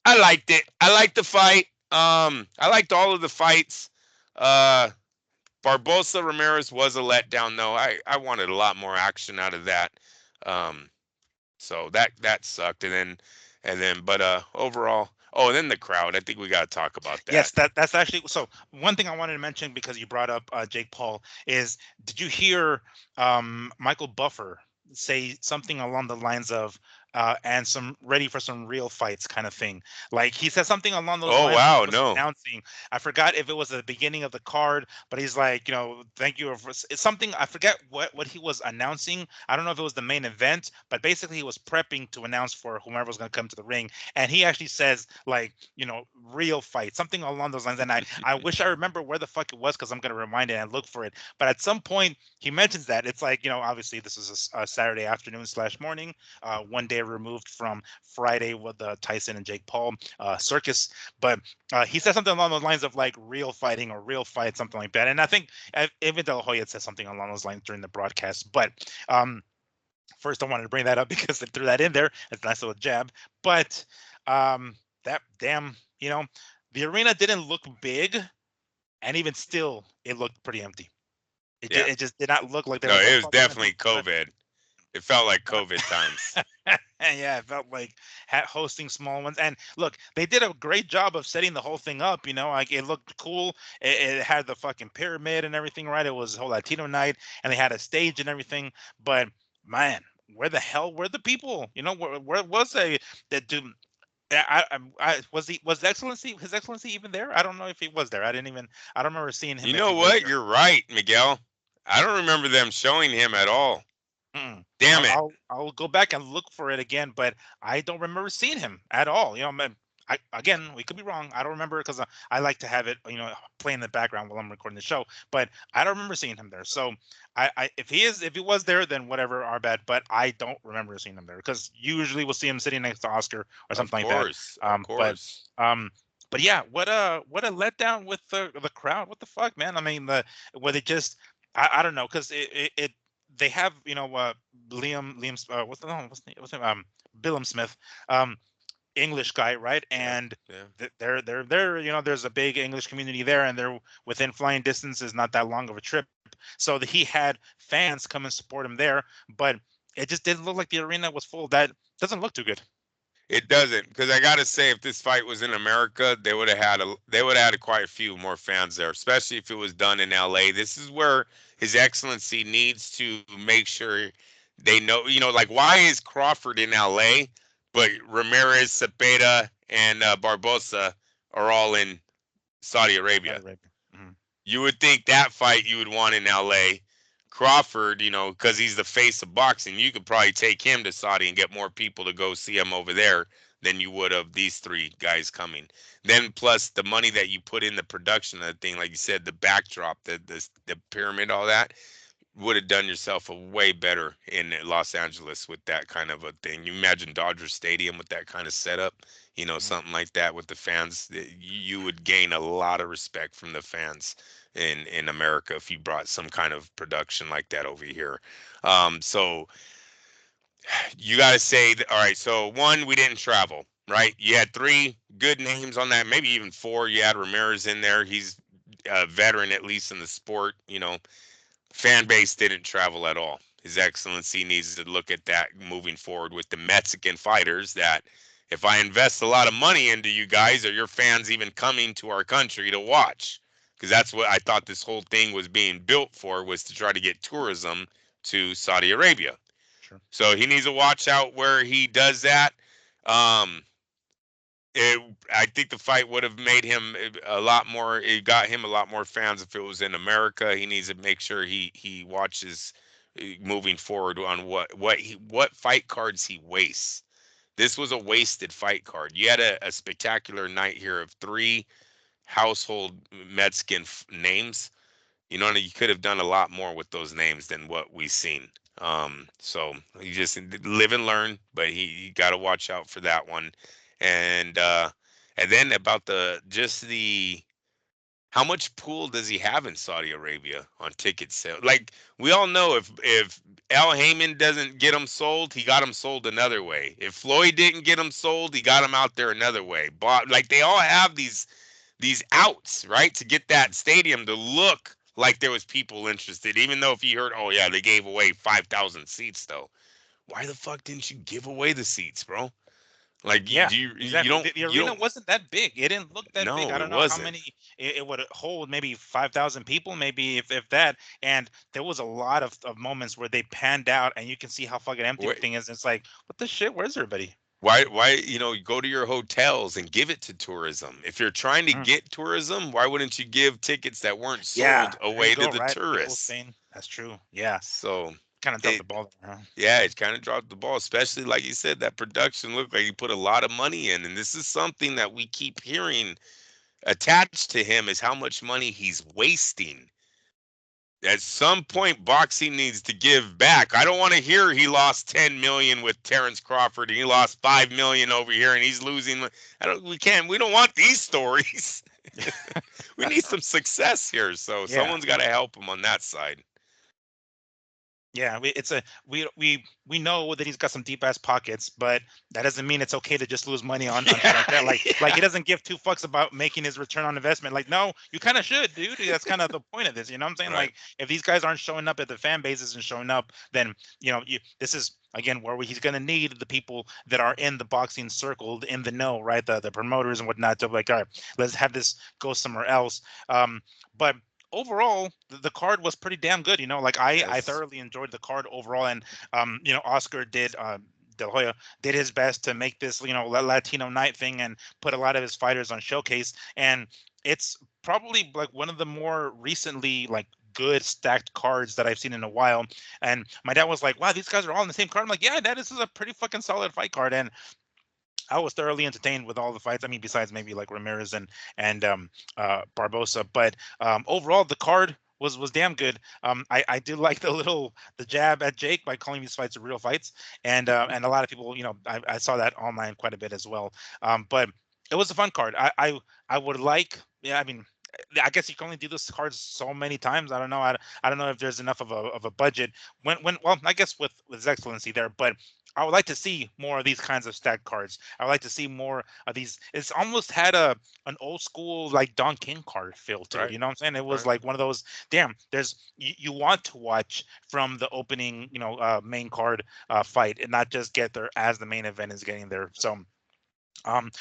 I liked it. I liked the fight. I liked all of the fights. Uh, Barboza Ramirez was a letdown, though. I wanted a lot more action out of that. Um, so that sucked. But overall, oh, and then the crowd. I think we got to talk about that. Yes, that's actually so. One thing I wanted to mention because you brought up Jake Paul is, did you hear Michael Buffer say something along the lines of and some ready for some real fights kind of thing. Like he said something along those Oh lines when he wow, was no. announcing. I forgot if it was at the beginning of the card, but he's like, thank you for it's something. I forget what he was announcing. I don't know if it was the main event, but basically he was prepping to announce for whomever was going to come to the ring, and he actually says like, real fight, something along those lines. And I wish I remember where the fuck it was because I'm going to remind it and look for it. But at some point he mentions that it's like, obviously this is a Saturday afternoon / morning, one day removed from Friday with the Tyson and Jake Paul circus. But he said something along those lines of like real fighting or real fight, something like that. And I think even De La Hoya said something along those lines during the broadcast. But first, I wanted to bring that up because they threw that in there. It's a nice little jab. But that damn, the arena didn't look big, and even still, it looked pretty empty. Yeah. It just did not look like they're No, like, oh it was fuck, we're gonna do definitely COVID. It felt like COVID times. and yeah, it felt like hosting small ones. And look, they did a great job of setting the whole thing up. Like it looked cool. It had the fucking pyramid and everything, right? It was a whole Latino night, and they had a stage and everything. But man, where the hell were the people? Where was they? That do. Was His Excellency even there? I don't know if he was there. I don't remember seeing him You if he know was what? there. You're right, Miguel. I don't remember them showing him at all. Mm. Damn I'll, it. I'll go back and look for it again, but I don't remember seeing him at all. Again, we could be wrong. I don't remember because I like to have it, play in the background while I'm recording the show. But I don't remember seeing him there. So if he was there, then whatever, our bad. But I don't remember seeing him there because usually we'll see him sitting next to Oscar or Of something like that. course. Of But course. um, but yeah, what a letdown with the crowd. What the fuck, man? I mean, where they just I don't know because it they have Liam what's the name Billiam-Smith, English guy, right? Yeah. And Yeah. they're there's a big English community there, and they're within flying distance, is not that long of a trip, so that he had fans come and support him there, but it just didn't look like the arena was full. That doesn't look too good. It doesn't, because I gotta say, if this fight was in America, they would have had quite a few more fans there, especially if it was done in LA. This is where His Excellency needs to make sure they know, like why is Crawford in LA, but Ramirez, Zepeda, and Barboza are all in Saudi Saudi Arabia. Arabia. Mhm. You would think that fight you would want in LA. Crawford, because he's the face of boxing, you could probably take him to Saudi and get more people to go see him over there than you would of these three guys coming. Then plus the money that you put in the production of the thing, like you said, the backdrop, the pyramid, all that would have done yourself a way better in Los Angeles with that kind of a thing. You imagine Dodger Stadium with that kind of setup, Mhm. something like that with the fans. You would gain a lot of respect from the fans in America if you brought some kind of production like that over here. So you got to say, all right, so one, we didn't travel, right? You had three good names on that, maybe even four. You had Ramirez in there. He's a veteran, at least in the sport. Fan base didn't travel at all. His Excellency needs to look at that moving forward with the Mexican fighters, that if I invest a lot of money into you guys, are your fans even coming to our country to watch? Because that's what I thought this whole thing was being built for, was to try to get tourism to Saudi Arabia. Sure. So he needs to watch out where he does that. Um, I think the fight would have made him a lot more. It got him a lot more fans if it was in America. He needs to make sure he watches moving forward on what fight cards he wastes. This was a wasted fight card. You had a spectacular night here of three household Mexican names. You could have done a lot more with those names than what we've seen. So he just live and learn, but he got to watch out for that one. And and then about the how much pool does he have in Saudi Arabia on ticket sale? Like we all know, if Al Heyman doesn't get him sold, he got him sold another way. If Floyd didn't get him sold, he got him out there another way. But like they all have these outs, right, to get that stadium to look like there was people interested. Even though if you heard, oh yeah, they gave away 5,000 seats though. Why the fuck didn't you give away the seats, bro? Like Yeah, you exactly. don't The you arena don't. wasn't that big. It didn't look that big. No, I it don't know how wasn't. many it would hold, maybe 5,000 people, maybe if that. And there was a lot of moments where they panned out and you can see how fucking empty the Wh- thing is. It's like, what the shit? Where's everybody? Why you go to your hotels and give it to tourism? If you're trying to Mm. get tourism, why wouldn't you give tickets that weren't Yeah, sold there you away to go, the right? People tourists? saying that's true. Yeah, So kind of dropped it the ball there, huh? yeah, it kind of dropped the ball, especially like you said, that production looked like he put a lot of money in. And this is something that we keep hearing attached to him is how much money he's wasting. At some point, boxing needs to give back. I don't want to hear he lost 10 million with Terrence Crawford and he lost 5 million over here and he's losing. We don't want these stories. We need some success here. So Yeah. someone's got to help him on that side. Yeah, we know that he's got some deep ass pockets, but that doesn't mean it's okay to just lose money on shit Yeah, like that. Like he yeah, doesn't give two fucks about making his return on investment. Like, no, you kind of should, dude. That's kind of the point of this. You know what I'm saying? right, Like, if these guys aren't showing up, if the fan base isn't showing up, then this is again where he's going to need the people that are in the boxing circle, in the know, right? The promoters and whatnot to be like, all right, let's have this go somewhere else. But overall, the card was pretty damn good. Like I yes, thoroughly enjoyed the card overall, and Oscar did. De La Hoya did his best to make this, Latino night thing and put a lot of his fighters on showcase. And it's probably like one of the more recently like good stacked cards that I've seen in a while. And my dad was like, "Wow, these guys are all in the same card." I'm like, "Yeah, Dad, this is a pretty fucking solid fight card." And I was thoroughly entertained with all the fights. I mean, besides maybe like Ramirez and Barboza, but overall the card was damn good. I did like the jab at Jake by calling these fights real fights, and a lot of people, I saw that online quite a bit as well. But it was a fun card. I would like, yeah, I mean. I guess you can only do this cards so many times. I don't know. I don't know if there's enough of a budget. When well, I guess with His Excellency there, but I would like to see more of these kinds of stacked cards. I would like to see more of these. It's almost had an old school like Don King card feel to it. right, You know what I'm saying? It was right. like one of those. Damn, you want to watch from the opening, main card fight, and not just get there as the main event is getting there. So.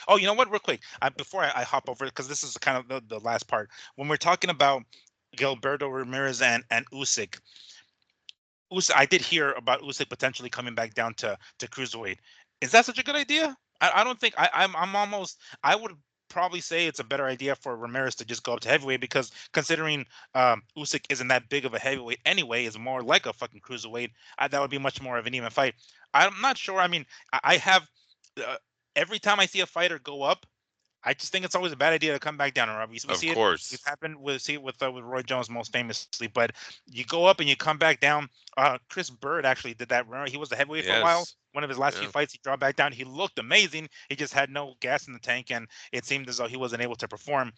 Oh, you know what? Real quick, before I hop over, because this is kind of the last part. When we're talking about Gilberto Ramirez and Usyk, I did hear about Usyk potentially coming back down to cruiserweight. Is that such a good idea? I don't think I'm almost. I would probably say it's a better idea for Ramirez to just go up to heavyweight because considering Usyk isn't that big of a heavyweight anyway, is more like a fucking cruiserweight. That would be much more of an even fight. I'm not sure. I mean, I have uh, every time I see a fighter go up, I just think it's always a bad idea to come back down. Or we Of see it. It's course, happened with Roy Jones most famously. But you go up and you come back down. Chris Bird actually did that. Remember, he was a heavyweight for a while. yes, One of his last few yeah. fights, he dropped back down. He looked amazing. He just had no gas in the tank, and it seemed as though he wasn't able to perform.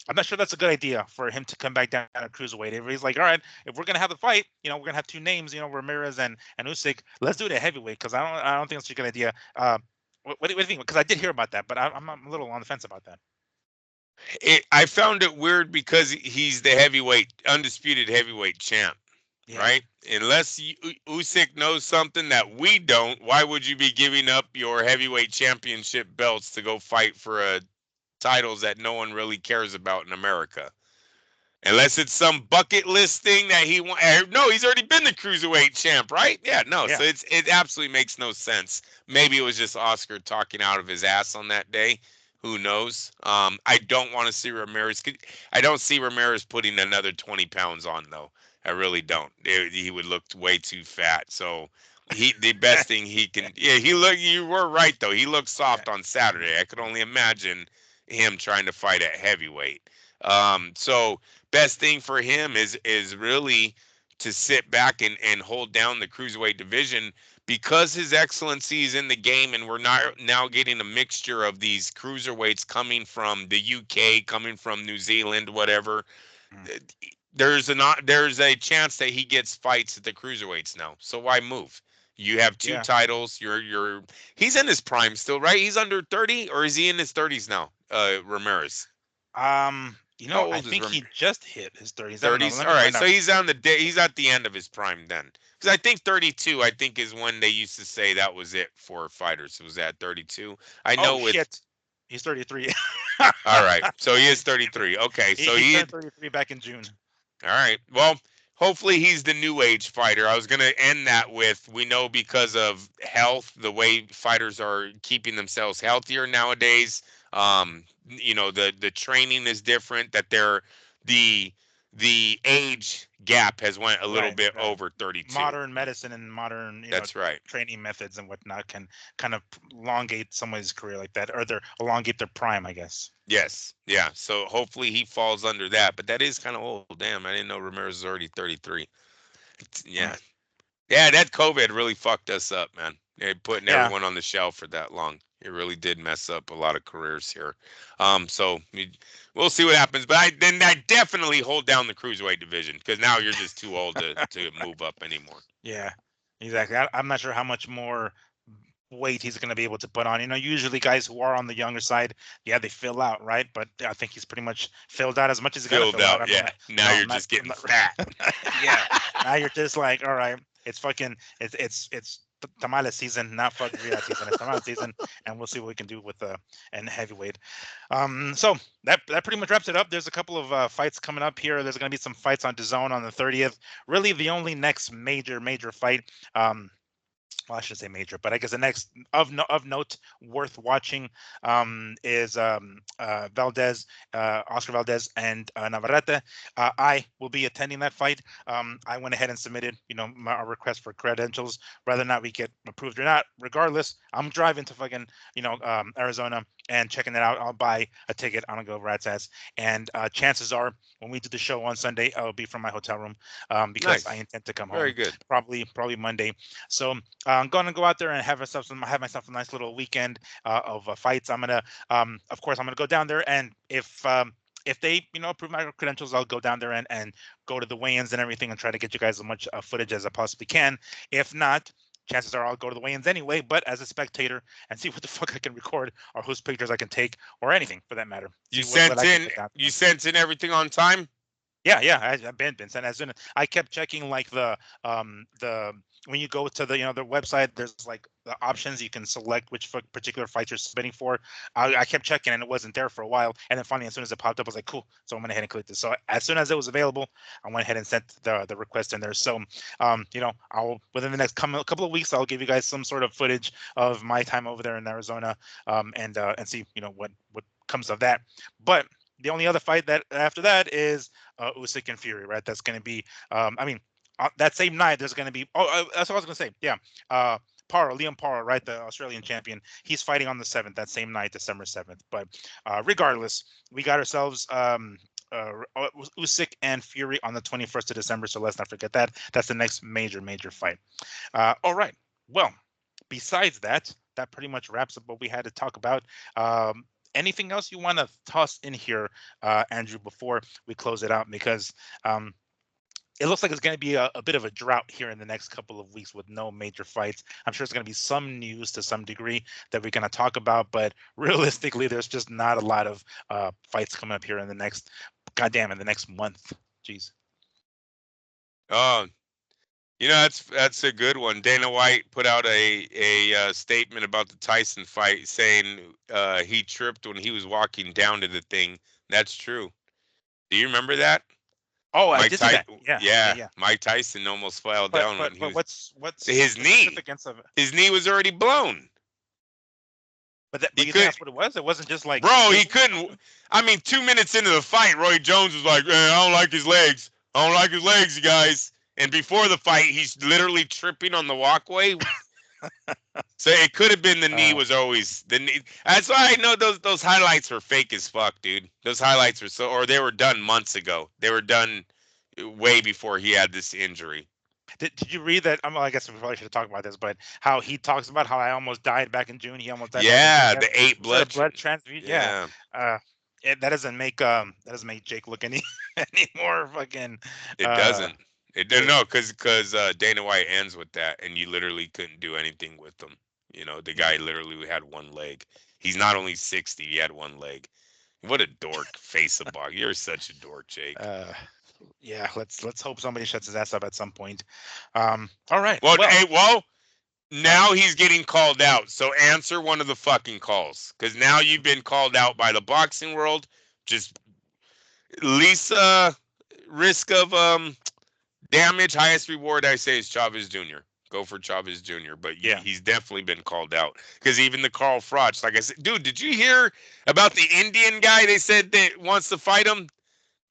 I'm not sure that's a good idea for him to come back down at cruiserweight. If he's like, all right, if we're gonna have the fight, we're gonna have two names, Ramirez and Usyk. Let's do it at heavyweight because I don't think it's a good idea. What do you think? Because I did hear about that, but I'm a little on the fence about that. I found it weird because he's the heavyweight, undisputed heavyweight champ, Yeah. right? Unless Usyk knows something that we don't, why would you be giving up your heavyweight championship belts to go fight for titles that no one really cares about in America? Unless it's some bucket list thing that he want. No, he's already been the cruiserweight champ, right? Yeah, no. Yeah. So it absolutely makes no sense. Maybe it was just Oscar talking out of his ass on that day. Who knows? I don't want to see Ramirez. I don't see Ramirez putting another 20 pounds on though. I really don't. He would look way too fat. So the best thing he can. Yeah, he look. You were right though. He looked Yeah. soft on Saturday. I could only imagine him trying to fight at heavyweight. So best thing for him is really to sit back and hold down the cruiserweight division because his excellency is in the game and we're not now getting a mixture of these cruiserweights coming from the UK, coming from New Zealand, whatever. Mm. There's a chance that he gets fights at the cruiserweights now. So why move? You have two Yeah. titles. He's in his prime still, right? He's under 30 or is he in his 30s now? Ramirez. You How know, I old is think Ram? he just hit his 30s. I don't know. 30s. Let All me right, find so out. he's on the day. He's at the end of his prime then, because I think 32. I think is when they used to say that was it for fighters. It was at 32. I Oh know with. shit, he's 33. All right, so he is 33. Okay, he, so he he. turned 33 back in June. All right. Well, hopefully he's the new age fighter. I was going to end that with we know because of health, the way fighters are keeping themselves healthier nowadays. The training is different. That the the age gap has went a little Right, bit right. over 32. Modern medicine and modern, That's right. training methods and whatnot can kind of elongate someone's career like that, or their elongate their prime, I guess. Yes. Yeah. So hopefully he falls under that. But that is kind of old. Damn, I didn't know Ramirez is already 33. Mm. Yeah. Yeah, that COVID really fucked us up, man. Putting Yeah, everyone on the shelf for that long. It really did mess up a lot of careers here. So we'll see what happens. But I definitely hold down the cruiserweight division because now you're just too old to move up anymore. yeah, exactly. I'm not sure how much more weight he's going to be able to put on. Usually guys who are on the younger side, yeah, they fill out, right? But I think he's pretty much filled out as much as he's going to Filled fill out. out, I mean, yeah. Now no, you're not, just I'm getting not. fat. Yeah, now you're just like, all right, it's fucking, it's tamale season, not fucking Riyadh season. It's tamale season, and we'll see what we can do with and heavyweight. So that pretty much wraps it up. There's a couple of fights coming up here. There's going to be some fights on DAZN on the 30th. Really, the only next major fight. Well, I should say major, but I guess the next of note worth watching is Valdez, Oscar Valdez, and Navarrete. I will be attending that fight. I went ahead and submitted, my request for credentials, whether or not we get approved or not. Regardless, I'm driving to fucking, Arizona and checking it out. I'll buy a ticket. I'm gonna go rat's ass, and chances are when we do the show on Sunday, I'll be from my hotel room because I Nice. intend to come Very home good. probably Monday. So I'm going to go out there and have myself a nice little weekend of fights. Of course, I'm gonna go down there, and if they, approve my credentials, I'll go down there and go to the weigh-ins and everything and try to get you guys as much footage as I possibly can. If not, chances are I'll go to the weigh-ins anyway, but as a spectator and see what the fuck I can record or whose pictures I can take or anything for that matter. You See what sent I can in get down you there. sent in everything on time? Yeah. I've been sent as soon as I kept checking like the when you go to the the website, there's like the options you can select which particular fights you're submitting for. I kept checking and it wasn't there for a while, and then finally as soon as it popped up, I was like, cool. So I went ahead and clicked it. So as soon as it was available, I went ahead and sent the request in there. So I'll within the next couple of weeks, I'll give you guys some sort of footage of my time over there in Arizona, and see what comes of that. But the only other fight that after that is Usyk and Fury, right? That's going to be, that same night, there's going to be. Oh, that's what I was going to say. Yeah, Liam Parra, right, the Australian champion. He's fighting on the 7th, that same night, December 7th. But regardless, we got ourselves Usyk and Fury on the 21st of December. So let's not forget that. That's the next major fight. All right. Well, besides that, that pretty much wraps up what we had to talk about. Anything else you want to toss in here, Andrew, before we close it out? Because it looks like it's going to be a bit of a drought here in the next couple of weeks with no major fights. I'm sure it's going to be some news to some degree that we're going to talk about, but realistically, there's just not a lot of fights coming up here in the next, goddamn, in the next month. Jeez. Oh, that's a good one. Dana White put out a statement about the Tyson fight, saying he tripped when he was walking down to the thing. That's true. Do you remember that? Oh, I Mike did see Ty- that. Yeah, yeah, yeah. Mike Tyson almost fell But down but when he but was what's his the knee. significance of it? His knee was already blown. But He you think could, that's what it was? It wasn't just like bro. He jiggling or couldn't. something? I mean, 2 minutes into the fight, Roy Jones was like, I don't like his legs. I don't like his legs, you guys. And before the fight, he's literally tripping on the walkway. So it could have been the knee Uh, was always the knee. That's why I know those highlights were fake as fuck, dude. Those highlights were or they were done months ago. They were done way before he had this injury. did you read that? I guess we probably should have talked about this, but how he talks about how I almost died back in June. He almost died back in June. Yeah, He had the eight some sort of blood. blood transfusion. Yeah. Yeah, Uh, that doesn't make Jake look any more fucking. it Uh, doesn't. It it, no, because Dana White ends with that, and you literally couldn't do anything with him. The yeah. guy literally had one leg. He's not only 60; he had one leg. What a dork, face of bog. You're such a dork, Jake. Yeah, let's hope somebody shuts his ass up at some point. All right. Well, Well, hey, now he's getting called out. So answer one of the fucking calls, because now you've been called out by the boxing world. Just least risk of damage, highest reward, I say, is Chavez Jr. Go for Chavez Jr. But yeah. he's definitely been called out, because even the Carl Froch, like I said, dude, did you hear about the Indian guy they said that wants to fight him?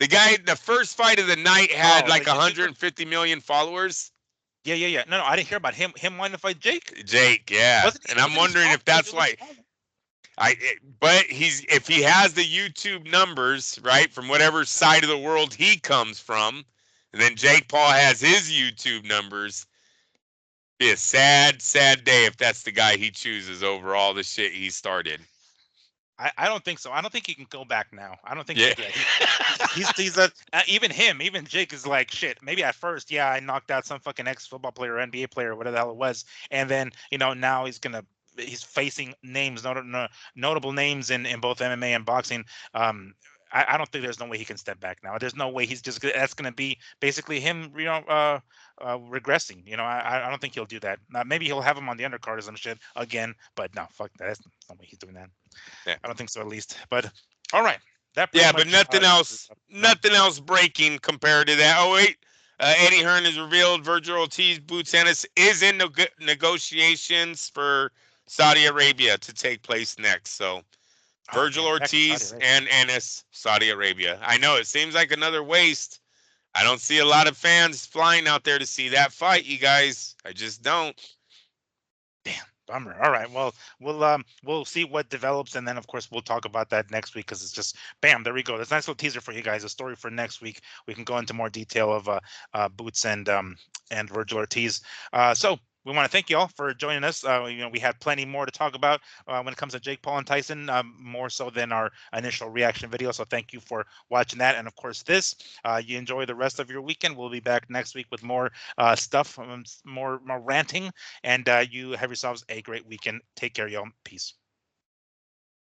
The guy, the first fight of the night had Oh, the like YouTuber? 150 million followers. Yeah. No, I didn't hear about him. Him wanting to fight Jake. Jake, yeah, and I'm Wasn't he wondering small? if that's It was why. small. But if he has the YouTube numbers, right, from whatever side of the world he comes from, and then Jake Paul has his YouTube numbers, be a sad, sad day if that's the guy he chooses over all the shit he started. I don't think so. I don't think he can go back now. I don't think Yeah. he'll do that. He's a even Jake is like shit. Maybe at first, yeah, I knocked out some fucking ex-football player, NBA player, whatever the hell it was, and then now he's facing names, notable names in both MMA and boxing. I don't think there's no way he can step back now. There's no way that's gonna be basically him, regressing. I don't think he'll do that. Maybe he'll have him on the undercard or some shit again, but no, fuck that. That's no way he's doing that. Yeah. I don't think so, at least. But all right, But nothing else breaking compared to that. Oh wait, Eddie Hearn has revealed Virgil Ortiz Boots Ennis is in negotiations for Saudi Arabia to take place next. So Virgil Ortiz and Ennis, Saudi Arabia. I know it seems like another waste. I don't see a lot of fans flying out there to see that fight, you guys. I just don't. Damn. Bummer. All right. Well, we'll see what develops, and then of course we'll talk about that next week, because it's just bam. There we go. That's a nice little teaser for you guys. A story for next week. We can go into more detail of Boots and Virgil Ortiz. So we want to thank you all for joining us. We had plenty more to talk about when it comes to Jake Paul and Tyson, more so than our initial reaction video. So thank you for watching that, and of course this. You enjoy the rest of your weekend. We'll be back next week with more stuff, more ranting. And you have yourselves a great weekend. Take care, y'all. Peace.